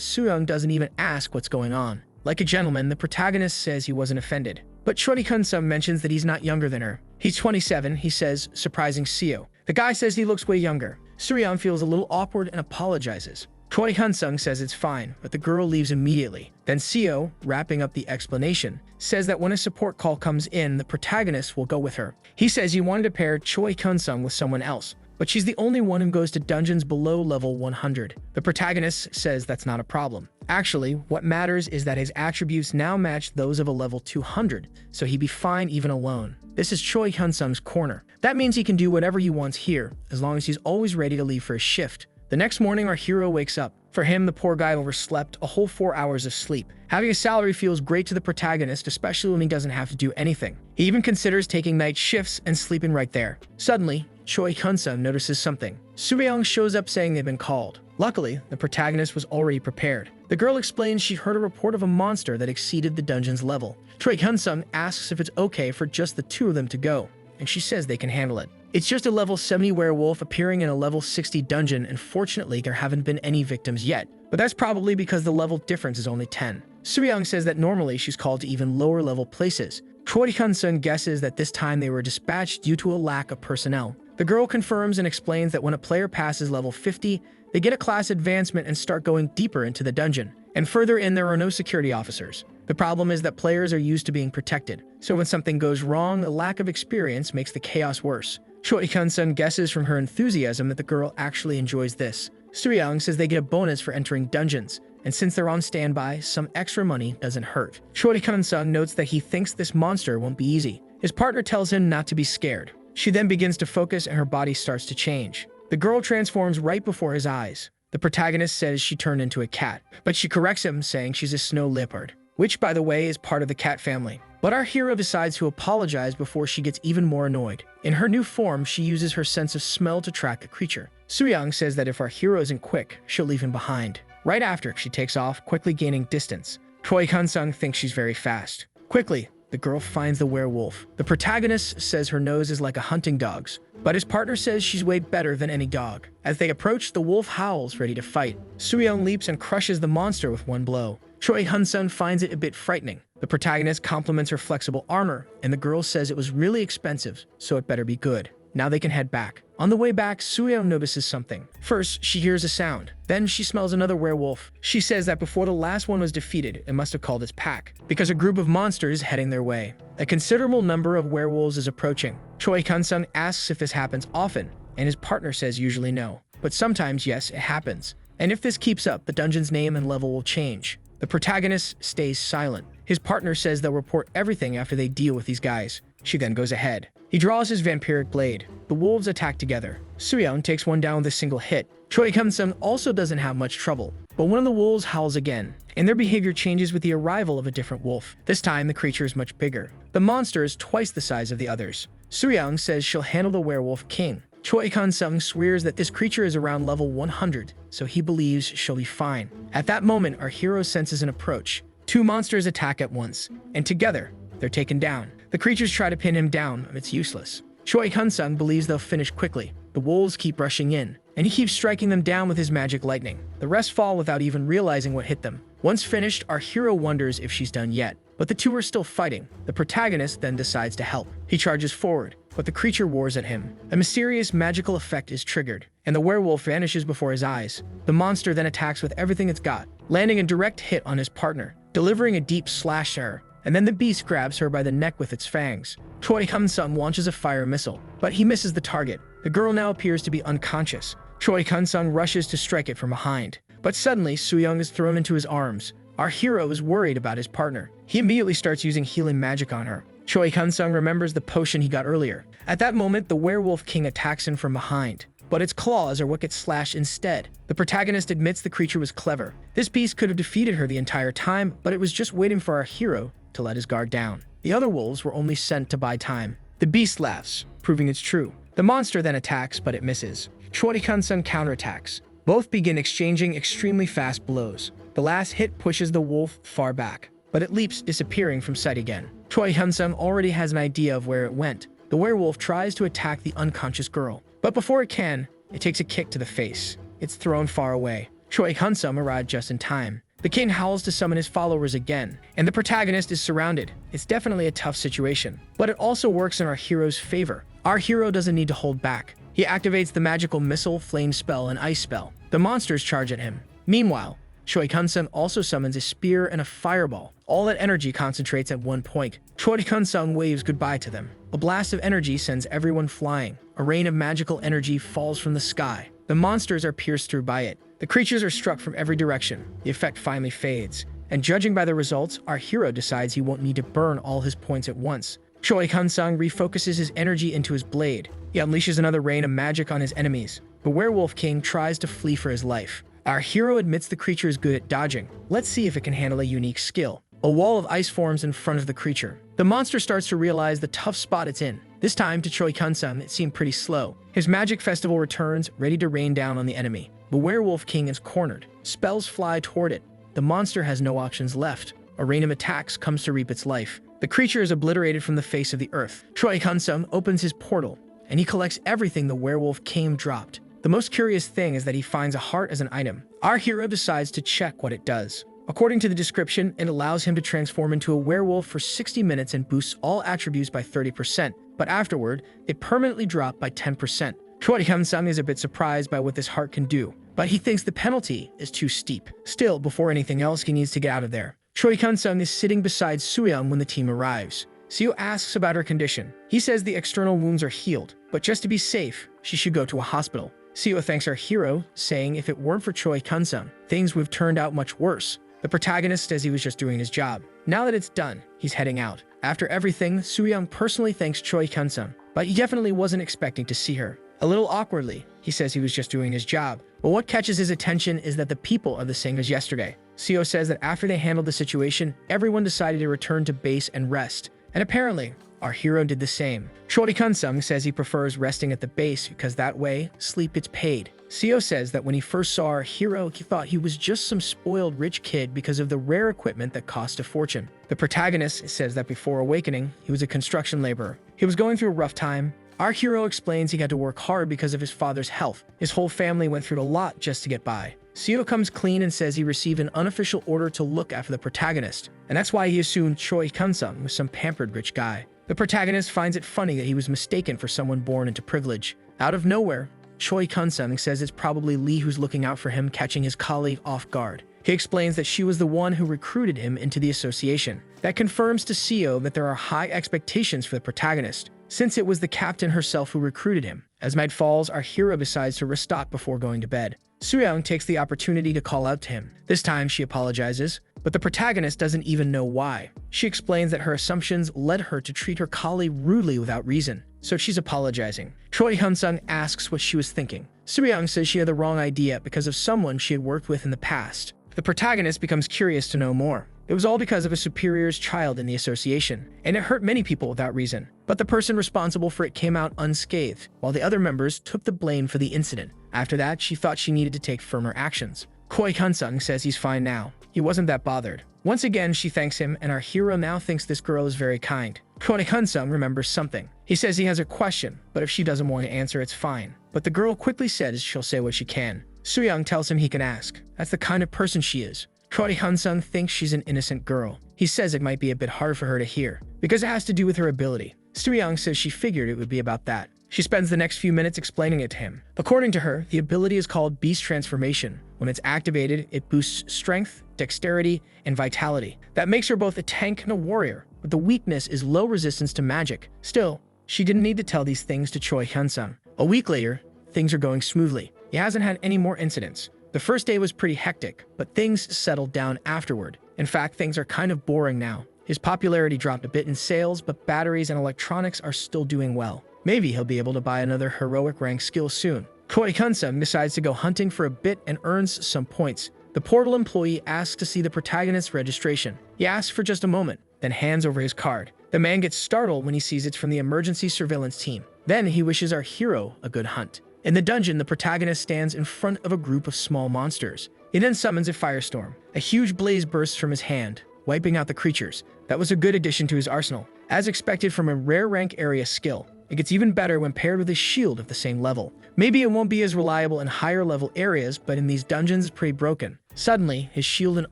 Suryum doesn't even ask what's going on. Like a gentleman, the protagonist says he wasn't offended. But Choi Kun-sung mentions that he's not younger than her. He's 27, he says, surprising Seo. The guy says he looks way younger. Suryum feels a little awkward and apologizes. Choi Kun-sung says it's fine, but the girl leaves immediately. Then Seo, wrapping up the explanation, says that when a support call comes in, the protagonist will go with her. He says he wanted to pair Choi Kun-sung with someone else, but she's the only one who goes to dungeons below level 100. The protagonist says that's not a problem. Actually, what matters is that his attributes now match those of a level 200, so he'd be fine even alone. This is Choi Kun-sung's corner. That means he can do whatever he wants here, as long as he's always ready to leave for his shift. The next morning, our hero wakes up. For him, the poor guy overslept a whole 4 hours of sleep. Having a salary feels great to the protagonist, especially when he doesn't have to do anything. He even considers taking night shifts and sleeping right there. Suddenly, Choi Kun-sung notices something. Suryong shows up saying they've been called. Luckily, the protagonist was already prepared. The girl explains she heard a report of a monster that exceeded the dungeon's level. Choi Hyun-sung asks if it's okay for just the two of them to go, and she says they can handle it. It's just a level 70 werewolf appearing in a level 60 dungeon, and fortunately there haven't been any victims yet. But that's probably because the level difference is only 10. Soo-young says that normally she's called to even lower level places. Choi Hyun-sung guesses that this time they were dispatched due to a lack of personnel. The girl confirms and explains that when a player passes level 50, they get a class advancement and start going deeper into the dungeon. And further in, there are no security officers. The problem is that players are used to being protected, so when something goes wrong, the lack of experience makes the chaos worse. Choi Hyun-sung guesses from her enthusiasm that the girl actually enjoys this. Soo-young says they get a bonus for entering dungeons, and since they're on standby, some extra money doesn't hurt. Choi Hyun-sung notes that he thinks this monster won't be easy. His partner tells him not to be scared. She then begins to focus and her body starts to change. The girl transforms right before his eyes. The protagonist says she turned into a cat, but she corrects him, saying she's a snow leopard, which, by the way, is part of the cat family. But our hero decides to apologize before she gets even more annoyed. In her new form, she uses her sense of smell to track a creature. Soo-young says that if our hero isn't quick, she'll leave him behind. Right after, she takes off, quickly gaining distance. Choi Hyun-sung thinks she's very fast. Quickly, the girl finds the werewolf. The protagonist says her nose is like a hunting dog's, but his partner says she's way better than any dog. As they approach, the wolf howls, ready to fight. Soo-young leaps and crushes the monster with one blow. Choi Hyun-sung finds it a bit frightening. The protagonist compliments her flexible armor, and the girl says it was really expensive, so it better be good. Now they can head back. On the way back, Soo-young notices something. First, she hears a sound. Then she smells another werewolf. She says that before the last one was defeated, it must have called its pack, because a group of monsters is heading their way. A considerable number of werewolves is approaching. Choi Hyun-sung asks if this happens often, and his partner says usually no. But sometimes, yes, it happens. And if this keeps up, the dungeon's name and level will change. The protagonist stays silent. His partner says they'll report everything after they deal with these guys. She then goes ahead. He draws his vampiric blade. The wolves attack together. Soo-young takes one down with a single hit. Choi Hyun-sung also doesn't have much trouble, but one of the wolves howls again, and their behavior changes with the arrival of a different wolf. This time, the creature is much bigger. The monster is twice the size of the others. Soo-young says she'll handle the werewolf king. Choi Hyun-sung swears that this creature is around level 100, so he believes she'll be fine. At that moment, our hero senses an approach. Two monsters attack at once, and together, they're taken down. The creatures try to pin him down, but it's useless. Choi Hyun-sung believes they'll finish quickly. The wolves keep rushing in, and he keeps striking them down with his magic lightning. The rest fall without even realizing what hit them. Once finished, our hero wonders if she's done yet, but the two are still fighting. The protagonist then decides to help. He charges forward, but the creature roars at him. A mysterious magical effect is triggered, and the werewolf vanishes before his eyes. The monster then attacks with everything it's got, landing a direct hit on his partner, delivering a deep slash to her, and then the beast grabs her by the neck with its fangs. Choi Hyun-sung launches a fire missile, but he misses the target. The girl now appears to be unconscious. Choi Hyun-sung rushes to strike it from behind, but suddenly Soo-young is thrown into his arms. Our hero is worried about his partner. He immediately starts using healing magic on her. Choi Hyun-sung remembers the potion he got earlier. At that moment, the werewolf king attacks him from behind, but its claws are what get slashed instead. The protagonist admits the creature was clever. This beast could have defeated her the entire time, but it was just waiting for our hero to let his guard down. The other wolves were only sent to buy time. The beast laughs, proving it's true. The monster then attacks, but it misses. Choi Hyun-sung counterattacks. Both begin exchanging extremely fast blows. The last hit pushes the wolf far back, but it leaps, disappearing from sight again. Choi Hyun-sung already has an idea of where it went. The werewolf tries to attack the unconscious girl, but before it can, it takes a kick to the face. It's thrown far away. Choi Hyun-sung arrived just in time. The king howls to summon his followers again, and the protagonist is surrounded. It's definitely a tough situation, but it also works in our hero's favor. Our hero doesn't need to hold back. He activates the magical missile, flame spell, and ice spell. The monsters charge at him. Meanwhile, Choi Hyun-sung also summons a spear and a fireball. All that energy concentrates at one point. Choi Hyun-sung waves goodbye to them. A blast of energy sends everyone flying. A rain of magical energy falls from the sky. The monsters are pierced through by it. The creatures are struck from every direction. The effect finally fades, and judging by the results, our hero decides he won't need to burn all his points at once. Choi Hyun-sung refocuses his energy into his blade. He unleashes another rain of magic on his enemies. The werewolf king tries to flee for his life. Our hero admits the creature is good at dodging. Let's see if it can handle a unique skill. A wall of ice forms in front of the creature. The monster starts to realize the tough spot it's in. This time, to Choi Hyun-sung, it seemed pretty slow. His magic festival returns, ready to rain down on the enemy. The werewolf king is cornered. Spells fly toward it. The monster has no options left. A rain of attacks comes to reap its life. The creature is obliterated from the face of the earth. Choi Kun-sung opens his portal, and he collects everything the werewolf king dropped. The most curious thing is that he finds a heart as an item. Our hero decides to check what it does. According to the description, it allows him to transform into a werewolf for 60 minutes and boosts all attributes by 30%, but afterward, they permanently drop by 10%. Choi Kun-sung is a bit surprised by what this heart can do, but he thinks the penalty is too steep. Still, before anything else, he needs to get out of there. Choi Kun-sung is sitting beside Soo-young when the team arrives. Seo asks about her condition. He says the external wounds are healed, but just to be safe, she should go to a hospital. Seo thanks our hero, saying if it weren't for Choi Kun-sung, things would have turned out much worse. The protagonist says he was just doing his job. Now that it's done, he's heading out. After everything, Soo-young personally thanks Choi Kun-sung, but he definitely wasn't expecting to see her. A little awkwardly, he says he was just doing his job. But what catches his attention is that the people are the same as yesterday. Seo says that after they handled the situation, everyone decided to return to base and rest. And apparently, our hero did the same. Choi Kun-sung says he prefers resting at the base because that way, sleep gets paid. Seo says that when he first saw our hero, he thought he was just some spoiled rich kid because of the rare equipment that cost a fortune. The protagonist says that before awakening, he was a construction laborer. He was going through a rough time. Our hero explains he had to work hard because of his father's health. His whole family went through a lot just to get by. Seo comes clean and says he received an unofficial order to look after the protagonist, and that's why he assumed Choi Kun-sung was some pampered rich guy. The protagonist finds it funny that he was mistaken for someone born into privilege. Out of nowhere, Choi Kun-sung says it's probably Lee who's looking out for him, catching his colleague off guard. He explains that she was the one who recruited him into the association. That confirms to Seo that there are high expectations for the protagonist, since it was the captain herself who recruited him. As night falls, our hero decides to restock before going to bed. Soo-young takes the opportunity to call out to him. This time, she apologizes, but the protagonist doesn't even know why. She explains that her assumptions led her to treat her colleague rudely without reason, so she's apologizing. Choi Kun-sung asks what she was thinking. Soo-young says she had the wrong idea because of someone she had worked with in the past. The protagonist becomes curious to know more. It was all because of a superior's child in the association, and it hurt many people without reason. But the person responsible for it came out unscathed, while the other members took the blame for the incident. After that, she thought she needed to take firmer actions. Choi Kun-sung says he's fine now. He wasn't that bothered. Once again, she thanks him, and our hero now thinks this girl is very kind. Choi Kun-sung remembers something. He says he has a question, but if she doesn't want to answer, it's fine. But the girl quickly says she'll say what she can. Soo-young tells him he can ask. That's the kind of person she is. Choi Kun-sung thinks she's an innocent girl. He says it might be a bit hard for her to hear, because it has to do with her ability. Soo-young says she figured it would be about that. She spends the next few minutes explaining it to him. According to her, the ability is called Beast Transformation. When it's activated, it boosts strength, dexterity, and vitality. That makes her both a tank and a warrior, but the weakness is low resistance to magic. Still, she didn't need to tell these things to Choi Kun-sung. A week later, things are going smoothly. He hasn't had any more incidents. The first day was pretty hectic, but things settled down afterward. In fact, things are kind of boring now. His popularity dropped a bit in sales, but batteries and electronics are still doing well. Maybe he'll be able to buy another heroic rank skill soon. Choi Kun-sung decides to go hunting for a bit and earns some points. The portal employee asks to see the protagonist's registration. He asks for just a moment, then hands over his card. The man gets startled when he sees it's from the emergency surveillance team. Then he wishes our hero a good hunt. In the dungeon, the protagonist stands in front of a group of small monsters. He then summons a firestorm. A huge blaze bursts from his hand, wiping out the creatures. That was a good addition to his arsenal. As expected from a rare rank area skill, it gets even better when paired with a shield of the same level. Maybe it won't be as reliable in higher level areas, but in these dungeons it's pretty broken. Suddenly, his shield and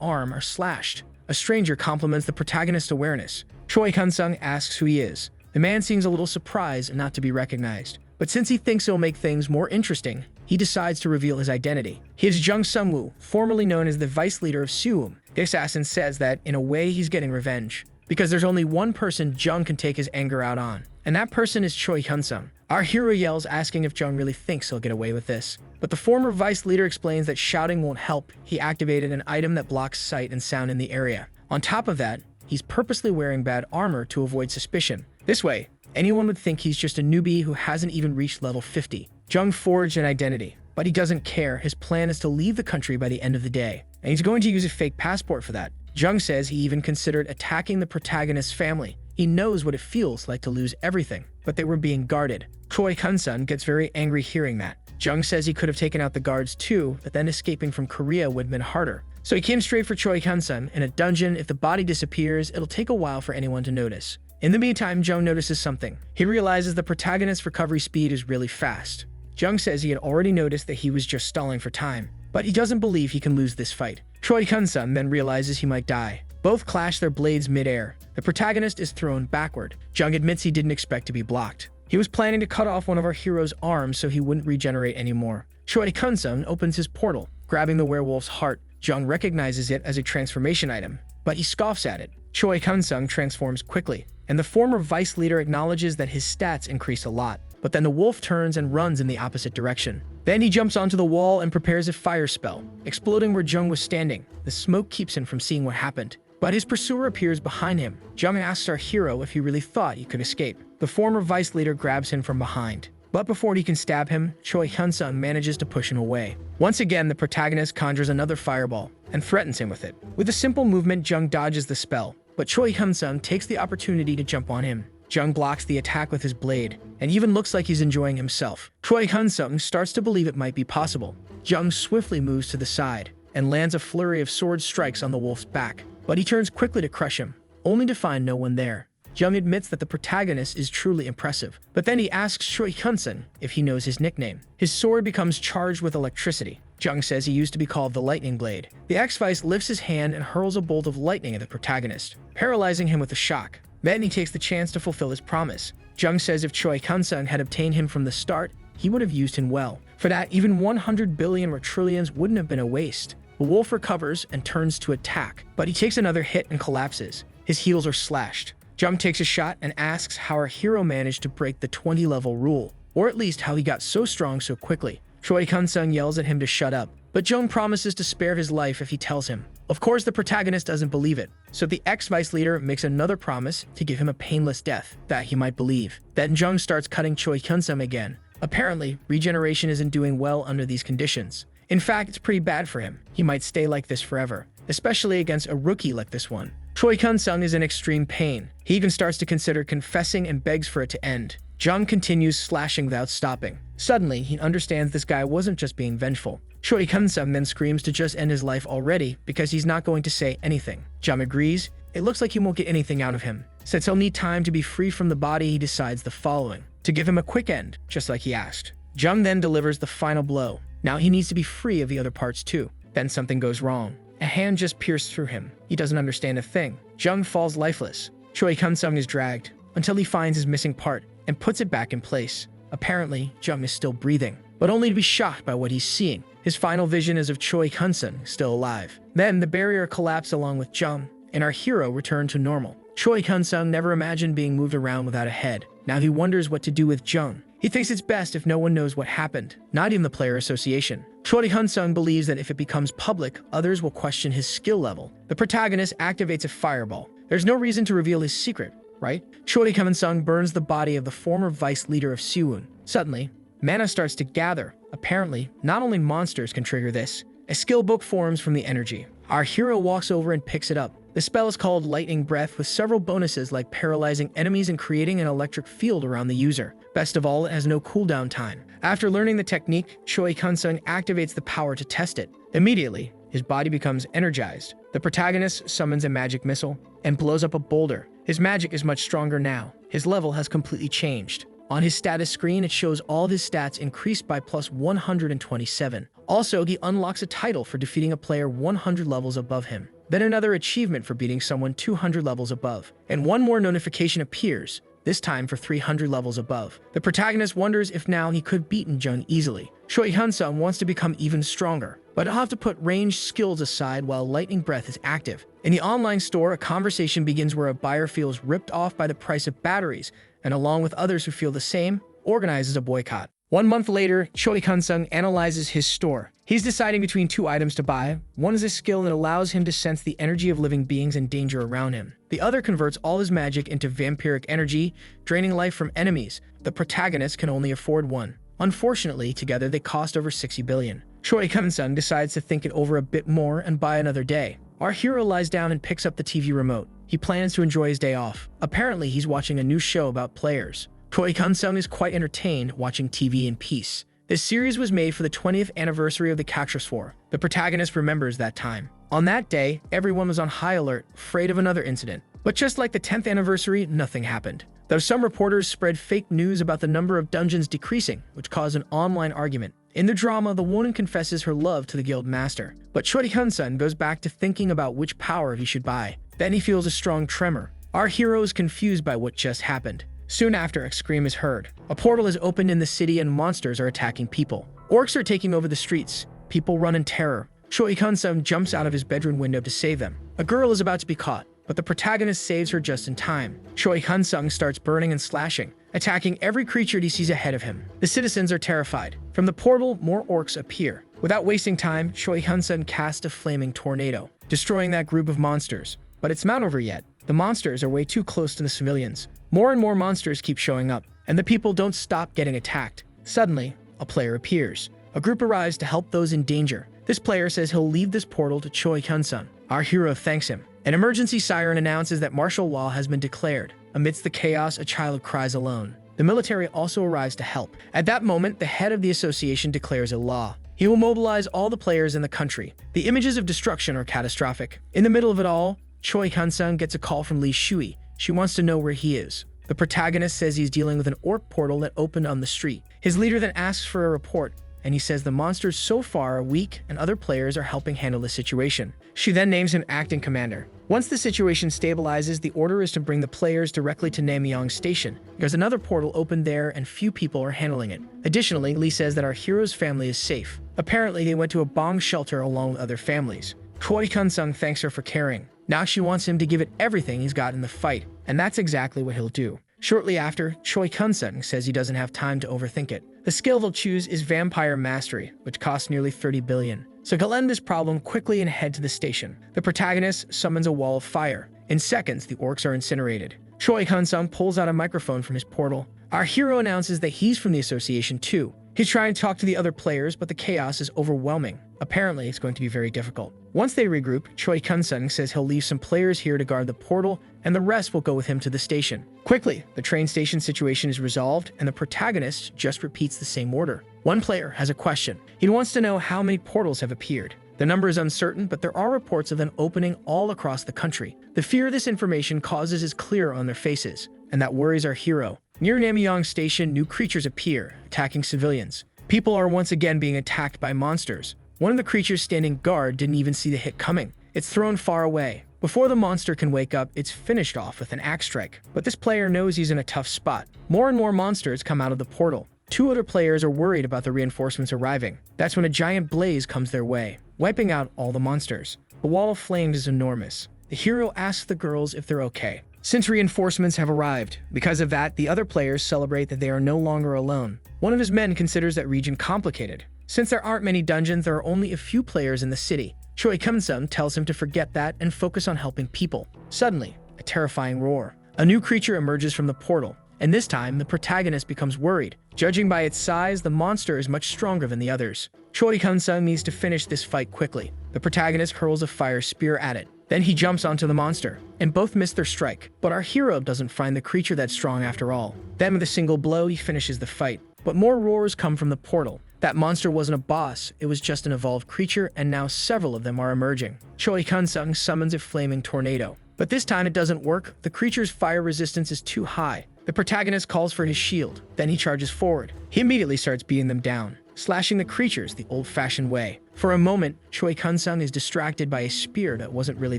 arm are slashed. A stranger compliments the protagonist's awareness. Choi Kun-sung asks who he is. The man seems a little surprised not to be recognized. But since he thinks it'll make things more interesting, he decides to reveal his identity. He is Jung Sung-woo, formerly known as the vice leader of Suum. The assassin says that, in a way, he's getting revenge, because there's only one person Jung can take his anger out on, and that person is Choi Kun-sung. Our hero yells, asking if Jung really thinks he'll get away with this. But the former vice leader explains that shouting won't help. He activated an item that blocks sight and sound in the area. On top of that, he's purposely wearing bad armor to avoid suspicion. This way, anyone would think he's just a newbie who hasn't even reached level 50. Jung forged an identity, but he doesn't care. His plan is to leave the country by the end of the day, and he's going to use a fake passport for that. Jung says he even considered attacking the protagonist's family. He knows what it feels like to lose everything, but they were being guarded. Choi Kun-sung gets very angry hearing that. Jung says he could have taken out the guards too, but then escaping from Korea would have been harder. So he came straight for Choi Hyun-sun. In a dungeon, if the body disappears, it'll take a while for anyone to notice. In the meantime, Jung notices something. He realizes the protagonist's recovery speed is really fast. Jung says he had already noticed that he was just stalling for time, but he doesn't believe he can lose this fight. Choi Hyun-sun then realizes he might die. Both clash their blades mid-air. The protagonist is thrown backward. Jung admits he didn't expect to be blocked. He was planning to cut off one of our hero's arms so he wouldn't regenerate anymore. Choi Hyun-sun opens his portal, grabbing the werewolf's heart. Jung recognizes it as a transformation item, but he scoffs at it. Choi Hyun-sun transforms quickly, and the former vice leader acknowledges that his stats increase a lot. But then the wolf turns and runs in the opposite direction. Then he jumps onto the wall and prepares a fire spell, exploding where Jung was standing. The smoke keeps him from seeing what happened, but his pursuer appears behind him. Jung asks our hero if he really thought he could escape. The former vice leader grabs him from behind, but before he can stab him, Choi Hyun-sun manages to push him away. Once again, the protagonist conjures another fireball and threatens him with it. With a simple movement, Jung dodges the spell, but Choi Hyun-sun takes the opportunity to jump on him. Jung blocks the attack with his blade, and even looks like he's enjoying himself. Choi Hyun-sun starts to believe it might be possible. Jung swiftly moves to the side and lands a flurry of sword strikes on the wolf's back, but he turns quickly to crush him, only to find no one there. Jung admits that the protagonist is truly impressive, but then he asks Choi Hyun-sun if he knows his nickname. His sword becomes charged with electricity. Jung says he used to be called the Lightning Blade. The ex-vice lifts his hand and hurls a bolt of lightning at the protagonist, paralyzing him with a shock. Then he takes the chance to fulfill his promise. Jung says if Choi Hyun-sun had obtained him from the start, he would have used him well. For that, even 100 billion or trillions wouldn't have been a waste. The wolf recovers and turns to attack, but he takes another hit and collapses. His heels are slashed. Jung takes a shot and asks how our hero managed to break the 20-level rule, or at least how he got so strong so quickly. Choi Hyun-sun yells at him to shut up, but Jung promises to spare his life if he tells him. Of course, the protagonist doesn't believe it, so the ex-vice leader makes another promise to give him a painless death that he might believe. Then Jung starts cutting Choi Hyun-sun again. Apparently, regeneration isn't doing well under these conditions. In fact, it's pretty bad for him. He might stay like this forever, especially against a rookie like this one. Choi Hyun-sun is in extreme pain. He even starts to consider confessing and begs for it to end. Jung continues slashing without stopping. Suddenly, he understands this guy wasn't just being vengeful. Choi Hyun-sun then screams to just end his life already because he's not going to say anything. Jung agrees. It looks like he won't get anything out of him. Since he'll need time to be free from the body, he decides the following: to give him a quick end, just like he asked. Jung then delivers the final blow. Now he needs to be free of the other parts too. Then something goes wrong. A hand just pierced through him. He doesn't understand a thing. Jung falls lifeless. Choi Hyun-sun is dragged until he finds his missing part and puts it back in place. Apparently, Jung is still breathing, but only to be shocked by what he's seeing. His final vision is of Choi Hyun-sun still alive. Then the barrier collapsed along with Jung, and our hero returned to normal. Choi Hyun-sun never imagined being moved around without a head. Now he wonders what to do with Jung. He thinks it's best if no one knows what happened, not even the player association. Choi Hyun-sun believes that if it becomes public, others will question his skill level. The protagonist activates a fireball. There's no reason to reveal his secret, right? Choi Hyun-sun burns the body of the former vice leader of Siwon. Suddenly, mana starts to gather. Apparently, not only monsters can trigger this. A skill book forms from the energy. Our hero walks over and picks it up. The spell is called Lightning Breath, with several bonuses like paralyzing enemies and creating an electric field around the user. Best of all, it has no cooldown time. After learning the technique, Choi Hyun-sun activates the power to test it. Immediately, his body becomes energized. The protagonist summons a magic missile and blows up a boulder. His magic is much stronger now. His level has completely changed. On his status screen, it shows all of his stats increased by plus 127. Also, he unlocks a title for defeating a player 100 levels above him. Then another achievement for beating someone 200 levels above. And one more notification appears, this time for 300 levels above. The protagonist wonders if now he could beat Jung easily. Choi Hyun-sun wants to become even stronger, but he'll have to put ranged skills aside while Lightning Breath is active. In the online store, a conversation begins where a buyer feels ripped off by the price of batteries, and along with others who feel the same, organizes a boycott. 1 month later, Choi Hyun-sun analyzes his store. He's deciding between 2 items to buy. One is a skill that allows him to sense the energy of living beings and danger around him. The other converts all his magic into vampiric energy, draining life from enemies. The protagonist can only afford one. Unfortunately, together they cost over 60 billion. Choi Hyun-sun decides to think it over a bit more and buy another day. Our hero lies down and picks up the TV remote. He plans to enjoy his day off. Apparently, he's watching a new show about players. Choi Hyun-sun is quite entertained watching TV in peace. This series was made for the 20th anniversary of the Cactus War. The protagonist remembers that time. On that day, everyone was on high alert, afraid of another incident. But just like the 10th anniversary, nothing happened. Though some reporters spread fake news about the number of dungeons decreasing, which caused an online argument. In the drama, the woman confesses her love to the guild master. But Choi Hyun-sun goes back to thinking about which power he should buy. Then he feels a strong tremor. Our hero is confused by what just happened. Soon after, a scream is heard. A portal is opened in the city and monsters are attacking people. Orcs are taking over the streets. People run in terror. Choi Hyun-sun jumps out of his bedroom window to save them. A girl is about to be caught, but the protagonist saves her just in time. Choi Hyun-sun starts burning and slashing, attacking every creature he sees ahead of him. The citizens are terrified. From the portal, more orcs appear. Without wasting time, Choi Hyun-sun casts a flaming tornado, destroying that group of monsters. But it's not over yet. The monsters are way too close to the civilians. More and more monsters keep showing up, and the people don't stop getting attacked. Suddenly, a player appears. A group arrives to help those in danger. This player says he'll leave this portal to Choi Hyun-sun. Our hero thanks him. An emergency siren announces that martial law has been declared. Amidst the chaos, a child cries alone. The military also arrives to help. At that moment, the head of the association declares a law. He will mobilize all the players in the country. The images of destruction are catastrophic. In the middle of it all, Choi Hyun-sun gets a call from Lee Shui. She wants to know where he is. The protagonist says he's dealing with an orc portal that opened on the street. His leader then asks for a report, and he says the monsters so far are weak and other players are helping handle the situation. She then names him acting commander. Once the situation stabilizes, the order is to bring the players directly to Namyang Station. There's another portal open there and few people are handling it. Additionally, Lee says that our hero's family is safe. Apparently, they went to a bomb shelter along with other families. Choi Hyun-sun thanks her for caring. Now she wants him to give it everything he's got in the fight, and that's exactly what he'll do. Shortly after, Choi Hyun-sun says he doesn't have time to overthink it. The skill they'll choose is Vampire Mastery, which costs nearly 30 billion. So he'll end this problem quickly and head to the station. The protagonist summons a wall of fire. In seconds, the orcs are incinerated. Choi Hyun-sun pulls out a microphone from his portal. Our hero announces that he's from the association too. He's trying to talk to the other players, but the chaos is overwhelming. Apparently, it's going to be very difficult. Once they regroup, Choi Hyun-sun says he'll leave some players here to guard the portal, and the rest will go with him to the station. Quickly, the train station situation is resolved, and the protagonist just repeats the same order. One player has a question. He wants to know how many portals have appeared. The number is uncertain, but there are reports of them opening all across the country. The fear this information causes is clear on their faces, and that worries our hero. Near Namyang Station, new creatures appear, attacking civilians. People are once again being attacked by monsters. One of the creatures standing guard didn't even see the hit coming. It's thrown far away. Before the monster can wake up, it's finished off with an axe strike. But this player knows he's in a tough spot. More and more monsters come out of the portal. Two other players are worried about the reinforcements arriving. That's when a giant blaze comes their way, wiping out all the monsters. The wall of flames is enormous. The hero asks the girls if they're okay, since reinforcements have arrived. Because of that, the other players celebrate that they are no longer alone. One of his men considers that region complicated. Since there aren't many dungeons, there are only a few players in the city. Choi Hyun-sun tells him to forget that and focus on helping people. Suddenly, a terrifying roar. A new creature emerges from the portal, and this time, the protagonist becomes worried. Judging by its size, the monster is much stronger than the others. Choi Hyun-sun needs to finish this fight quickly. The protagonist hurls a fire spear at it. Then he jumps onto the monster, and both miss their strike. But our hero doesn't find the creature that strong after all. Then with a single blow, he finishes the fight. But more roars come from the portal. That monster wasn't a boss, it was just an evolved creature, and now several of them are emerging. Choi Hyun-sun summons a flaming tornado. But this time it doesn't work. The creature's fire resistance is too high. The protagonist calls for his shield. Then he charges forward. He immediately starts beating them down, slashing the creatures the old-fashioned way. For a moment, Choi Hyun-sun is distracted by a spear that wasn't really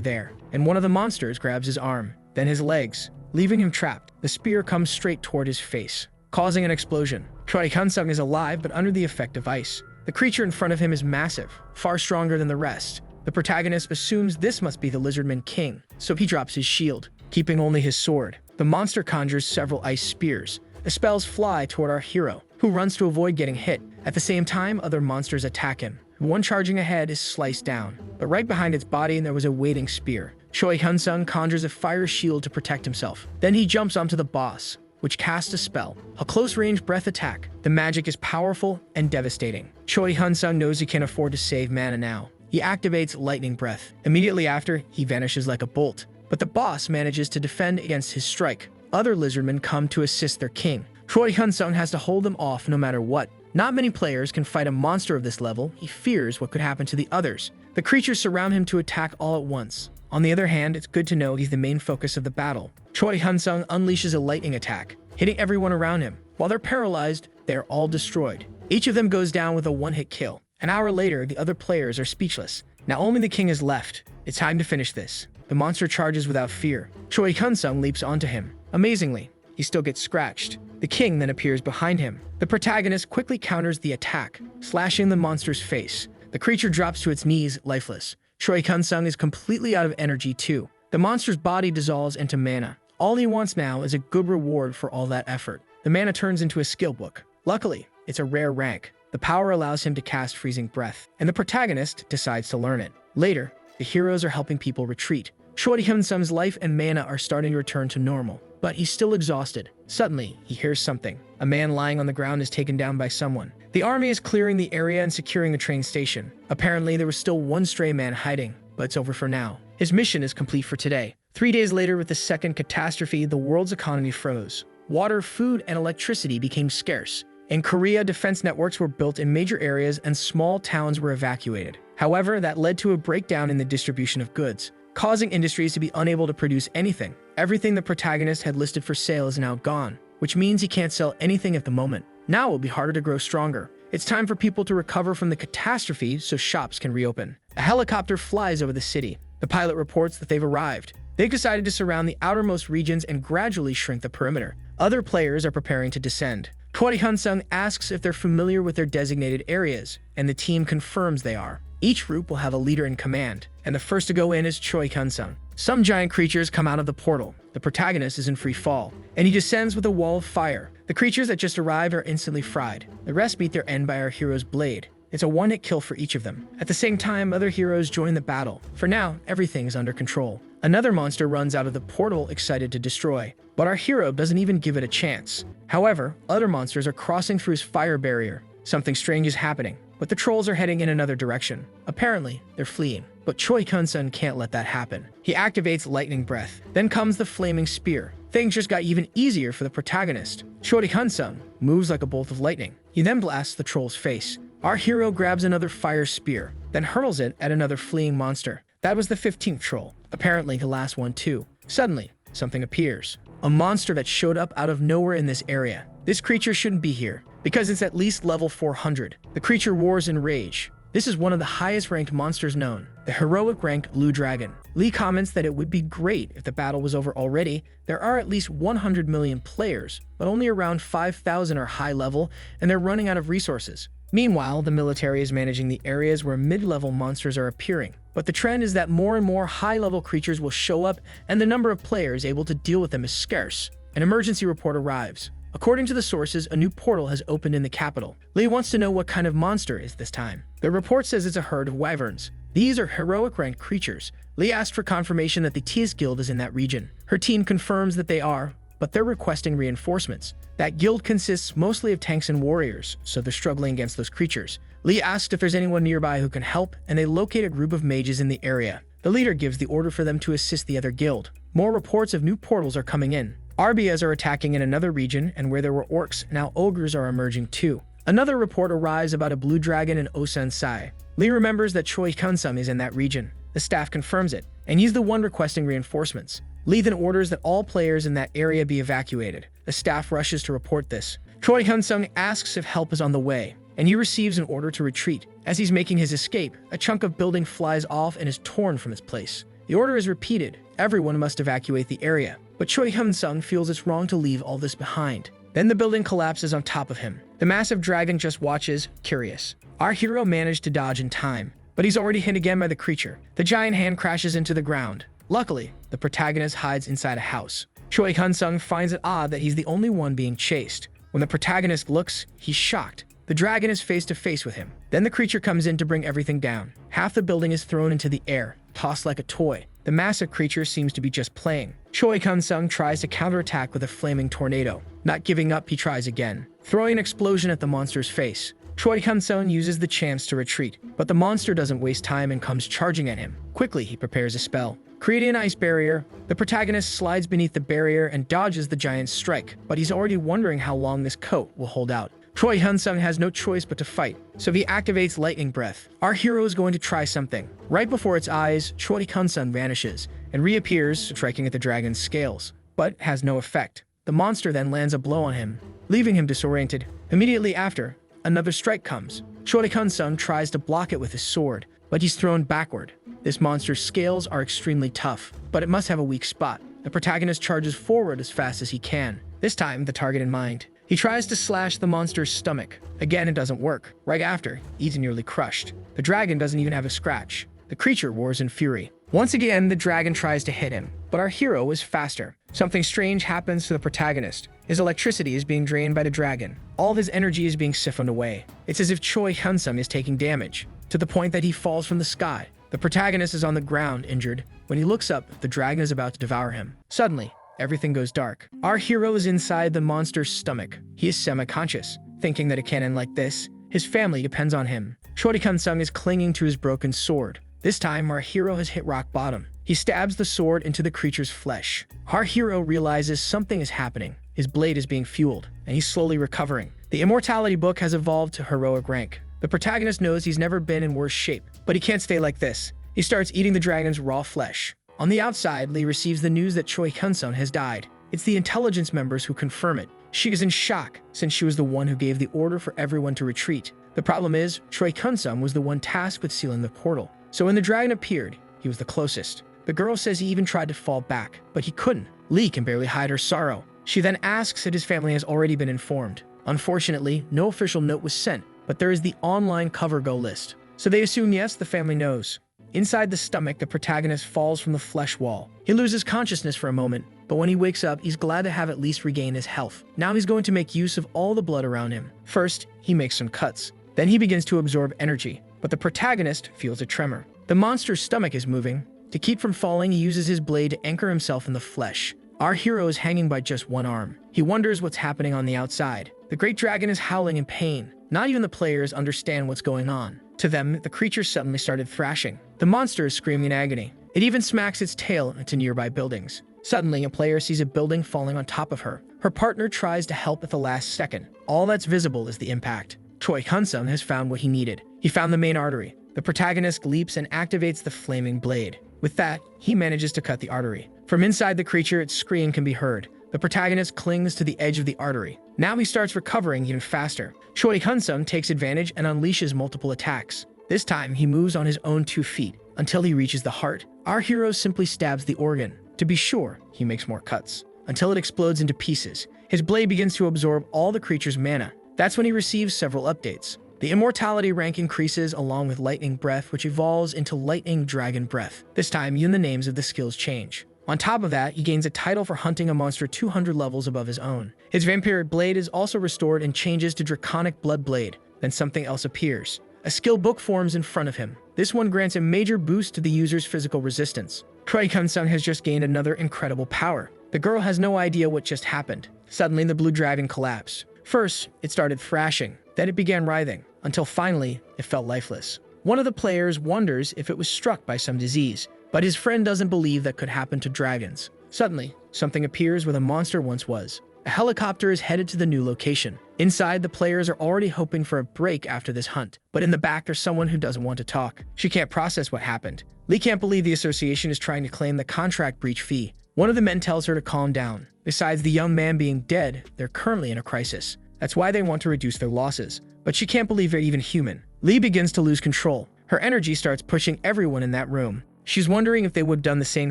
there, and one of the monsters grabs his arm, then his legs, leaving him trapped. The spear comes straight toward his face, causing an explosion. Choi Hyun-sun is alive, but under the effect of ice. The creature in front of him is massive, far stronger than the rest. The protagonist assumes this must be the Lizardman King, so he drops his shield, keeping only his sword. The monster conjures several ice spears. The spells fly toward our hero, who runs to avoid getting hit. At the same time, other monsters attack him. One charging ahead is sliced down, but right behind its body there was a waiting spear. Choi Hyun-sun conjures a fire shield to protect himself. Then he jumps onto the boss, which casts a spell, a close-range breath attack. The magic is powerful and devastating. Choi Hyun-sun knows he can't afford to save mana now. He activates Lightning Breath. Immediately after, he vanishes like a bolt. But the boss manages to defend against his strike. Other lizardmen come to assist their king. Choi Hyun-sung has to hold them off no matter what. Not many players can fight a monster of this level. He fears what could happen to the others. The creatures surround him to attack all at once. On the other hand, it's good to know he's the main focus of the battle. Choi Hyun-sung unleashes a lightning attack, hitting everyone around him. While they're paralyzed, they are all destroyed. Each of them goes down with a one-hit kill. An hour later, the other players are speechless. Now only the king is left. It's time to finish this. The monster charges without fear. Choi Hyun-sung leaps onto him. Amazingly, he still gets scratched. The king then appears behind him. The protagonist quickly counters the attack, slashing the monster's face. The creature drops to its knees, lifeless. Choi Hyun-sung is completely out of energy too. The monster's body dissolves into mana. All he wants now is a good reward for all that effort. The mana turns into a skill book. Luckily, it's a rare rank. The power allows him to cast Freezing Breath, and the protagonist decides to learn it. Later, the heroes are helping people retreat. Choi Hyun-sung's life and mana are starting to return to normal, but he's still exhausted. Suddenly, he hears something. A man lying on the ground is taken down by someone. The army is clearing the area and securing the train station. Apparently, there was still one stray man hiding, but it's over for now. His mission is complete for today. 3 days later, with the second catastrophe, the world's economy froze. Water, food, and electricity became scarce. In Korea, defense networks were built in major areas and small towns were evacuated. However, that led to a breakdown in the distribution of goods, causing industries to be unable to produce anything. Everything the protagonist had listed for sale is now gone, which means he can't sell anything at the moment. Now it will be harder to grow stronger. It's time for people to recover from the catastrophe so shops can reopen. A helicopter flies over the city. The pilot reports that they've arrived. They've decided to surround the outermost regions and gradually shrink the perimeter. Other players are preparing to descend. Choi Hyun-sung asks if they're familiar with their designated areas, and the team confirms they are. Each group will have a leader in command, and the first to go in is Choi Hyun-sung. Some giant creatures come out of the portal. The protagonist is in free fall, and he descends with a wall of fire. The creatures that just arrived are instantly fried. The rest meet their end by our hero's blade. It's a one-hit kill for each of them. At the same time, other heroes join the battle. For now, everything is under control. Another monster runs out of the portal, excited to destroy, but our hero doesn't even give it a chance. However, other monsters are crossing through his fire barrier. Something strange is happening, but the trolls are heading in another direction. Apparently, they're fleeing, but Choi Hyun-sung can't let that happen. He activates Lightning Breath. Then comes the Flaming Spear. Things just got even easier for the protagonist. Choi Hyun-sung moves like a bolt of lightning. He then blasts the troll's face. Our hero grabs another fire spear, then hurls it at another fleeing monster. That was the 15th troll, apparently the last one too. Suddenly, something appears. A monster that showed up out of nowhere in this area. This creature shouldn't be here, because it's at least level 400. The creature roars in rage. This is one of the highest ranked monsters known, the heroic ranked Blue Dragon. Lee comments that it would be great if the battle was over already. There are at least 100 million players, but only around 5,000 are high level, and they're running out of resources. Meanwhile, the military is managing the areas where mid-level monsters are appearing. But the trend is that more and more high-level creatures will show up, and the number of players able to deal with them is scarce. An emergency report arrives. According to the sources, a new portal has opened in the capital. Lee wants to know what kind of monster is this time. The report says it's a herd of wyverns. These are heroic ranked creatures. Lee asked for confirmation that the Tia's Guild is in that region. Her team confirms that they are, but they're requesting reinforcements. That guild consists mostly of tanks and warriors, so they're struggling against those creatures. Lee asks if there's anyone nearby who can help, and they locate a group of mages in the area. The leader gives the order for them to assist the other guild. More reports of new portals are coming in. RBS are attacking in another region, and where there were orcs, now ogres are emerging too. Another report arrives about a blue dragon in Osansai. Lee remembers that Choi Hyun-sung is in that region. The staff confirms it, and he's the one requesting reinforcements. Lee then orders that all players in that area be evacuated. The staff rushes to report this. Choi Hyun-sung asks if help is on the way, and he receives an order to retreat. As he's making his escape, a chunk of building flies off and is torn from its place. The order is repeated. Everyone must evacuate the area. But Choi Hyun-sung feels it's wrong to leave all this behind. Then the building collapses on top of him. The massive dragon just watches, curious. Our hero managed to dodge in time, but he's already hit again by the creature. The giant hand crashes into the ground. Luckily, the protagonist hides inside a house. Choi Hyun-sung finds it odd that he's the only one being chased. When the protagonist looks, he's shocked. The dragon is face to face with him. Then the creature comes in to bring everything down. Half the building is thrown into the air, tossed like a toy. The massive creature seems to be just playing. Choi Hyun-sung tries to counterattack with a flaming tornado. Not giving up, he tries again, throwing an explosion at the monster's face. Choi Hyun-sung uses the chance to retreat, but the monster doesn't waste time and comes charging at him. Quickly, he prepares a spell. Creating an ice barrier, the protagonist slides beneath the barrier and dodges the giant's strike, but he's already wondering how long this coat will hold out. Choi Hyun-sung has no choice but to fight, so he activates Lightning Breath. Our hero is going to try something. Right before its eyes, Choi Hyun-sung vanishes and reappears, striking at the dragon's scales, but has no effect. The monster then lands a blow on him, leaving him disoriented. Immediately after, another strike comes. Choi Hyun-sung tries to block it with his sword, but he's thrown backward. This monster's scales are extremely tough, but it must have a weak spot. The protagonist charges forward as fast as he can, this time the target in mind. He tries to slash the monster's stomach. Again, it doesn't work. Right after, he's nearly crushed. The dragon doesn't even have a scratch. The creature roars in fury. Once again, the dragon tries to hit him, but our hero is faster. Something strange happens to the protagonist. His electricity is being drained by the dragon. All of his energy is being siphoned away. It's as if Choi Hyun-sung is taking damage, to the point that he falls from the sky. The protagonist is on the ground, injured. When he looks up, the dragon is about to devour him. Suddenly, everything goes dark. Our hero is inside the monster's stomach. He is semi-conscious, thinking that it can't end like this. His family depends on him. Choi Hyun-sung is clinging to his broken sword. This time, our hero has hit rock bottom. He stabs the sword into the creature's flesh. Our hero realizes something is happening. His blade is being fueled, and he's slowly recovering. The immortality book has evolved to heroic rank. The protagonist knows he's never been in worse shape, but he can't stay like this. He starts eating the dragon's raw flesh. On the outside, Lee receives the news that Choi Hyun-sung has died. It's the intelligence members who confirm it. She is in shock, since she was the one who gave the order for everyone to retreat. The problem is, Choi Hyun-sung was the one tasked with sealing the portal. So when the dragon appeared, he was the closest. The girl says he even tried to fall back, but he couldn't. Lee can barely hide her sorrow. She then asks if his family has already been informed. Unfortunately, no official note was sent, but there is the online cover go list. So they assume yes, the family knows. Inside the stomach, the protagonist falls from the flesh wall. He loses consciousness for a moment, but when he wakes up, he's glad to have at least regained his health. Now he's going to make use of all the blood around him. First, he makes some cuts. Then he begins to absorb energy, but the protagonist feels a tremor. The monster's stomach is moving. To keep from falling, he uses his blade to anchor himself in the flesh. Our hero is hanging by just one arm. He wonders what's happening on the outside. The great dragon is howling in pain. Not even the players understand what's going on. To them, the creature suddenly started thrashing. The monster is screaming in agony. It even smacks its tail into nearby buildings. Suddenly, a player sees a building falling on top of her. Her partner tries to help at the last second. All that's visible is the impact. Choi Hyun-sung has found what he needed. He found the main artery. The protagonist leaps and activates the flaming blade. With that, he manages to cut the artery. From inside the creature, its scream can be heard. The protagonist clings to the edge of the artery. Now he starts recovering even faster. Choi Hyun-sung takes advantage and unleashes multiple attacks. This time, he moves on his own 2 feet until he reaches the heart. Our hero simply stabs the organ. To be sure, he makes more cuts, until it explodes into pieces. His blade begins to absorb all the creature's mana. That's when he receives several updates. The immortality rank increases along with Lightning Breath, which evolves into Lightning Dragon Breath. This time, even the names of the skills change. On top of that, he gains a title for hunting a monster 200 levels above his own. His vampiric blade is also restored and changes to Draconic Blood Blade. Then something else appears. A skill book forms in front of him. This one grants a major boost to the user's physical resistance. Choi Hyun-sung has just gained another incredible power. The girl has no idea what just happened. Suddenly, the blue dragon collapsed. First, it started thrashing. Then it began writhing, until finally, it felt lifeless. One of the players wonders if it was struck by some disease, but his friend doesn't believe that could happen to dragons. Suddenly, something appears where the monster once was. A helicopter is headed to the new location. Inside, the players are already hoping for a break after this hunt. But in the back, there's someone who doesn't want to talk. She can't process what happened. Lee can't believe the association is trying to claim the contract breach fee. One of the men tells her to calm down. Besides the young man being dead, they're currently in a crisis. That's why they want to reduce their losses. But she can't believe they're even human. Lee begins to lose control. Her energy starts pushing everyone in that room. She's wondering if they would have done the same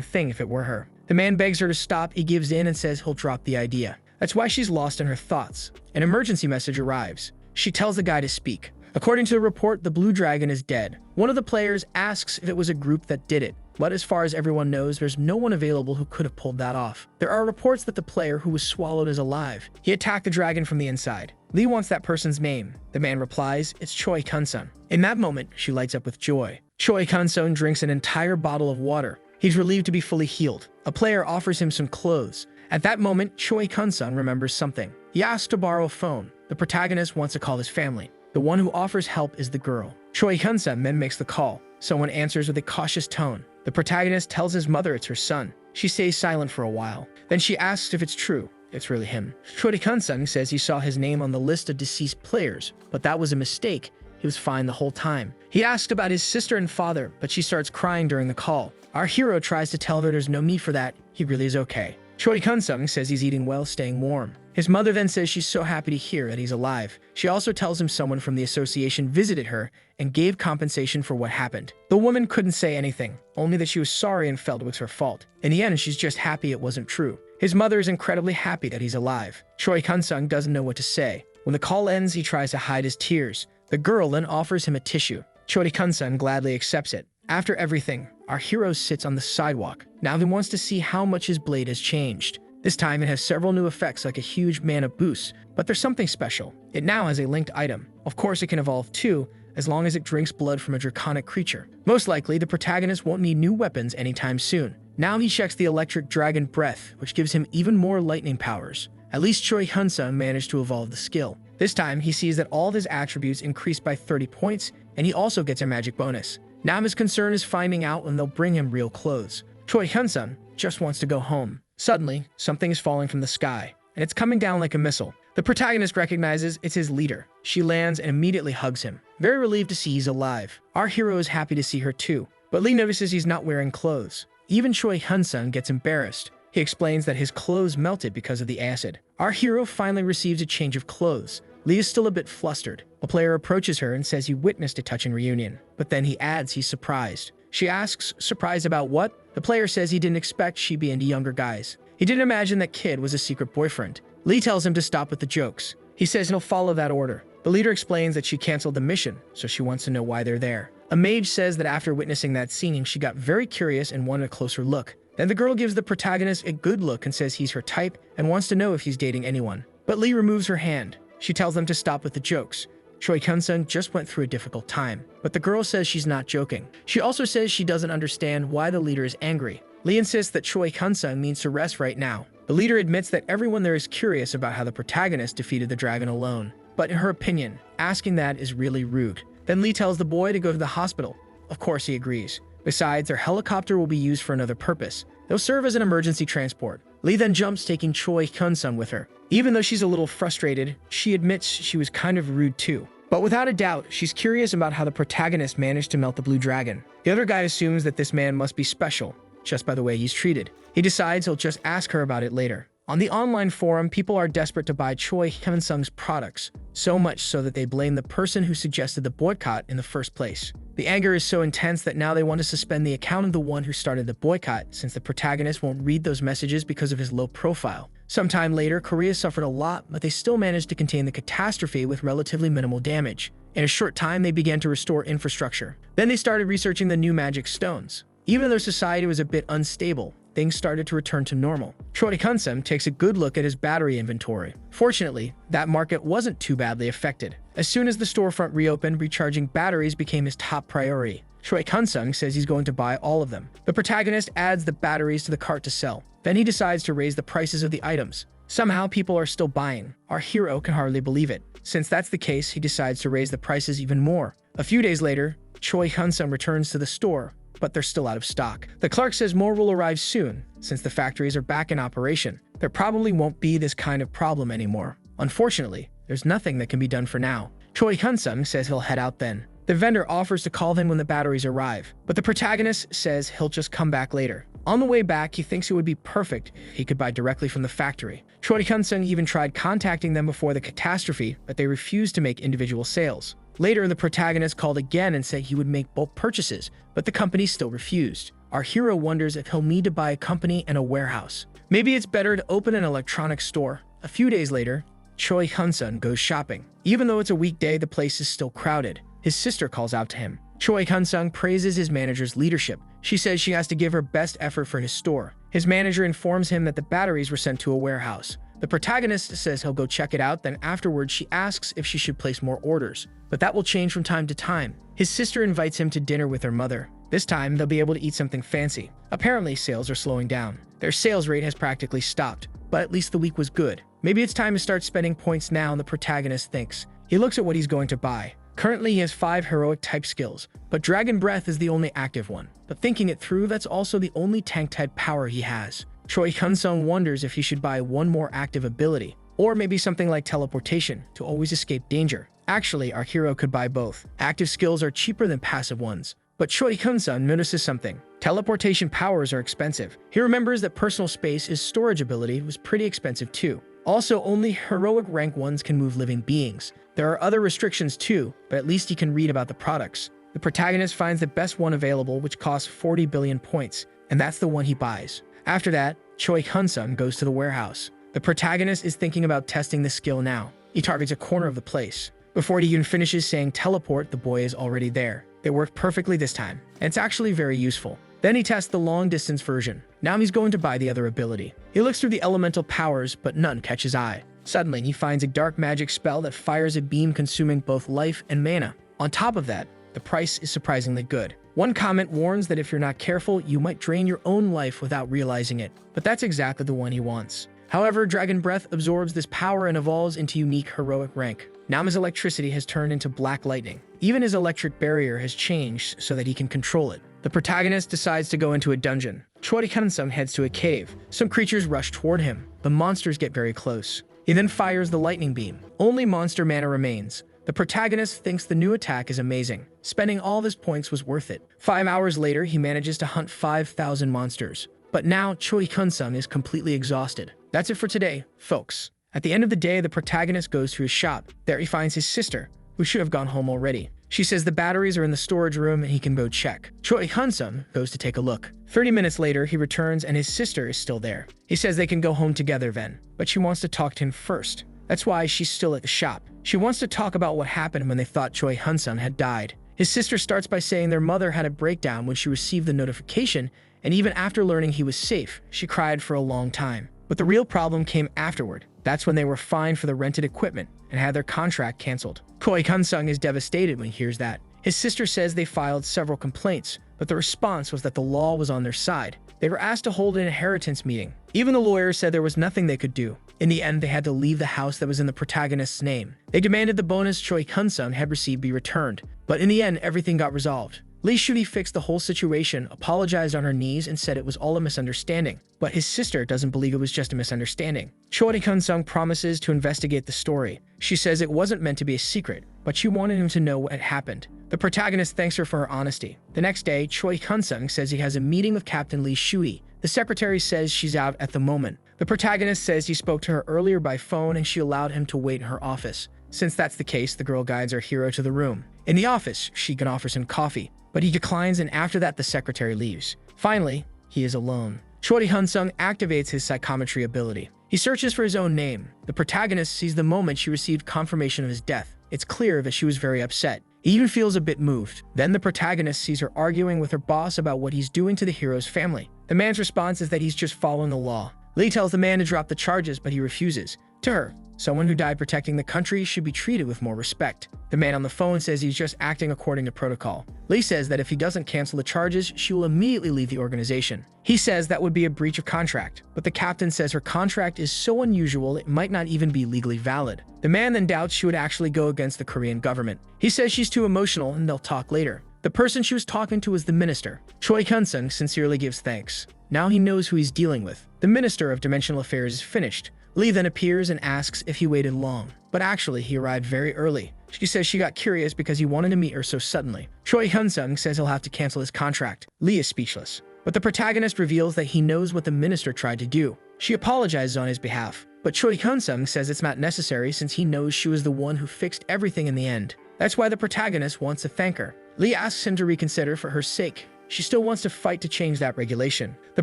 thing if it were her. The man begs her to stop. He gives in and says he'll drop the idea. That's why she's lost in her thoughts. An emergency message arrives. She tells the guy to speak. According to the report, the blue dragon is dead. One of the players asks if it was a group that did it, but as far as everyone knows, there's no one available who could have pulled that off. There are reports that the player who was swallowed is alive. He attacked the dragon from the inside. Lee wants that person's name. The man replies, it's Choi Hyun-sung. In that moment, she lights up with joy. Choi Hyun-sung drinks an entire bottle of water. He's relieved to be fully healed. A player offers him some clothes. At that moment, Choi Hyun-sung remembers something. He asks to borrow a phone. The protagonist wants to call his family. The one who offers help is the girl. Choi Hyun-sung then makes the call. Someone answers with a cautious tone. The protagonist tells his mother it's her son. She stays silent for a while. Then she asks if it's true. It's really him. Choi-kun-sung says he saw his name on the list of deceased players, but that was a mistake. He was fine the whole time. He asked about his sister and father, but she starts crying during the call. Our hero tries to tell her there's no need for that. He really is okay. Choi-kun-sung says he's eating well, staying warm. His mother then says she's so happy to hear that he's alive. She also tells him someone from the association visited her and gave compensation for what happened. The woman couldn't say anything, only that she was sorry and felt it was her fault. In the end, she's just happy it wasn't true. His mother is incredibly happy that he's alive. Choi-kun-sung doesn't know what to say. When the call ends, he tries to hide his tears. The girl then offers him a tissue. Choi-kun-sung gladly accepts it. After everything, our hero sits on the sidewalk. Now he wants to see how much his blade has changed. This time it has several new effects like a huge mana boost, but there's something special. It now has a linked item. Of course it can evolve too, as long as it drinks blood from a draconic creature. Most likely, the protagonist won't need new weapons anytime soon. Now he checks the electric dragon breath, which gives him even more lightning powers. At least Choi-kun-sung managed to evolve the skill. This time, he sees that all of his attributes increase by 30 points, and he also gets a magic bonus. Now his concern is finding out when they'll bring him real clothes. Choi-kun-sung just wants to go home. Suddenly, something is falling from the sky, and it's coming down like a missile. The protagonist recognizes it's his leader. She lands and immediately hugs him, very relieved to see he's alive. Our hero is happy to see her too, but Lee notices he's not wearing clothes. Even Choi-kun-sung gets embarrassed. He explains that his clothes melted because of the acid. Our hero finally receives a change of clothes. Lee is still a bit flustered. A player approaches her and says he witnessed a touching reunion, but then he adds he's surprised. She asks, surprised about what? The player says he didn't expect she'd be into younger guys. He didn't imagine that kid was a secret boyfriend. Lee tells him to stop with the jokes. He says he'll follow that order. The leader explains that she canceled the mission, so she wants to know why they're there. A mage says that after witnessing that scene, she got very curious and wanted a closer look. Then the girl gives the protagonist a good look and says he's her type and wants to know if he's dating anyone. But Lee removes her hand. She tells them to stop with the jokes. Choi-kun-sung just went through a difficult time, but the girl says she's not joking. She also says she doesn't understand why the leader is angry. Lee insists that Choi-kun-sung needs to rest right now. The leader admits that everyone there is curious about how the protagonist defeated the dragon alone. But in her opinion, asking that is really rude. Then Lee tells the boy to go to the hospital. Of course he agrees. Besides, their helicopter will be used for another purpose. They'll serve as an emergency transport. Lee then jumps, taking Choi-kun-sung with her. Even though she's a little frustrated, she admits she was kind of rude too. But without a doubt, she's curious about how the protagonist managed to melt the blue dragon. The other guy assumes that this man must be special, just by the way he's treated. He decides he'll just ask her about it later. On the online forum, people are desperate to buy Choi-kun-sung's products, so much so that they blame the person who suggested the boycott in the first place. The anger is so intense that now they want to suspend the account of the one who started the boycott, since the protagonist won't read those messages because of his low profile. Sometime later, Korea suffered a lot, but they still managed to contain the catastrophe with relatively minimal damage. In a short time, they began to restore infrastructure. Then they started researching the new magic stones. Even though society was a bit unstable, things started to return to normal. Choi-kun-sung takes a good look at his battery inventory. Fortunately, that market wasn't too badly affected. As soon as the storefront reopened, recharging batteries became his top priority. Choi-kun-sung says he's going to buy all of them. The protagonist adds the batteries to the cart to sell. Then he decides to raise the prices of the items. Somehow people are still buying. Our hero can hardly believe it. Since that's the case, he decides to raise the prices even more. A few days later, Choi-kun-sung returns to the store, but they're still out of stock. The clerk says more will arrive soon. Since the factories are back in operation, there probably won't be this kind of problem anymore. Unfortunately, there's nothing that can be done for now. Choi-kun-sung says he'll head out then. The vendor offers to call them when the batteries arrive, but the protagonist says he'll just come back later. On the way back, he thinks it would be perfect if he could buy directly from the factory. Choi-kun-sung even tried contacting them before the catastrophe, but they refused to make individual sales. Later, the protagonist called again and said he would make bulk purchases, but the company still refused. Our hero wonders if he'll need to buy a company and a warehouse. Maybe it's better to open an electronics store. A few days later, Choi-kun-sung goes shopping. Even though it's a weekday, the place is still crowded. His sister calls out to him. Choi-kun-sung praises his manager's leadership. She says she has to give her best effort for his store. His manager informs him that the batteries were sent to a warehouse. The protagonist says he'll go check it out, then afterwards she asks if she should place more orders. But that will change from time to time. His sister invites him to dinner with her mother. This time, they'll be able to eat something fancy. Apparently, sales are slowing down. Their sales rate has practically stopped, but at least the week was good. Maybe it's time to start spending points now, and the protagonist thinks. He looks at what he's going to buy. Currently, he has 5 heroic type skills, but Dragon Breath is the only active one. But thinking it through, that's also the only tank type power he has. Choi Hyun-sung wonders if he should buy one more active ability, or maybe something like teleportation to always escape danger. Actually, our hero could buy both. Active skills are cheaper than passive ones. But Choi Hyun-sung notices something. Teleportation powers are expensive. He remembers that personal space's storage ability was pretty expensive too. Also, only heroic rank ones can move living beings. There are other restrictions too, but at least he can read about the products. The protagonist finds the best one available, which costs 40 billion points, and that's the one he buys. After that, Choi Hyun-sung goes to the warehouse. The protagonist is thinking about testing the skill now. He targets a corner of the place. Before he even finishes saying teleport, the boy is already there. It worked perfectly this time, and it's actually very useful. Then he tests the long-distance version. Now he's going to buy the other ability. He looks through the elemental powers, but none catch his eye. Suddenly, he finds a dark magic spell that fires a beam consuming both life and mana. On top of that, the price is surprisingly good. One comment warns that if you're not careful, you might drain your own life without realizing it, but that's exactly the one he wants. However, Dragon Breath absorbs this power and evolves into unique heroic rank. Now his electricity has turned into black lightning. Even his electric barrier has changed so that he can control it. The protagonist decides to go into a dungeon. Choi Hyun-sung heads to a cave. Some creatures rush toward him. The monsters get very close. He then fires the lightning beam. Only monster mana remains. The protagonist thinks the new attack is amazing. Spending all of his points was worth it. 5 hours later, he manages to hunt 5,000 monsters. But now, Choi Hyun-sung is completely exhausted. That's it for today, folks. At the end of the day, the protagonist goes to his shop. There he finds his sister, who should have gone home already. She says the batteries are in the storage room and he can go check. Choi Hyun-sung goes to take a look. 30 minutes later, he returns and his sister is still there. He says they can go home together then, but she wants to talk to him first. That's why she's still at the shop. She wants to talk about what happened when they thought Choi Hyun-sung had died. His sister starts by saying their mother had a breakdown when she received the notification, and even after learning he was safe, she cried for a long time. But the real problem came afterward. That's when they were fined for the rented equipment and had their contract canceled. Choi Hyun-sung is devastated when he hears that. His sister says they filed several complaints, but the response was that the law was on their side. They were asked to hold an inheritance meeting. Even the lawyer said there was nothing they could do. In the end, they had to leave the house that was in the protagonist's name. They demanded the bonus Choi Hyun-sung had received be returned, but in the end, everything got resolved. Lee Shudi fixed the whole situation, apologized on her knees, and said it was all a misunderstanding. But his sister doesn't believe it was just a misunderstanding. Choi Hyun-sung promises to investigate the story. She says it wasn't meant to be a secret, but she wanted him to know what had happened. The protagonist thanks her for her honesty. The next day, Choi Hyun-sung says he has a meeting with Captain Lee Shudi. The secretary says she's out at the moment. The protagonist says he spoke to her earlier by phone and she allowed him to wait in her office. Since that's the case, the girl guides our hero to the room. In the office, she can offer him coffee, but he declines, and after that the secretary leaves. Finally, he is alone. Choi Hyun-sung activates his psychometry ability. He searches for his own name. The protagonist sees the moment she received confirmation of his death. It's clear that she was very upset. He even feels a bit moved. Then the protagonist sees her arguing with her boss about what he's doing to the hero's family. The man's response is that he's just following the law. Lee tells the man to drop the charges, but he refuses. To her, someone who died protecting the country should be treated with more respect. The man on the phone says he's just acting according to protocol. Lee says that if he doesn't cancel the charges, she will immediately leave the organization. He says that would be a breach of contract, but the captain says her contract is so unusual it might not even be legally valid. The man then doubts she would actually go against the Korean government. He says she's too emotional and they'll talk later. The person she was talking to is the minister. Choi Hyun-sung sincerely gives thanks. Now he knows who he's dealing with. The Minister of Dimensional Affairs is finished. Lee then appears and asks if he waited long, but actually he arrived very early. She says she got curious because he wanted to meet her so suddenly. Choi Hyun-sung says he'll have to cancel his contract. Lee is speechless, but the protagonist reveals that he knows what the minister tried to do. She apologizes on his behalf, but Choi Hyun-sung says it's not necessary since he knows she was the one who fixed everything in the end. That's why the protagonist wants to thank her. Lee asks him to reconsider for her sake. She still wants to fight to change that regulation. The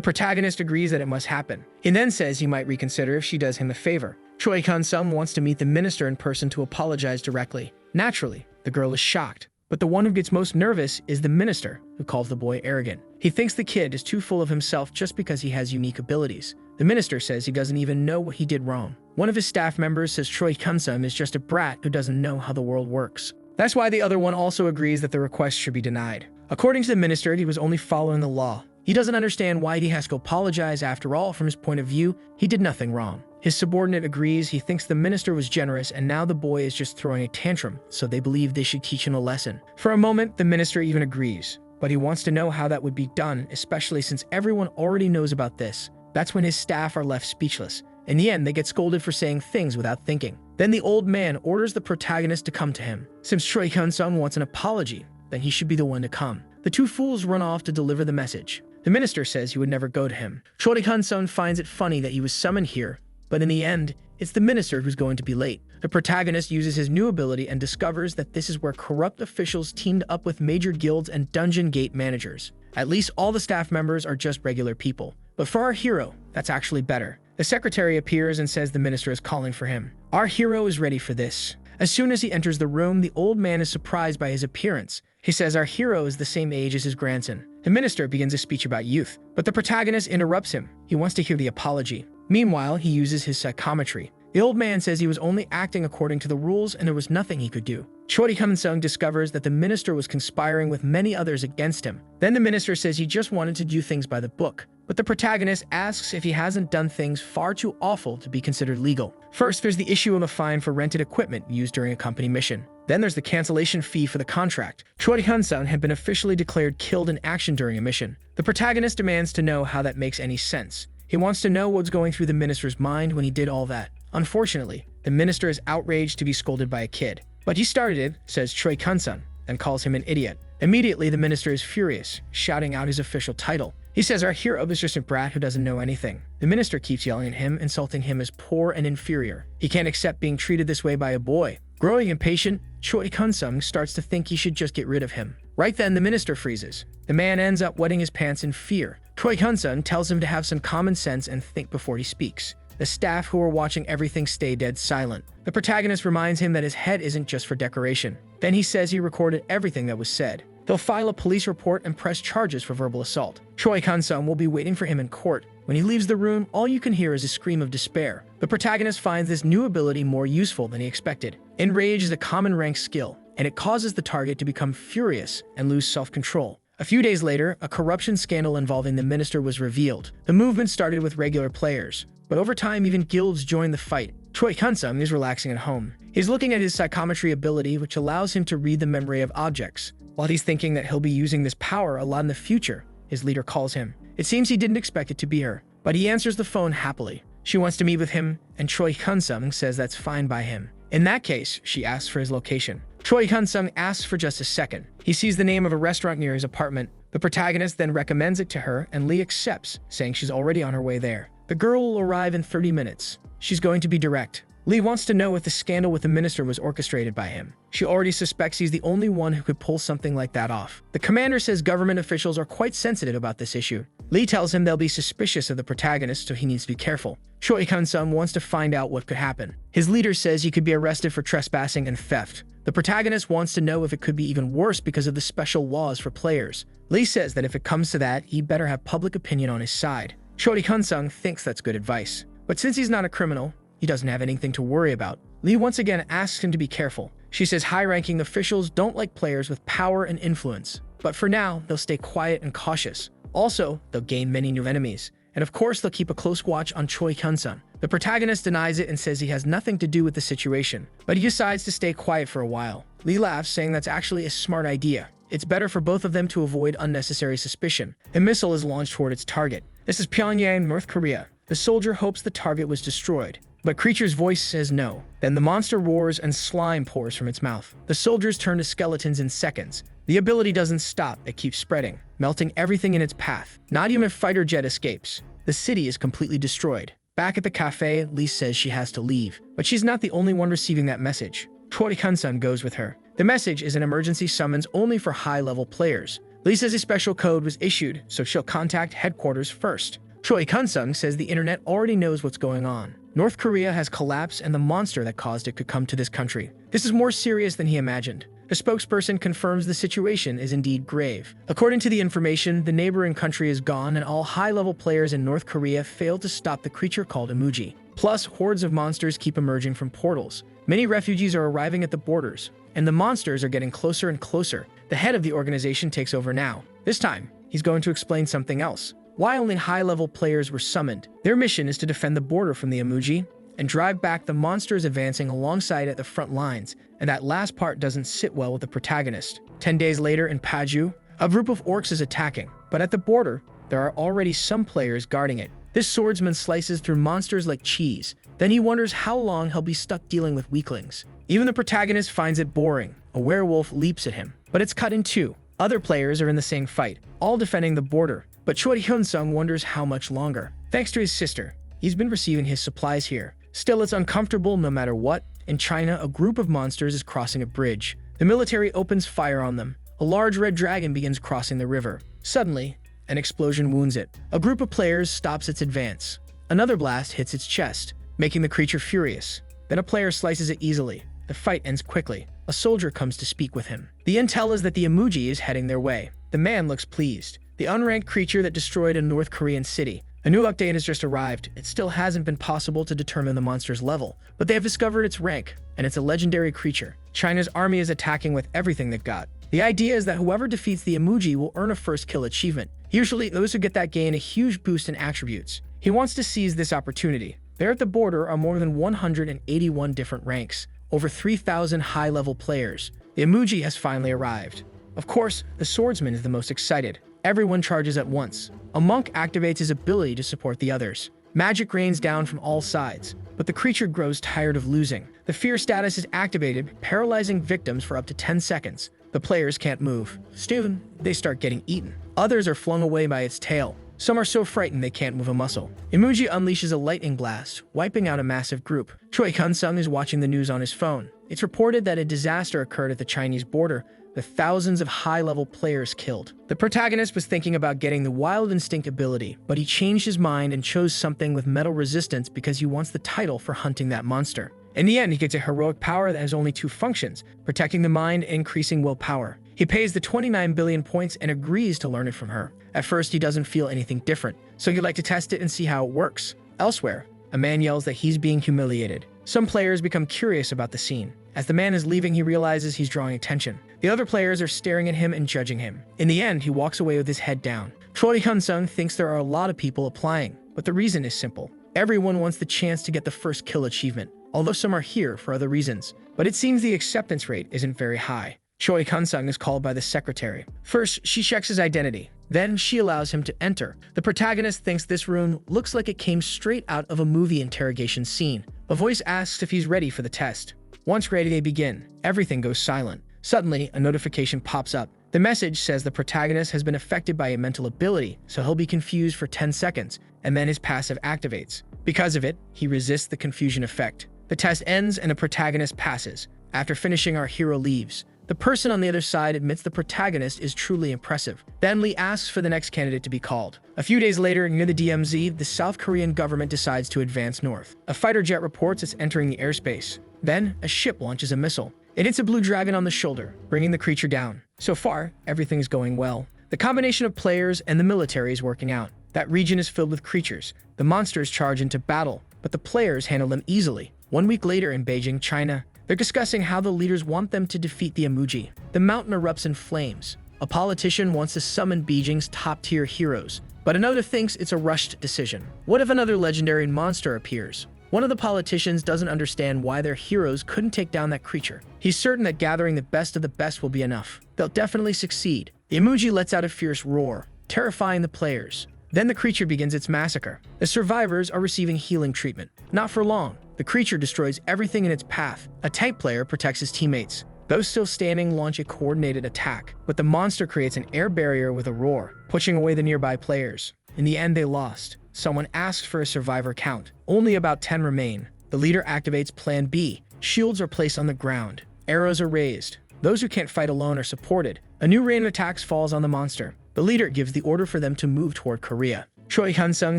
protagonist agrees that it must happen. He then says he might reconsider if she does him a favor. Choi Hyun-sung wants to meet the minister in person to apologize directly. Naturally, the girl is shocked, but the one who gets most nervous is the minister, who calls the boy arrogant. He thinks the kid is too full of himself just because he has unique abilities. The minister says he doesn't even know what he did wrong. One of his staff members says Choi Hyun-sung is just a brat who doesn't know how the world works. That's why the other one also agrees that the request should be denied. According to the minister, he was only following the law. He doesn't understand why he has to apologize. After all, from his point of view, he did nothing wrong. His subordinate agrees. He thinks the minister was generous and now the boy is just throwing a tantrum, so they believe they should teach him a lesson. For a moment, the minister even agrees, but he wants to know how that would be done, especially since everyone already knows about this. That's when his staff are left speechless. In the end, they get scolded for saying things without thinking. Then the old man orders the protagonist to come to him. Since Choi Kun-sung wants an apology, then he should be the one to come. The two fools run off to deliver the message. The minister says he would never go to him. Choi Kun-sung finds it funny that he was summoned here, but in the end, it's the minister who's going to be late. The protagonist uses his new ability and discovers that this is where corrupt officials teamed up with major guilds and dungeon gate managers. At least all the staff members are just regular people. But for our hero, that's actually better. The secretary appears and says the minister is calling for him. Our hero is ready for this. As soon as he enters the room, the old man is surprised by his appearance. He says our hero is the same age as his grandson. The minister begins a speech about youth, but the protagonist interrupts him. He wants to hear the apology. Meanwhile, he uses his psychometry. The old man says he was only acting according to the rules and there was nothing he could do. Choi Kun-sung discovers that the minister was conspiring with many others against him. Then the minister says he just wanted to do things by the book. But the protagonist asks if he hasn't done things far too awful to be considered legal. First, there's the issue of a fine for rented equipment used during a company mission. Then there's the cancellation fee for the contract. Choi Kun-sung had been officially declared killed in action during a mission. The protagonist demands to know how that makes any sense. He wants to know what's going through the minister's mind when he did all that. Unfortunately, the minister is outraged to be scolded by a kid. But he started it, says Choi Kun-sung, and calls him an idiot. Immediately, the minister is furious, shouting out his official title. He says our hero is just a brat who doesn't know anything. The minister keeps yelling at him, insulting him as poor and inferior. He can't accept being treated this way by a boy. Growing impatient, Choi Kun-sung starts to think he should just get rid of him. Right then, the minister freezes. The man ends up wetting his pants in fear. Choi Kun-sung tells him to have some common sense and think before he speaks. The staff who are watching everything stay dead silent. The protagonist reminds him that his head isn't just for decoration. Then he says he recorded everything that was said. They'll file a police report and press charges for verbal assault. Choi Kun-sung will be waiting for him in court. When he leaves the room, all you can hear is a scream of despair. The protagonist finds this new ability more useful than he expected. Enrage is a common rank skill, and it causes the target to become furious and lose self-control. A few days later, a corruption scandal involving the minister was revealed. The movement started with regular players, but over time even guilds joined the fight. Choi Kun-sung is relaxing at home. He's looking at his psychometry ability, which allows him to read the memory of objects. While he's thinking that he'll be using this power a lot in the future, his leader calls him. It seems he didn't expect it to be her, but he answers the phone happily. She wants to meet with him, and Choi Kun-sung says that's fine by him. In that case, she asks for his location. Choi Kun-sung asks for just a second. He sees the name of a restaurant near his apartment. The protagonist then recommends it to her, and Lee accepts, saying she's already on her way there. The girl will arrive in 30 minutes. She's going to be direct. Lee wants to know if the scandal with the minister was orchestrated by him. She already suspects he's the only one who could pull something like that off. The commander says government officials are quite sensitive about this issue. Lee tells him they'll be suspicious of the protagonist, so he needs to be careful. Choi Kun-sung wants to find out what could happen. His leader says he could be arrested for trespassing and theft. The protagonist wants to know if it could be even worse because of the special laws for players. Lee says that if it comes to that, he better have public opinion on his side. Choi Kun-sung thinks that's good advice. But since he's not a criminal, he doesn't have anything to worry about. Lee once again asks him to be careful. She says high-ranking officials don't like players with power and influence. But for now, they'll stay quiet and cautious. Also, they'll gain many new enemies. And of course, they'll keep a close watch on Choi Kun-sung. The protagonist denies it and says he has nothing to do with the situation. But he decides to stay quiet for a while. Lee laughs, saying that's actually a smart idea. It's better for both of them to avoid unnecessary suspicion. A missile is launched toward its target. This is Pyongyang, North Korea. The soldier hopes the target was destroyed, but Creature's voice says no. Then the monster roars and slime pours from its mouth. The soldiers turn to skeletons in seconds. The ability doesn't stop, it keeps spreading, melting everything in its path. Not even a fighter jet escapes. The city is completely destroyed. Back at the cafe, Lee says she has to leave, but she's not the only one receiving that message. Choi Kun-sung goes with her. The message is an emergency summons only for high-level players. Lee says a special code was issued, so she'll contact headquarters first. Choi Kun-sung says the internet already knows what's going on. North Korea has collapsed and the monster that caused it could come to this country. This is more serious than he imagined. The spokesperson confirms the situation is indeed grave. According to the information, the neighboring country is gone and all high-level players in North Korea failed to stop the creature called Emoji. Plus, hordes of monsters keep emerging from portals. Many refugees are arriving at the borders, and the monsters are getting closer and closer. The head of the organization takes over now. This time, he's going to explain something else. why only high-level players were summoned. Their mission is to defend the border from the emoji and drive back the monsters advancing alongside at the front lines, and that last part doesn't sit well with the protagonist. 10 days later in Paju, a group of orcs is attacking, but at the border, there are already some players guarding it. This swordsman slices through monsters like cheese. Then he wonders how long he'll be stuck dealing with weaklings. Even the protagonist finds it boring. A werewolf leaps at him, but it's cut in two. Other players are in the same fight, all defending the border, but Choi Hyun-sung wonders how much longer. Thanks to his sister, he's been receiving his supplies here. Still, it's uncomfortable no matter what. In China, a group of monsters is crossing a bridge. The military opens fire on them. A large red dragon begins crossing the river. Suddenly, an explosion wounds it. A group of players stops its advance. Another blast hits its chest, making the creature furious. Then a player slices it easily. The fight ends quickly. A soldier comes to speak with him. The intel is that the emoji is heading their way. The man looks pleased. The unranked creature that destroyed a North Korean city. A new update has just arrived. It still hasn't been possible to determine the monster's level, but they have discovered its rank, and it's a legendary creature. China's army is attacking with everything they've got. The idea is that whoever defeats the emoji will earn a first kill achievement. Usually, those who get that gain a huge boost in attributes. He wants to seize this opportunity. There at the border are more than 181 different ranks, over 3,000 high-level players. The emoji has finally arrived. Of course, the swordsman is the most excited. Everyone charges at once. A monk activates his ability to support the others. Magic rains down from all sides, but the creature grows tired of losing. The fear status is activated, paralyzing victims for up to 10 seconds. The players can't move. Soon, they start getting eaten. Others are flung away by its tail. Some are so frightened they can't move a muscle. Emoji unleashes a lightning blast, wiping out a massive group. Choi Hyun-sung is watching the news on his phone. It's reported that a disaster occurred at the Chinese border, with thousands of high-level players killed. The protagonist was thinking about getting the Wild Instinct ability, but he changed his mind and chose something with metal resistance because he wants the title for hunting that monster. In the end, he gets a heroic power that has only two functions, protecting the mind and increasing willpower. He pays the 29 billion points and agrees to learn it from her. At first, he doesn't feel anything different, so he'd like to test it and see how it works. Elsewhere, a man yells that he's being humiliated. Some players become curious about the scene. As the man is leaving, he realizes he's drawing attention. The other players are staring at him and judging him. In the end, he walks away with his head down. Choi Hyun-sung thinks there are a lot of people applying, but the reason is simple. Everyone wants the chance to get the first kill achievement, although some are here for other reasons. But it seems the acceptance rate isn't very high. Choi Hyun-sung is called by the secretary. First, she checks his identity. Then she allows him to enter. The protagonist thinks this room looks like it came straight out of a movie interrogation scene. A voice asks if he's ready for the test. Once ready, they begin. Everything goes silent. Suddenly, a notification pops up. The message says the protagonist has been affected by a mental ability, so he'll be confused for 10 seconds, and then his passive activates. Because of it, he resists the confusion effect. The test ends and the protagonist passes. After finishing, our hero leaves. The person on the other side admits the protagonist is truly impressive. Then Lee asks for the next candidate to be called. A few days later, near the DMZ, the South Korean government decides to advance north. A fighter jet reports it's entering the airspace. Then, a ship launches a missile. It hits a blue dragon on the shoulder, bringing the creature down. So far, everything's going well. The combination of players and the military is working out. That region is filled with creatures. The monsters charge into battle, but the players handle them easily. 1 week later in Beijing, China, they're discussing how the leaders want them to defeat the emoji. The mountain erupts in flames. A politician wants to summon Beijing's top-tier heroes, but another thinks it's a rushed decision. What if another legendary monster appears? One of the politicians doesn't understand why their heroes couldn't take down that creature. He's certain that gathering the best of the best will be enough. They'll definitely succeed. The emoji lets out a fierce roar, terrifying the players. Then the creature begins its massacre. The survivors are receiving healing treatment. Not for long. The creature destroys everything in its path. A tank player protects his teammates. Those still standing launch a coordinated attack, but the monster creates an air barrier with a roar, pushing away the nearby players. In the end, they lost. Someone asks for a survivor count. Only about 10 remain. The leader activates Plan B. Shields are placed on the ground. Arrows are raised. Those who can't fight alone are supported. A new rain of attacks falls on the monster. The leader gives the order for them to move toward Korea. Choi Hyun-sung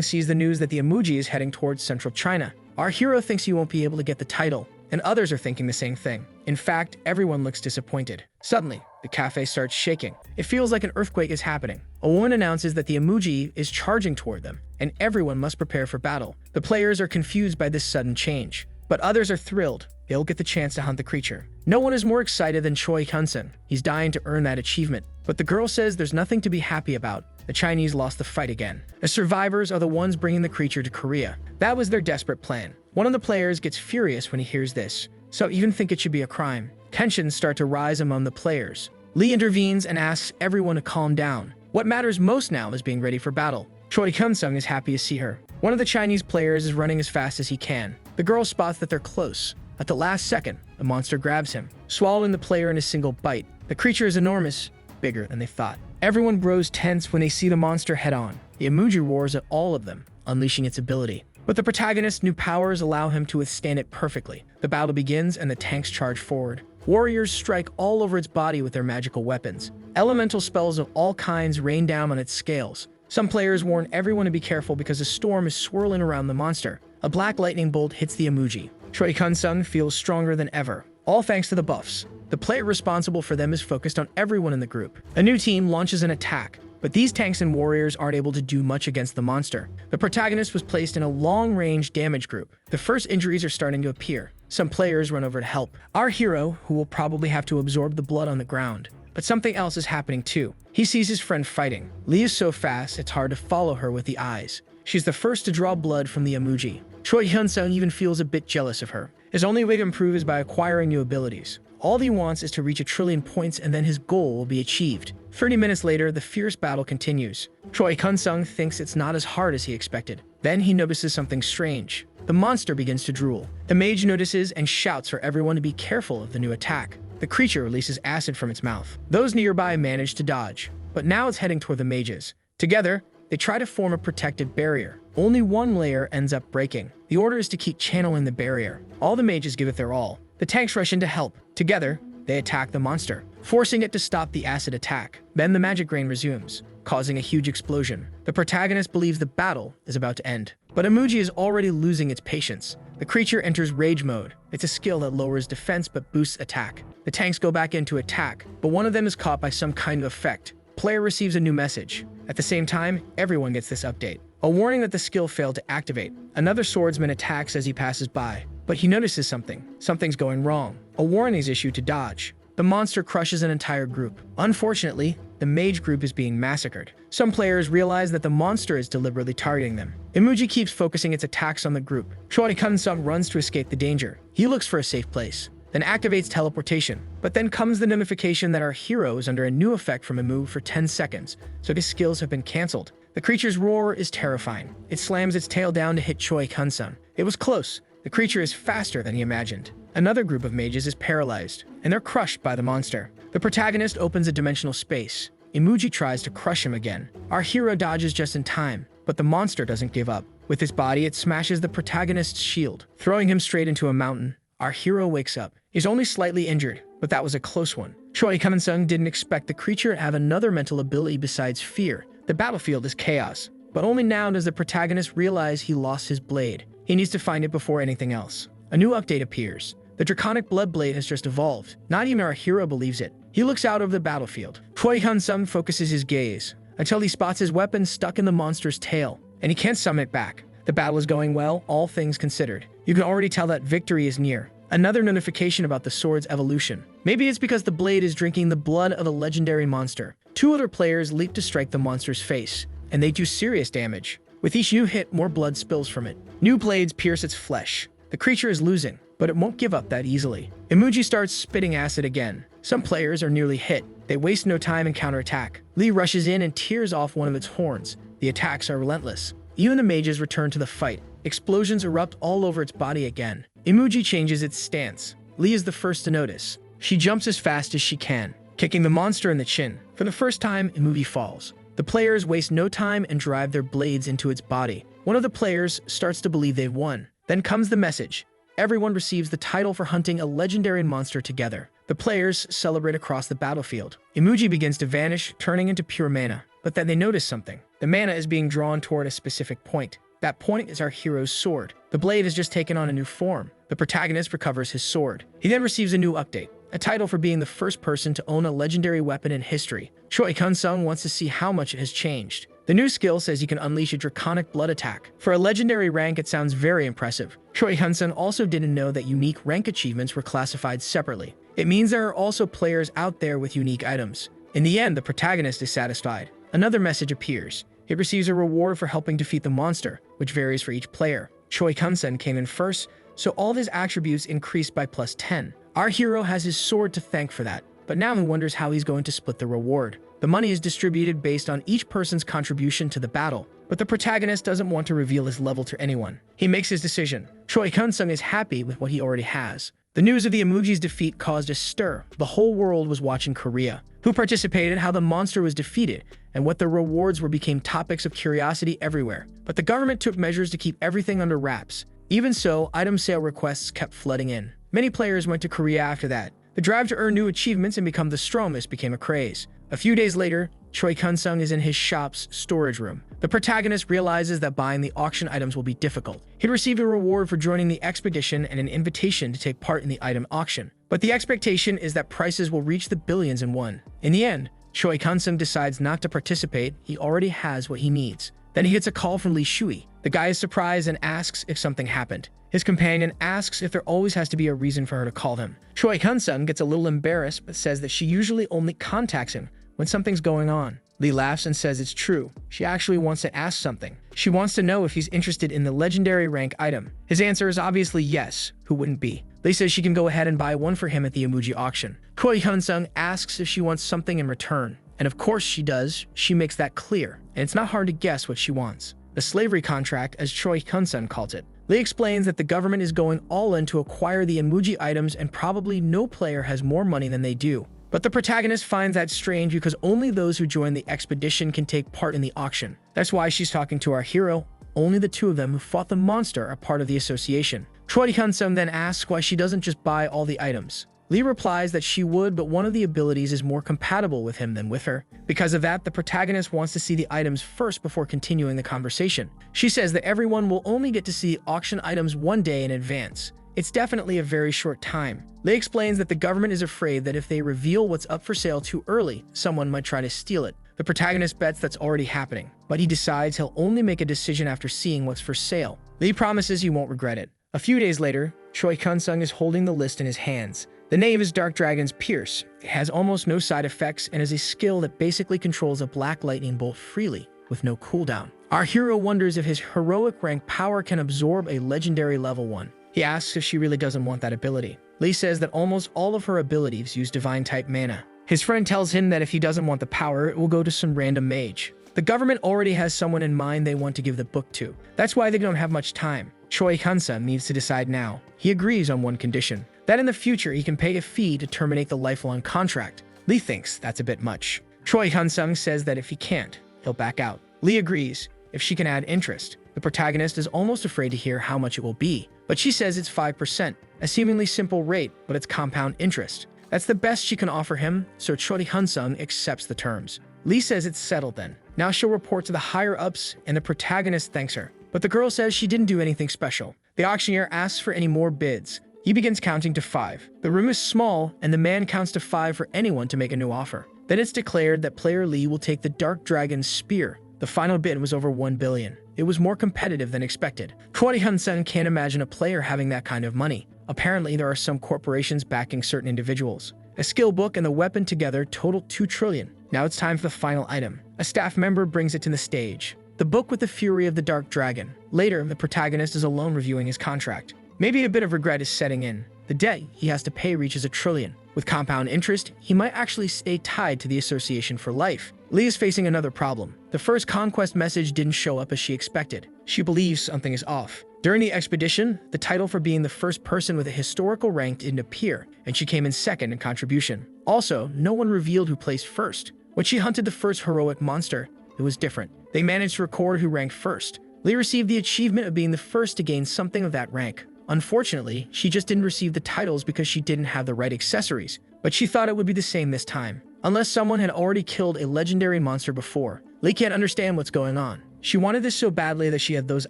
sees the news that the emoji is heading towards central China. Our hero thinks he won't be able to get the title, and others are thinking the same thing. In fact, everyone looks disappointed. Suddenly, the cafe starts shaking. It feels like an earthquake is happening. A woman announces that the emoji is charging toward them, and everyone must prepare for battle. The players are confused by this sudden change, but others are thrilled. they'll get the chance to hunt the creature. No one is more excited than Choi Kun-sung. He's dying to earn that achievement. But the girl says there's nothing to be happy about. The Chinese lost the fight again. The survivors are the ones bringing the creature to Korea. That was their desperate plan. One of the players gets furious when he hears this. Some even think it should be a crime. Tensions start to rise among the players. Lee intervenes and asks everyone to calm down. What matters most now is being ready for battle. Choi Kun-sung is happy to see her. One of the Chinese players is running as fast as he can. The girl spots that they're close. At the last second, the monster grabs him, swallowing the player in a single bite. The creature is enormous, bigger than they thought. Everyone grows tense when they see the monster head-on. The emoji roars at all of them, unleashing its ability. But the protagonist's new powers allow him to withstand it perfectly. The battle begins and the tanks charge forward. Warriors strike all over its body with their magical weapons. Elemental spells of all kinds rain down on its scales. Some players warn everyone to be careful because a storm is swirling around the monster. A black lightning bolt hits the emoji. Choi Kun-sung feels stronger than ever, all thanks to the buffs. The player responsible for them is focused on everyone in the group. A new team launches an attack, but these tanks and warriors aren't able to do much against the monster. The protagonist was placed in a long-range damage group. The first injuries are starting to appear. Some players run over to help. Our hero, who will probably have to absorb the blood on the ground. But something else is happening too. He sees his friend fighting. Lee is so fast, it's hard to follow her with the eyes. She's the first to draw blood from the emoji. Choi Kun-sung even feels a bit jealous of her. His only way to improve is by acquiring new abilities. All he wants is to reach 1 trillion points and then his goal will be achieved. 30 minutes later, the fierce battle continues. Choi Kun-sung thinks it's not as hard as he expected. Then he notices something strange. The monster begins to drool. The mage notices and shouts for everyone to be careful of the new attack. The creature releases acid from its mouth. Those nearby manage to dodge, but now it's heading toward the mages. Together, they try to form a protective barrier. Only one layer ends up breaking. The order is to keep channeling the barrier. All the mages give it their all. The tanks rush in to help. Together, they attack the monster, forcing it to stop the acid attack. Then the magic rain resumes, causing a huge explosion. The protagonist believes the battle is about to end, but Emoji is already losing its patience. The creature enters rage mode. It's a skill that lowers defense but boosts attack. The tanks go back into attack, but one of them is caught by some kind of effect. Player receives a new message. At the same time, everyone gets this update. A warning that the skill failed to activate. Another swordsman attacks as he passes by, but he notices something. Something's going wrong. A warning is issued to dodge. The monster crushes an entire group. Unfortunately, the mage group is being massacred. Some players realize that the monster is deliberately targeting them. Emoji keeps focusing its attacks on the group. Choi Kun-sung runs to escape the danger. He looks for a safe place, then activates teleportation. But then comes the notification that our hero is under a new effect from a move for 10 seconds, so his skills have been cancelled. The creature's roar is terrifying. It slams its tail down to hit Choi Kun-sung. It was close. The creature is faster than he imagined. Another group of mages is paralyzed, and they're crushed by the monster. The protagonist opens a dimensional space. Emoji tries to crush him again. Our hero dodges just in time, but the monster doesn't give up. With his body, it smashes the protagonist's shield, throwing him straight into a mountain. Our hero wakes up. He's only slightly injured, but that was a close one. Choi Kun-sung didn't expect the creature to have another mental ability besides fear. The battlefield is chaos, but only now does the protagonist realize he lost his blade. He needs to find it before anything else. A new update appears. The draconic blood blade has just evolved. Not even our hero believes it. He looks out over the battlefield. Choi Kun-sung focuses his gaze until he spots his weapon stuck in the monster's tail, and he can't summon it back. The battle is going well, all things considered. You can already tell that victory is near. Another notification about the sword's evolution. Maybe it's because the blade is drinking the blood of a legendary monster. Two other players leap to strike the monster's face, and they do serious damage. With each new hit, more blood spills from it. New blades pierce its flesh. The creature is losing, but it won't give up that easily. Emoji starts spitting acid again. Some players are nearly hit. They waste no time and counterattack. Lee rushes in and tears off one of its horns. The attacks are relentless. Even the mages return to the fight. Explosions erupt all over its body again. Emoji changes its stance. Lee is the first to notice. She jumps as fast as she can, kicking the monster in the chin. For the first time, Emoji falls. The players waste no time and drive their blades into its body. One of the players starts to believe they've won. Then comes the message. Everyone receives the title for hunting a legendary monster together. The players celebrate across the battlefield. Emoji begins to vanish, turning into pure mana. But then they notice something. The mana is being drawn toward a specific point. That point is our hero's sword. The blade has just taken on a new form. The protagonist recovers his sword. He then receives a new update, a title for being the first person to own a legendary weapon in history. Choi Kun-sung wants to see how much it has changed. The new skill says you can unleash a draconic blood attack. For a legendary rank, it sounds very impressive. Choi Hyun-sung also didn't know that unique rank achievements were classified separately. It means there are also players out there with unique items. In the end, the protagonist is satisfied. Another message appears. It receives a reward for helping defeat the monster, which varies for each player. Choi Hyun-sung came in first, so all of his attributes increased by +10. Our hero has his sword to thank for that, but now he wonders how he's going to split the reward. The money is distributed based on each person's contribution to the battle, but the protagonist doesn't want to reveal his level to anyone. He makes his decision. Choi Hyun-sung is happy with what he already has. The news of the emoji's defeat caused a stir. The whole world was watching Korea. Who participated, how the monster was defeated, and what the rewards were became topics of curiosity everywhere. But the government took measures to keep everything under wraps. Even so, item sale requests kept flooding in. Many players went to Korea after that. The drive to earn new achievements and become the strongest became a craze. A few days later, Choi Hyun-sung is in his shop's storage room. The protagonist realizes that buying the auction items will be difficult. He'd received a reward for joining the expedition and an invitation to take part in the item auction. But the expectation is that prices will reach the billions in one. In the end, Choi Hyun-sung decides not to participate. He already has what he needs. Then he gets a call from Lee Shui. The guy is surprised and asks if something happened. His companion asks if there always has to be a reason for her to call him. Choi Hyun-sung gets a little embarrassed but says that she usually only contacts him when something's going on. Lee laughs and says it's true. She actually wants to ask something. She wants to know if he's interested in the legendary rank item. His answer is obviously yes. Who wouldn't be? Lee says she can go ahead and buy one for him at the emoji auction. Choi Hyun-sung asks if she wants something in return. And of course she does. She makes that clear. And it's not hard to guess what she wants. The slavery contract, as Choi Hyun-sung calls it. Lee explains that the government is going all in to acquire the emoji items and probably no player has more money than they do. But the protagonist finds that strange because only those who join the expedition can take part in the auction. That's why she's talking to our hero. Only the two of them who fought the monster are part of the association. Choi Hyun-sung then asks why she doesn't just buy all the items. Lee replies that she would, but one of the abilities is more compatible with him than with her. Because of that, the protagonist wants to see the items first before continuing the conversation. She says that everyone will only get to see auction items one day in advance. It's definitely a very short time. Lee explains that the government is afraid that if they reveal what's up for sale too early, someone might try to steal it. The protagonist bets that's already happening, but he decides he'll only make a decision after seeing what's for sale. Lee promises he won't regret it. A few days later, Choi Hyun-sung is holding the list in his hands. The name is Dark Dragon's Pierce. It has almost no side effects and is a skill that basically controls a black lightning bolt freely, with no cooldown. Our hero wonders if his heroic rank power can absorb a legendary level 1. He asks if she really doesn't want that ability. Lee says that almost all of her abilities use divine-type mana. His friend tells him that if he doesn't want the power, it will go to some random mage. The government already has someone in mind they want to give the book to. That's why they don't have much time. Choi Hyun-sung needs to decide now. He agrees on one condition, that in the future he can pay a fee to terminate the lifelong contract. Lee thinks that's a bit much. Choi Hyun-sung says that if he can't, he'll back out. Lee agrees if she can add interest. The protagonist is almost afraid to hear how much it will be, but she says it's 5%, a seemingly simple rate, but it's compound interest. That's the best she can offer him, so Choi Hyun-sung accepts the terms. Lee says it's settled then. Now she'll report to the higher-ups, and the protagonist thanks her. But the girl says she didn't do anything special. The auctioneer asks for any more bids. He begins counting to 5. The room is small, and the man counts to 5 for anyone to make a new offer. Then it's declared that player Lee will take the Dark Dragon's Spear. The final bid was over 1 billion. It was more competitive than expected. Choi Hyun-sung can't imagine a player having that kind of money. Apparently, there are some corporations backing certain individuals. A skill book and the weapon together total 2 trillion. Now it's time for the final item. A staff member brings it to the stage. The book with the Fury of the Dark Dragon. Later, the protagonist is alone reviewing his contract. Maybe a bit of regret is setting in. The debt he has to pay reaches 1 trillion. With compound interest, he might actually stay tied to the association for life. Lee is facing another problem. The first conquest message didn't show up as she expected. She believes something is off. During the expedition, the title for being the first person with a historical rank didn't appear, and she came in second in contribution. Also, no one revealed who placed first. When she hunted the first heroic monster, it was different. They managed to record who ranked first. Lee received the achievement of being the first to gain something of that rank. Unfortunately, she just didn't receive the titles because she didn't have the right accessories, but she thought it would be the same this time. Unless someone had already killed a legendary monster before, Lee can't understand what's going on. She wanted this so badly that she had those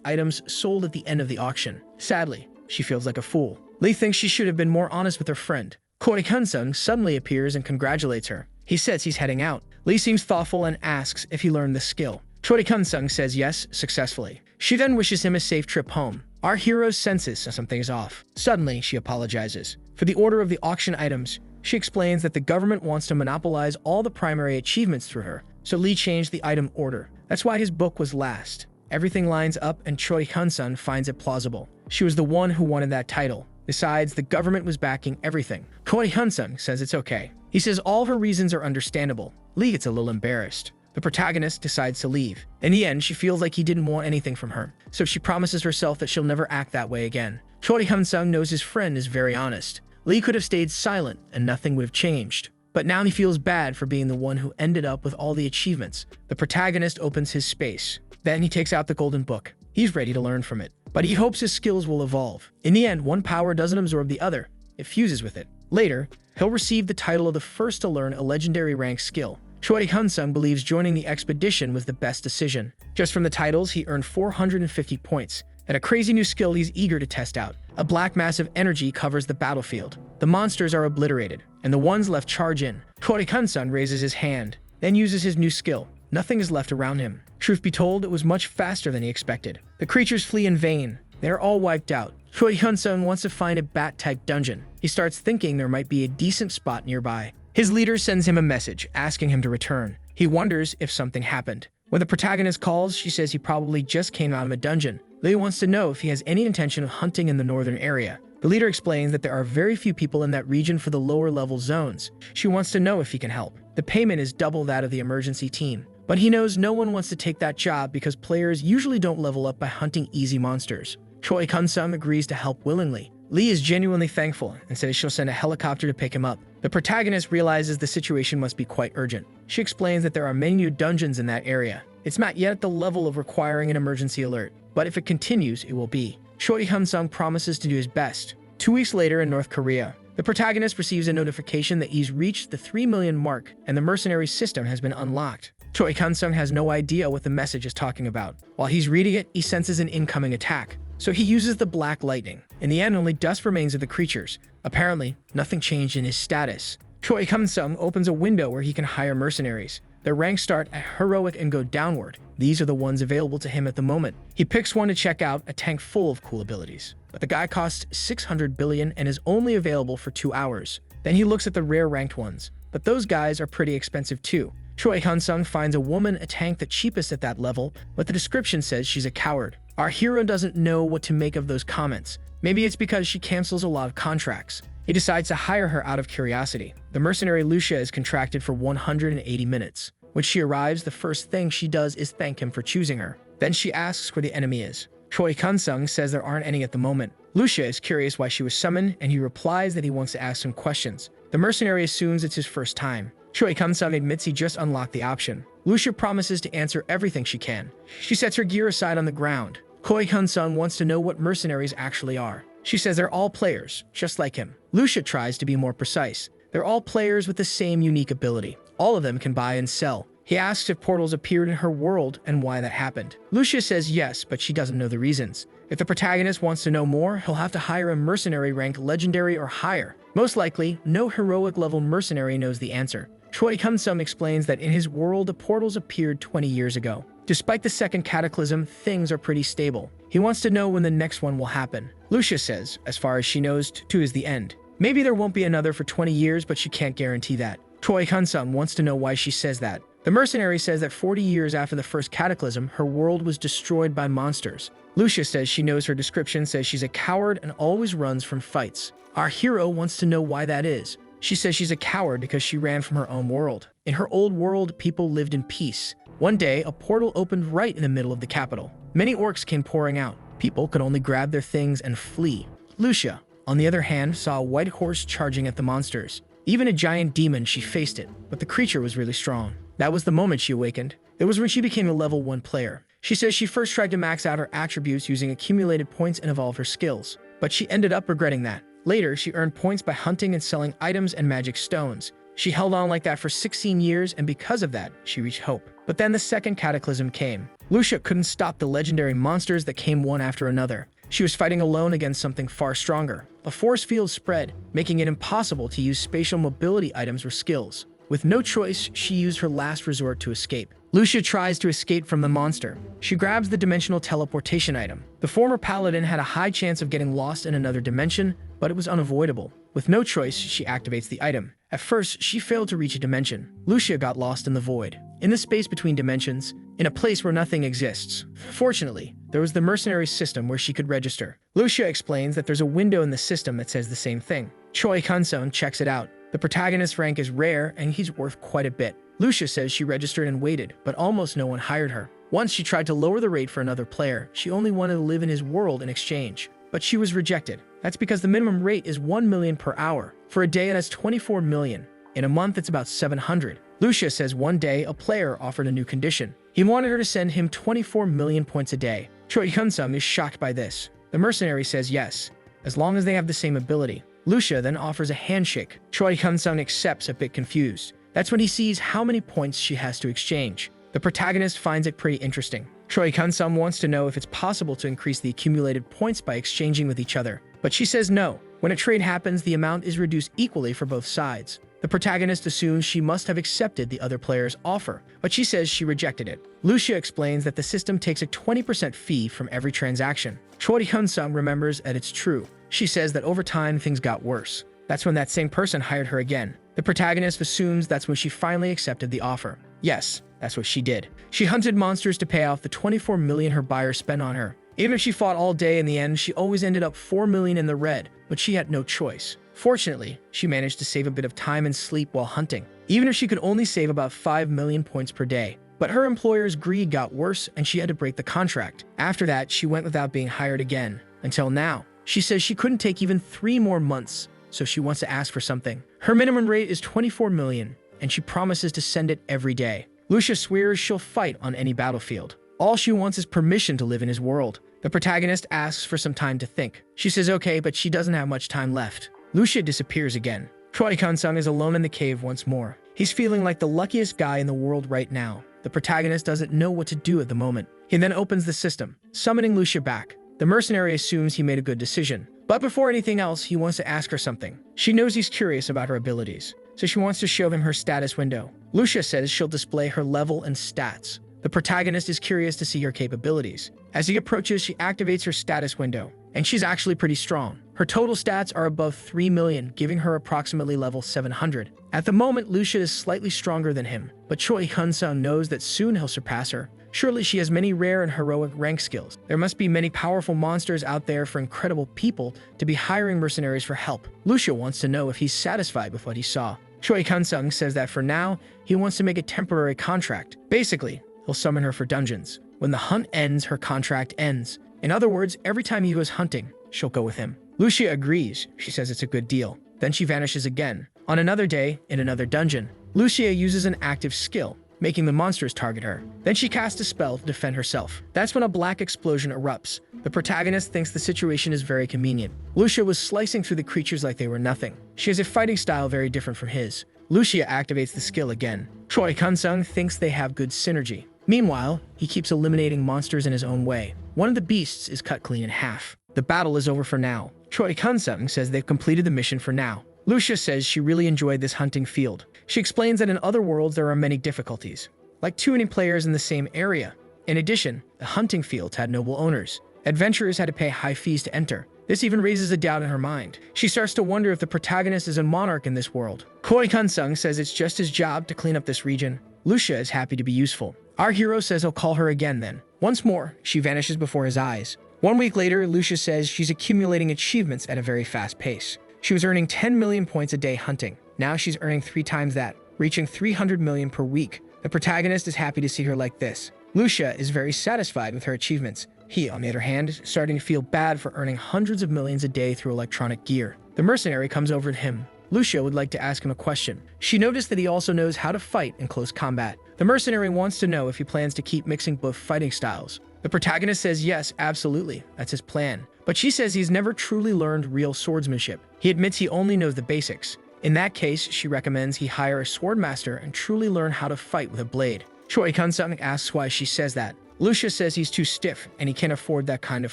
items sold at the end of the auction. Sadly, she feels like a fool. Lee thinks she should have been more honest with her friend. Choi Hyun-sung suddenly appears and congratulates her. He says he's heading out. Lee seems thoughtful and asks if he learned the skill. Choi Kun-sung says yes, successfully. She then wishes him a safe trip home. Our hero senses something is off. Suddenly, she apologizes. For the order of the auction items, she explains that the government wants to monopolize all the primary achievements through her, so Lee changed the item order. That's why his book was last. Everything lines up and Choi Kun-sung finds it plausible. She was the one who wanted that title. Besides, the government was backing everything. Choi Kun-sung says it's okay. He says all her reasons are understandable. Lee gets a little embarrassed. The protagonist decides to leave. In the end, she feels like he didn't want anything from her, so she promises herself that she'll never act that way again. Choi Kun-sung knows his friend is very honest. Lee could have stayed silent and nothing would have changed. But now he feels bad for being the one who ended up with all the achievements. The protagonist opens his space. Then he takes out the golden book. He's ready to learn from it, but he hopes his skills will evolve. In the end, one power doesn't absorb the other. It fuses with it. Later, he'll receive the title of the first to learn a legendary rank skill. Choi Kun-sung believes joining the expedition was the best decision. Just from the titles, he earned 450 points, and a crazy new skill he's eager to test out. A black mass of energy covers the battlefield. The monsters are obliterated, and the ones left charge in. Choi Kun-sung raises his hand, then uses his new skill. Nothing is left around him. Truth be told, it was much faster than he expected. The creatures flee in vain. They are all wiped out. Choi Kun-sung wants to find a bat-type dungeon. He starts thinking there might be a decent spot nearby. His leader sends him a message, asking him to return. He wonders if something happened. When the protagonist calls, she says he probably just came out of a dungeon. Lee wants to know if he has any intention of hunting in the northern area. The leader explains that there are very few people in that region for the lower-level zones. She wants to know if he can help. The payment is double that of the emergency team. But he knows no one wants to take that job because players usually don't level up by hunting easy monsters. Choi Kun-sung agrees to help willingly. Lee is genuinely thankful and says she'll send a helicopter to pick him up. The protagonist realizes the situation must be quite urgent. She explains that there are many new dungeons in that area. It's not yet at the level of requiring an emergency alert, but if it continues, it will be. Choi Kun-sung promises to do his best. 2 weeks later in North Korea, the protagonist receives a notification that he's reached the 3 million mark and the mercenary system has been unlocked. Choi Kun-sung has no idea what the message is talking about. While he's reading it, he senses an incoming attack. So he uses the black lightning. In the end, only dust remains of the creatures. Apparently, nothing changed in his status. Choi Kun-sung opens a window where he can hire mercenaries. Their ranks start at heroic and go downward. These are the ones available to him at the moment. He picks one to check out, a tank full of cool abilities. But the guy costs 600 billion and is only available for 2 hours. Then he looks at the rare ranked ones. But those guys are pretty expensive too. Choi Kun-sung finds a woman a tank the cheapest at that level, but the description says she's a coward. Our hero doesn't know what to make of those comments. Maybe it's because she cancels a lot of contracts. He decides to hire her out of curiosity. The mercenary Lucia is contracted for 180 minutes. When she arrives, the first thing she does is thank him for choosing her. Then she asks where the enemy is. Choi Kun-sung says there aren't any at the moment. Lucia is curious why she was summoned, and he replies that he wants to ask some questions. The mercenary assumes it's his first time. Choi Kun-sung admits he just unlocked the option. Lucia promises to answer everything she can. She sets her gear aside on the ground. Choi Kun-sung wants to know what mercenaries actually are. She says they're all players, just like him. Lucia tries to be more precise. They're all players with the same unique ability. All of them can buy and sell. He asks if portals appeared in her world and why that happened. Lucia says yes, but she doesn't know the reasons. If the protagonist wants to know more, he'll have to hire a mercenary rank legendary or higher. Most likely, no heroic level mercenary knows the answer. Choi Kun-sung explains that in his world, the portals appeared 20 years ago. Despite the second cataclysm, things are pretty stable. He wants to know when the next one will happen. Lucia says, as far as she knows, 2 is the end. Maybe there won't be another for 20 years, but she can't guarantee that. Choi Kun-sung wants to know why she says that. The mercenary says that 40 years after the first cataclysm, her world was destroyed by monsters. Lucia says she knows her description says she's a coward and always runs from fights. Our hero wants to know why that is. She says she's a coward because she ran from her own world. In her old world, people lived in peace. One day, a portal opened right in the middle of the capital. Many orcs came pouring out. People could only grab their things and flee. Lucia, on the other hand, saw a white horse charging at the monsters. Even a giant demon, she faced it, but the creature was really strong. That was the moment she awakened. It was when she became a level 1 player. She says she first tried to max out her attributes using accumulated points and evolve her skills, but she ended up regretting that. Later, she earned points by hunting and selling items and magic stones. She held on like that for 16 years, and because of that, she reached hope. But then the second cataclysm came. Lucia couldn't stop the legendary monsters that came one after another. She was fighting alone against something far stronger. A force field spread, making it impossible to use spatial mobility items or skills. With no choice, she used her last resort to escape. Lucia tries to escape from the monster. She grabs the dimensional teleportation item. The former paladin had a high chance of getting lost in another dimension, but it was unavoidable. With no choice, she activates the item. At first, she failed to reach a dimension. Lucia got lost in the void, in the space between dimensions, in a place where nothing exists. Fortunately, there was the mercenary system where she could register. Lucia explains that there's a window in the system that says the same thing. Choi Kun-sung checks it out. The protagonist's rank is rare, and he's worth quite a bit. Lucia says she registered and waited, but almost no one hired her. Once she tried to lower the rate for another player. She only wanted to live in his world in exchange, but she was rejected. That's because the minimum rate is 1 million per hour. For a day, it has 24 million. In a month, it's about 700. Lucia says one day a player offered a new condition. He wanted her to send him 24 million points a day. Choi Kun-sung is shocked by this. The mercenary says yes, as long as they have the same ability. Lucia then offers a handshake. Choi Kun-sung accepts, a bit confused. That's when he sees how many points she has to exchange. The protagonist finds it pretty interesting. Choi Kun-sung wants to know if it's possible to increase the accumulated points by exchanging with each other, but she says no. When a trade happens, the amount is reduced equally for both sides. The protagonist assumes she must have accepted the other player's offer, but she says she rejected it. Lucia explains that the system takes a 20% fee from every transaction. Choi Kun-sung remembers that it's true. She says that over time, things got worse. That's when that same person hired her again. The protagonist assumes that's when she finally accepted the offer. Yes, that's what she did. She hunted monsters to pay off the 24 million her buyer spent on her. Even if she fought all day, in the end, she always ended up 4 million in the red, but she had no choice. Fortunately, she managed to save a bit of time and sleep while hunting, even if she could only save about 5 million points per day. But her employer's greed got worse and she had to break the contract. After that, she went without being hired again, until now. She says she couldn't take even 3 more months, so she wants to ask for something. Her minimum rate is 24 million, and she promises to send it every day. Lucia swears she'll fight on any battlefield. All she wants is permission to live in his world. The protagonist asks for some time to think. She says okay, but she doesn't have much time left. Lucia disappears again. Choi Kun-sung is alone in the cave once more. He's feeling like the luckiest guy in the world right now. The protagonist doesn't know what to do at the moment. He then opens the system, summoning Lucia back. The mercenary assumes he made a good decision. But before anything else, he wants to ask her something. She knows he's curious about her abilities, so she wants to show him her status window. Lucia says she'll display her level and stats. The protagonist is curious to see her capabilities. As he approaches, she activates her status window, and she's actually pretty strong. Her total stats are above 3 million, giving her approximately level 700. At the moment, Lucia is slightly stronger than him, but Choi Kun-sung knows that soon he'll surpass her. Surely she has many rare and heroic rank skills. There must be many powerful monsters out there for incredible people to be hiring mercenaries for help. Lucia wants to know if he's satisfied with what he saw. Choi Kun-sung says that for now, he wants to make a temporary contract. Basically, he'll summon her for dungeons. When the hunt ends, her contract ends. In other words, every time he goes hunting, she'll go with him. Lucia agrees. She says it's a good deal. Then she vanishes again. On another day, in another dungeon, Lucia uses an active skill, making the monsters target her. Then she casts a spell to defend herself. That's when a black explosion erupts. The protagonist thinks the situation is very convenient. Lucia was slicing through the creatures like they were nothing. She has a fighting style very different from his. Lucia activates the skill again. Choi Kun-sung thinks they have good synergy. Meanwhile, he keeps eliminating monsters in his own way. One of the beasts is cut clean in half. The battle is over for now. Choi Kun-sung says they've completed the mission for now. Lucia says she really enjoyed this hunting field. She explains that in other worlds there are many difficulties, like too many players in the same area. In addition, the hunting fields had noble owners. Adventurers had to pay high fees to enter. This even raises a doubt in her mind. She starts to wonder if the protagonist is a monarch in this world. Choi Kun-sung says it's just his job to clean up this region. Lucia is happy to be useful. Our hero says he'll call her again then. Once more, she vanishes before his eyes. 1 week later, Lucia says she's accumulating achievements at a very fast pace. She was earning 10 million points a day hunting. Now she's earning 3 times that, reaching 300 million per week. The protagonist is happy to see her like this. Lucia is very satisfied with her achievements. He, on the other hand, is starting to feel bad for earning hundreds of millions a day through electronic gear. The mercenary comes over to him. Lucia would like to ask him a question. She noticed that he also knows how to fight in close combat. The mercenary wants to know if he plans to keep mixing both fighting styles. The protagonist says yes, absolutely, that's his plan. But she says he's never truly learned real swordsmanship. He admits he only knows the basics. In that case, she recommends he hire a swordmaster and truly learn how to fight with a blade. Choi Kun-sung asks why she says that. Lucia says he's too stiff and he can't afford that kind of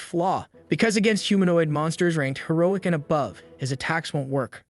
flaw. Because against humanoid monsters ranked heroic and above, his attacks won't work.